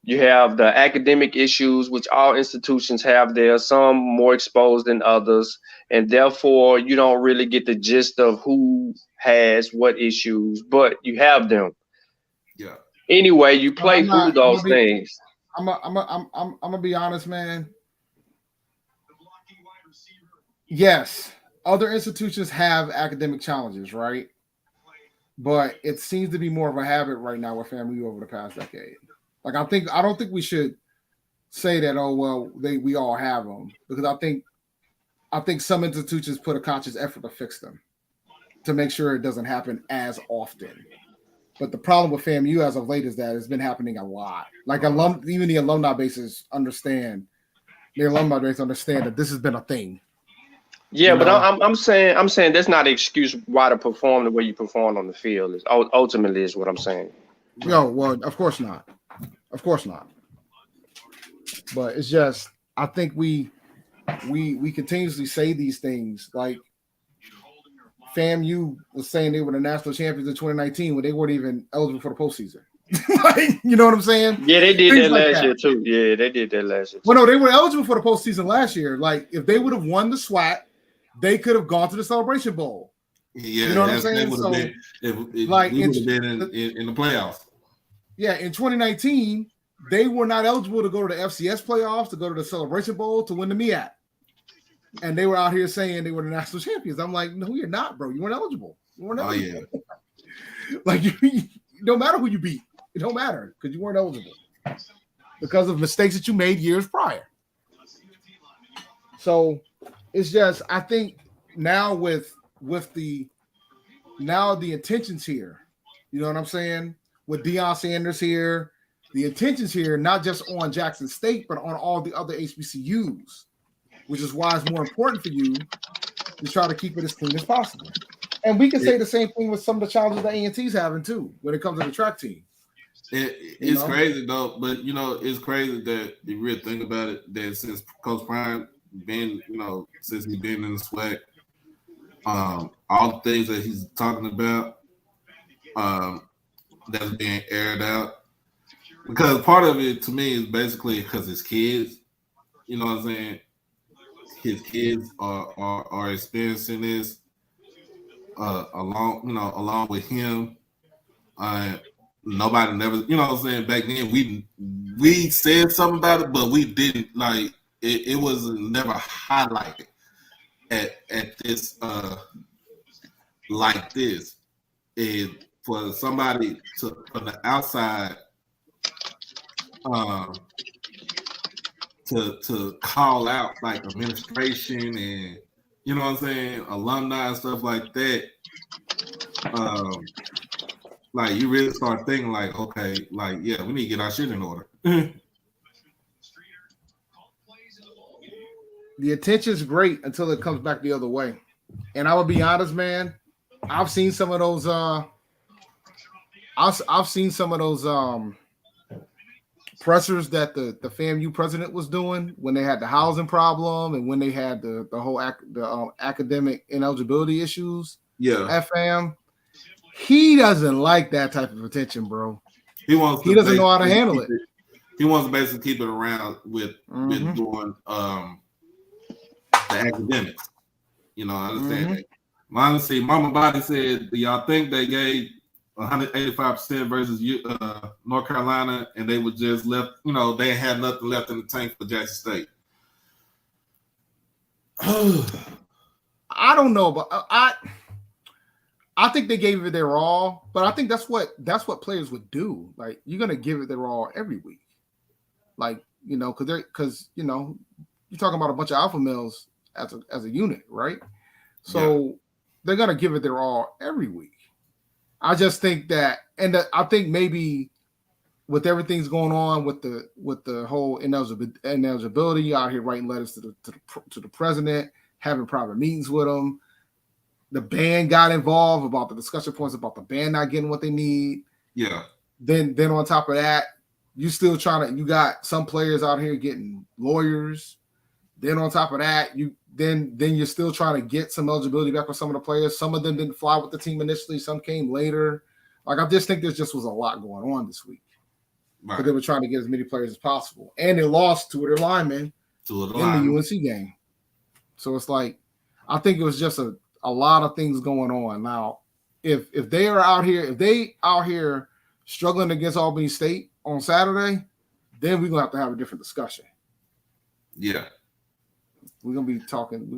You have the academic issues, which all institutions have there, some more exposed than others, and therefore you don't really get the gist of who has what issues, but you have them. Yeah. Anyway, you play through those things. I'm gonna be honest, man. Yes, other institutions have academic challenges, right? But it seems to be more of a habit right now with FAMU over the past decade. Like I don't think we should say that. Oh well, we all have them, because I think some institutions put a conscious effort to fix them, to make sure it doesn't happen as often. But the problem with FAMU as of late is that it's been happening a lot. Like even the alumni bases understand. The alumni base understand that this has been a thing. Yeah, but I'm saying that's not an excuse why to perform the way you performed on the field. Is ultimately is what I'm saying. No, well, of course not. Of course not. But it's just, I think we continuously say these things. Like FAMU was saying they were the national champions in 2019 when they weren't even eligible for the postseason. Like, you know what I'm saying? Yeah, they did that last year too. Yeah, they did that last year. Well, no, they were eligible for the postseason last year. Like, if they would have won the SWAT, they could have gone to the Celebration Bowl. Yeah, you know what I'm saying? So, we would have been in the playoffs. Yeah, in 2019, they were not eligible to go to the FCS playoffs, to go to the Celebration Bowl, to win the MEAC. And they were out here saying they were the national champions. I'm like, no, you're not, bro. You weren't eligible. You weren't eligible. Oh, yeah. Like, no matter who you beat, it don't matter, because you weren't eligible because of mistakes that you made years prior. So it's just, I think now with the intentions here, you know what I'm saying? With Deion Sanders here, the intentions here, not just on Jackson State, but on all the other HBCUs, which is why it's more important for you to try to keep it as clean as possible. And we can say the same thing with some of the challenges that A&T's having too, when it comes to the track team. It's crazy though, but it's crazy that you really think about it, that since Coach Prime been, since he's been in the SWAC, all the things that he's talking about, that's being aired out. Because part of it to me is basically because his kids, you know what I'm saying? His kids are experiencing this along with him. Nobody never, you know what I'm saying? Back then we said something about it, but we didn't like it was never highlighted at this like this. And for somebody from the outside to call out like administration and you know what I'm saying, alumni and stuff like that, like you really start thinking like, okay, like yeah, we need to get our shit in order. The intention's great until it comes back the other way. And I would be honest, man, I've seen some of those pressers that the FAMU president was doing when they had the housing problem and when they had the whole academic ineligibility issues. Yeah, at FAM, he doesn't like that type of attention, bro. He doesn't know how to handle it. He wants to basically keep it around with doing the academics. You know, I understand that. Honestly, Mama Body said, do y'all think they gave 185% versus North Carolina, and they were just left. They had nothing left in the tank for Jackson State. I don't know, but I think they gave it their all. But I think that's what players would do. Like, you're gonna give it their all every week, like, because you're talking about a bunch of alpha males as a unit, right? So they're gonna give it their all every week. I just think that, and I think maybe with everything's going on with the whole ineligibility out here, writing letters to the president, having private meetings with him, the band got involved about the discussion points about the band not getting what they need. Yeah. Then on top of that, you got some players out here getting lawyers. Then on top of that, then you're still trying to get some eligibility back for some of the players. Some of them didn't fly with the team initially. Some came later. Like, I just think there just was a lot going on this week. Right. But they were trying to get as many players as possible. And they lost two of their linemen in the UNC game. So it's like, I think it was just a lot of things going on. Now, if they out here struggling against Albany State on Saturday, then we're gonna have a different discussion. Yeah. We're gonna be talking. We're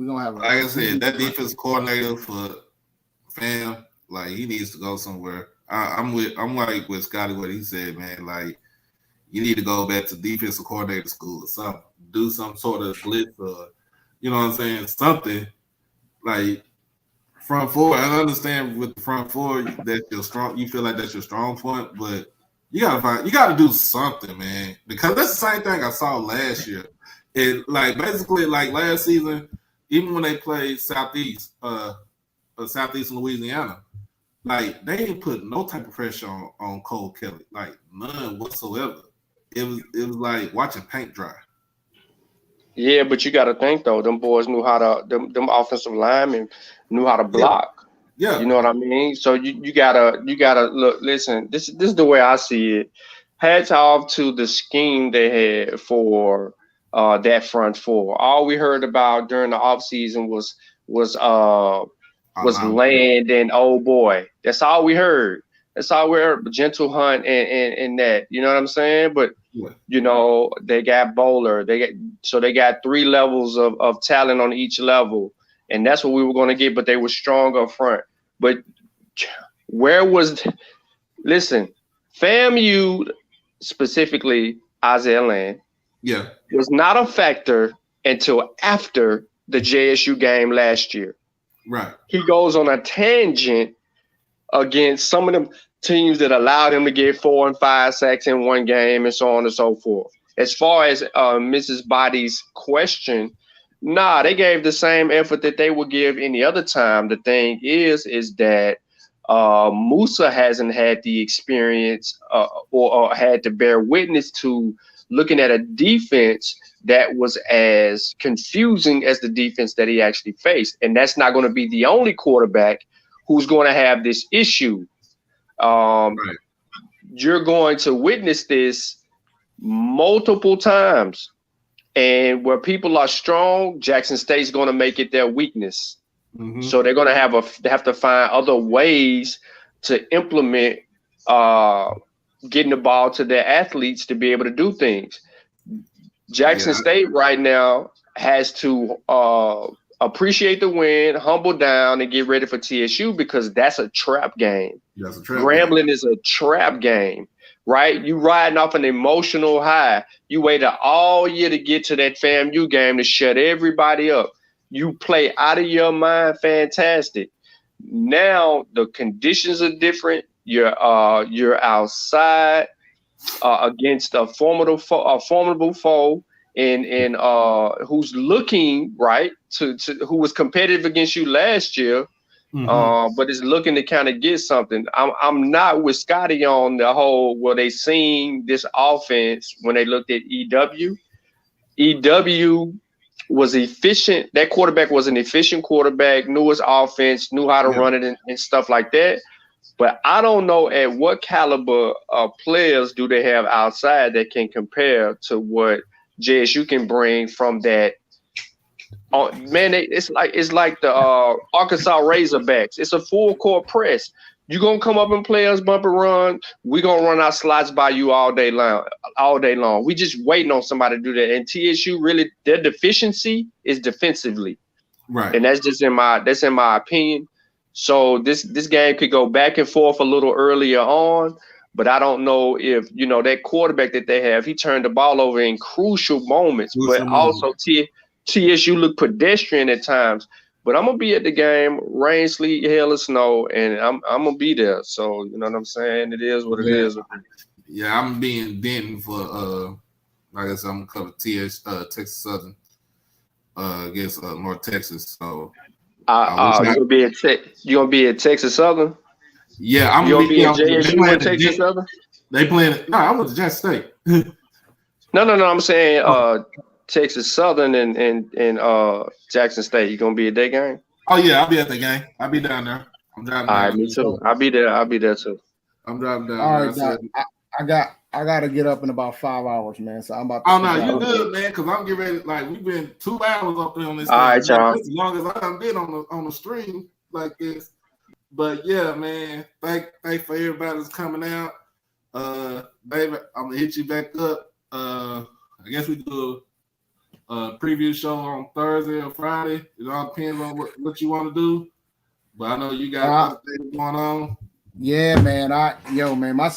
gonna have. Like I said, that defense coordinator for FAM, like, he needs to go somewhere. I'm like with Scotty what he said, man. Like, you need to go back to defensive coordinator school or something. Do some sort of blitz or, you know what I'm saying, something like front four. I understand with the front four that you're strong. You feel like that's your strong point, but you gotta do something, man, because that's the same thing I saw last year. It, like, basically, like, last season, even when they played Southeast Louisiana, like, they didn't put no type of pressure on Cole Kelly, like, none whatsoever. It was like watching paint dry. Yeah, but you got to think, though, them boys knew how to, them offensive linemen knew how to block. Yeah. You know what I mean? So you gotta look. Listen, this is the way I see it. Hats off to the scheme they had for that front four. All we heard about during the offseason was land and old boy. That's all we heard. Gentle Hunt and that. You know what I'm saying? But they got Bowler. They got 3 levels of talent on each level, and that's what we were going to get. But they were strong up front. But FAMU, specifically Isaiah Land, was not a factor until after the JSU game last year. Right. He goes on a tangent against some of them teams that allowed him to get 4 and 5 sacks in one game and so on and so forth. As far as Mrs. Body's question, they gave the same effort that they would give any other time. The thing is that Musa hasn't had the experience or had to bear witness to looking at a defense that was as confusing as the defense that he actually faced. And that's not going to be the only quarterback who's going to have this issue. Right. You're going to witness this multiple times. And where people are strong, Jackson State's going to make it their weakness. Mm-hmm. So they're going to have to find other ways to implement getting the ball to their athletes to be able to do things. Jackson State right now has to appreciate the win, humble down, and get ready for TSU because that's a trap game. Grambling is a trap game, right? You riding off an emotional high. You waited all year to get to that FAMU game to shut everybody up. You play out of your mind, fantastic. Now the conditions are different. You're outside against a formidable foe, and who's looking right to who was competitive against you last year, but is looking to kind of get something. I'm not with Scotty on the whole. Well, they seen this offense when they looked at EW. EW was efficient. That quarterback was an efficient quarterback, knew his offense, knew how to run it and stuff like that. But I don't know at what caliber of players do they have outside that can compare to what JSU can bring from that. Man, it's like the Arkansas Razorbacks. It's a full court press. You gonna come up and play us bumper run. We gonna run our slots by you all day long. We just waiting on somebody to do that. And TSU really, their deficiency is defensively, Right. and that's in my opinion. So this game could go back and forth a little earlier on, but I don't know if that quarterback that they have. He turned the ball over in crucial moments, but also TSU look pedestrian at times. But I'm gonna be at the game, rain, sleet, hail, or snow, and I'm gonna be there. So you know what I'm saying? It is what it is. Yeah, I'm being Denton for like I said, I'm gonna cover Texas Southern against North Texas. So you gonna be at Texas Southern? Yeah, I'm gonna be at JSU and Texas Southern. They playing. No, I went to Jackson State. No. I'm saying Texas Southern and Jackson State. You gonna be at that game? Oh yeah, I'll be at the game. I'll be down there. I'm driving. All right, me too. I'll be there too. I'm driving down. All right, I got to get up in about 5 hours, man. So I'm about to. Oh no, you good, man? Because I'm getting ready. Like we've been 2 hours up there on this. All right, y'all. That's as long as I've been on the stream like this. But yeah, man. Thank for everybody that's coming out. David, I'm gonna hit you back up. I guess we do a preview show on Thursday or Friday. It all depends on what you want to do. But I know you got other things going on. Yeah, man. My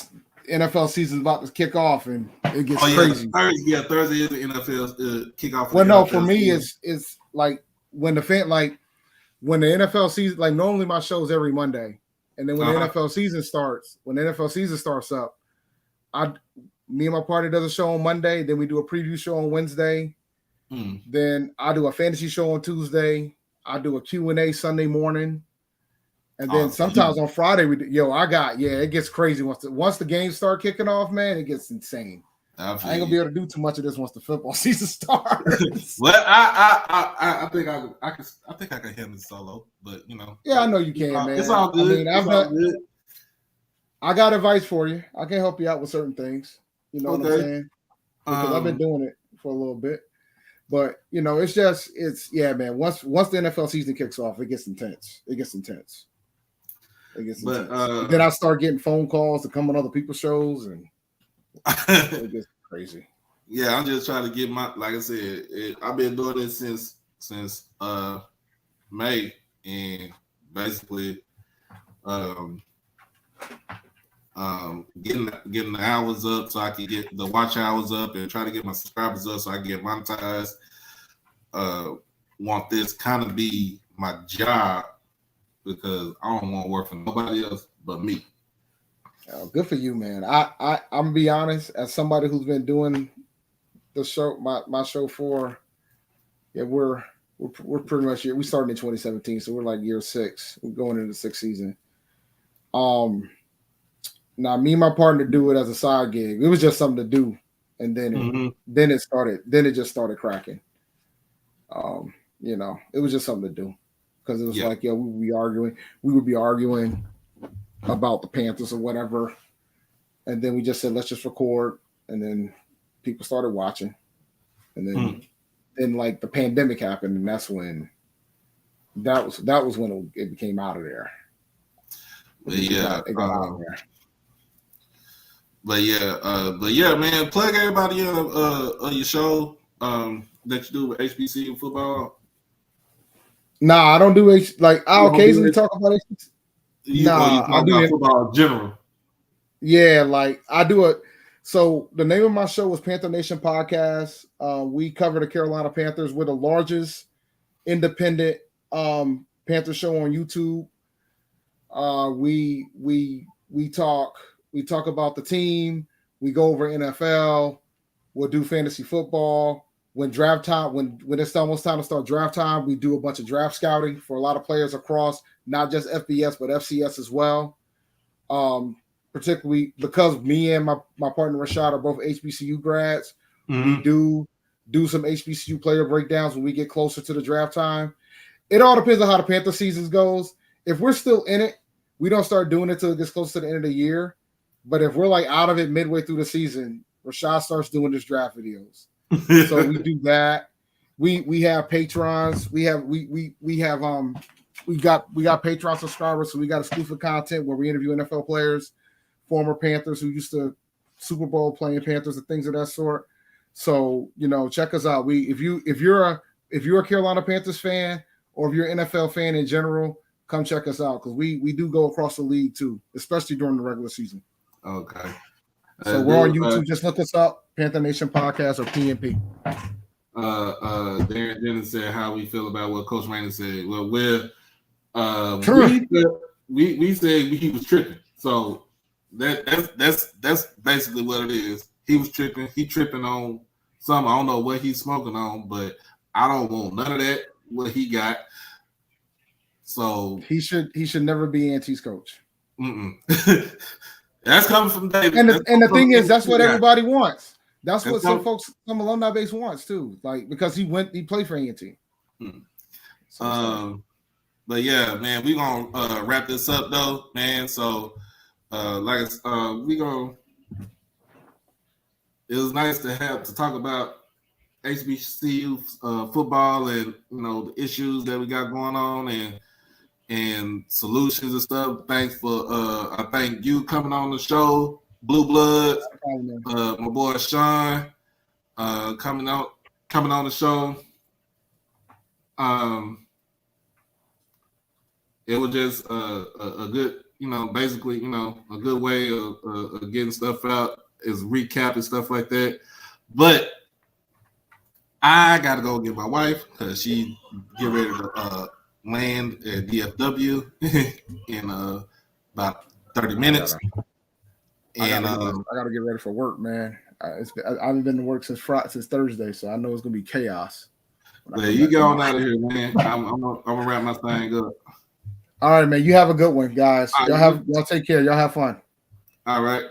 NFL season's about to kick off, and it gets crazy. Thursday is the NFL kickoff. Well, no, for me, it's like when the NFL season, like normally my show's every Monday, and then when the NFL season starts up, me and my partner does a show on Monday, then we do a preview show on Wednesday, then I do a fantasy show on Tuesday, I do a Q&A Sunday morning, and then sometimes on Friday it gets crazy once the games start kicking off, man, it gets insane. I ain't gonna be able to do too much of this once the football season starts. Well, I think I can handle solo, but Yeah, I know you can, man. It's all good. I got advice for you. I can help you out with certain things. You know what I'm saying? Because I've been doing it for a little bit. But it's man. Once the NFL season kicks off, it gets intense. Then I start getting phone calls to come on other people's shows, and it gets crazy. Yeah, I'm just trying to get like I said, I've been doing this since May, and basically getting the hours up so I can get the watch hours up and try to get my subscribers up so I can get monetized. Want this kind of be my job because I don't want to work for nobody else but me. Oh, good for you, man. I'm gonna be honest, as somebody who's been doing the show, my show for we're pretty much here. We started in 2017, so we're like year 6. We're going into the 6th season. Now me and my partner do it as a side gig. It was just something to do, and then it just started cracking. It was just something to do because it was like, we would be arguing about the Panthers or whatever, and then we just said, let's just record, and then people started watching, and then like the pandemic happened, and that's when that was when it became out of there. It got out of there. But yeah, man, plug everybody in on your show that you do with HBCU football. Nah, I don't do I'll occasionally talk about HBCU. I do football in general. Yeah, like I do it. So the name of my show is Panther Nation Podcast. We cover the Carolina Panthers. We're the largest independent Panther show on YouTube. We talk about the team. We go over NFL. We'll do fantasy football. When draft time, when it's almost time to start draft time, we do a bunch of draft scouting for a lot of players across, not just FBS, but FCS as well. Particularly because me and my partner Rashad are both HBCU grads. We do some HBCU player breakdowns when we get closer to the draft time. It all depends on how the Panther season goes. If we're still in it, we don't start doing it till it gets close to the end of the year. But if we're like out of it midway through the season, Rashad starts doing his draft videos. So we do that. We have patrons. We have we got Patreon subscribers, so we got exclusive content where we interview NFL players, former Panthers who used to Super Bowl playing Panthers and things of that sort. So, check us out. If you're a Carolina Panthers fan or if you're an NFL fan in general, come check us out because we do go across the league too, especially during the regular season. Okay. So we're on YouTube. Just look us up, Panther Nation Podcast or PNP. Darren Dennis said how we feel about what Coach Raynor said. Well, we said he was tripping. So that's basically what it is. He was tripping. He tripping on something. I don't know what he's smoking on, but I don't want none of that. What he got. So he should never be Auntie's coach. That's coming from David. And the thing is, that's what everybody wants. That's what some alumni base wants too. Like because he played for Auntie. But yeah, man, we gonna wrap this up though, man. So it was nice to talk about HBCU football and the issues that we got going on and solutions and stuff. Thanks for I thank you coming on the show, Blue Blood, my boy Sean, coming on the show. It was just a good, basically, a good way of getting stuff out is recap and stuff like that. But I gotta go get my wife because she get ready to land at DFW in about 30 minutes. I gotta get ready for work, man. I haven't been to work since Thursday, so I know it's gonna be chaos. Well, you get on out of here, man. I'm gonna wrap my thing up. All right, man. You have a good one, guys. Y'all take care. Y'all have fun. All right.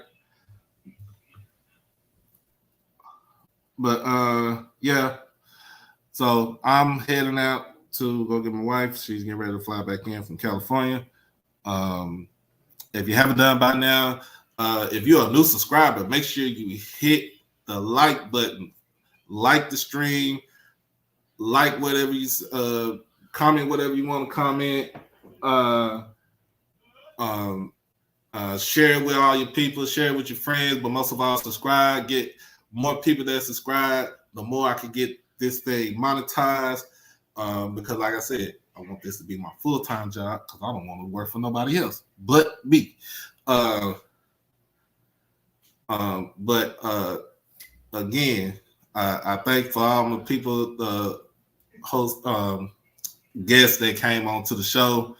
But yeah. So I'm heading out to go get my wife. She's getting ready to fly back in from California. If you haven't done by now, if you're a new subscriber, make sure you hit the like button, like the stream, like whatever you comment, whatever you want to comment. Share it with all your people, share it with your friends, but most of all, subscribe. Get more people that subscribe, the more I can get this thing monetized. Because like I said, I want this to be my full-time job because I don't want to work for nobody else but me. But again, I thank for all the people, the host, guests that came on to the show.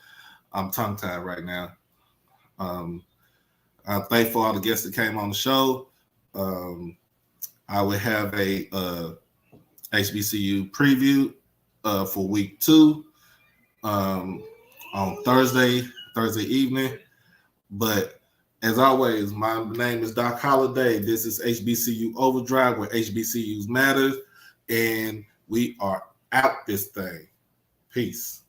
I'm tongue-tied right now. I thank for all the guests that came on the show. I will have a HBCU preview for week 2 on Thursday evening. But as always, my name is Doc Holliday. This is HBCU OverDrive, where HBCUs matter, and we are out this thing. Peace.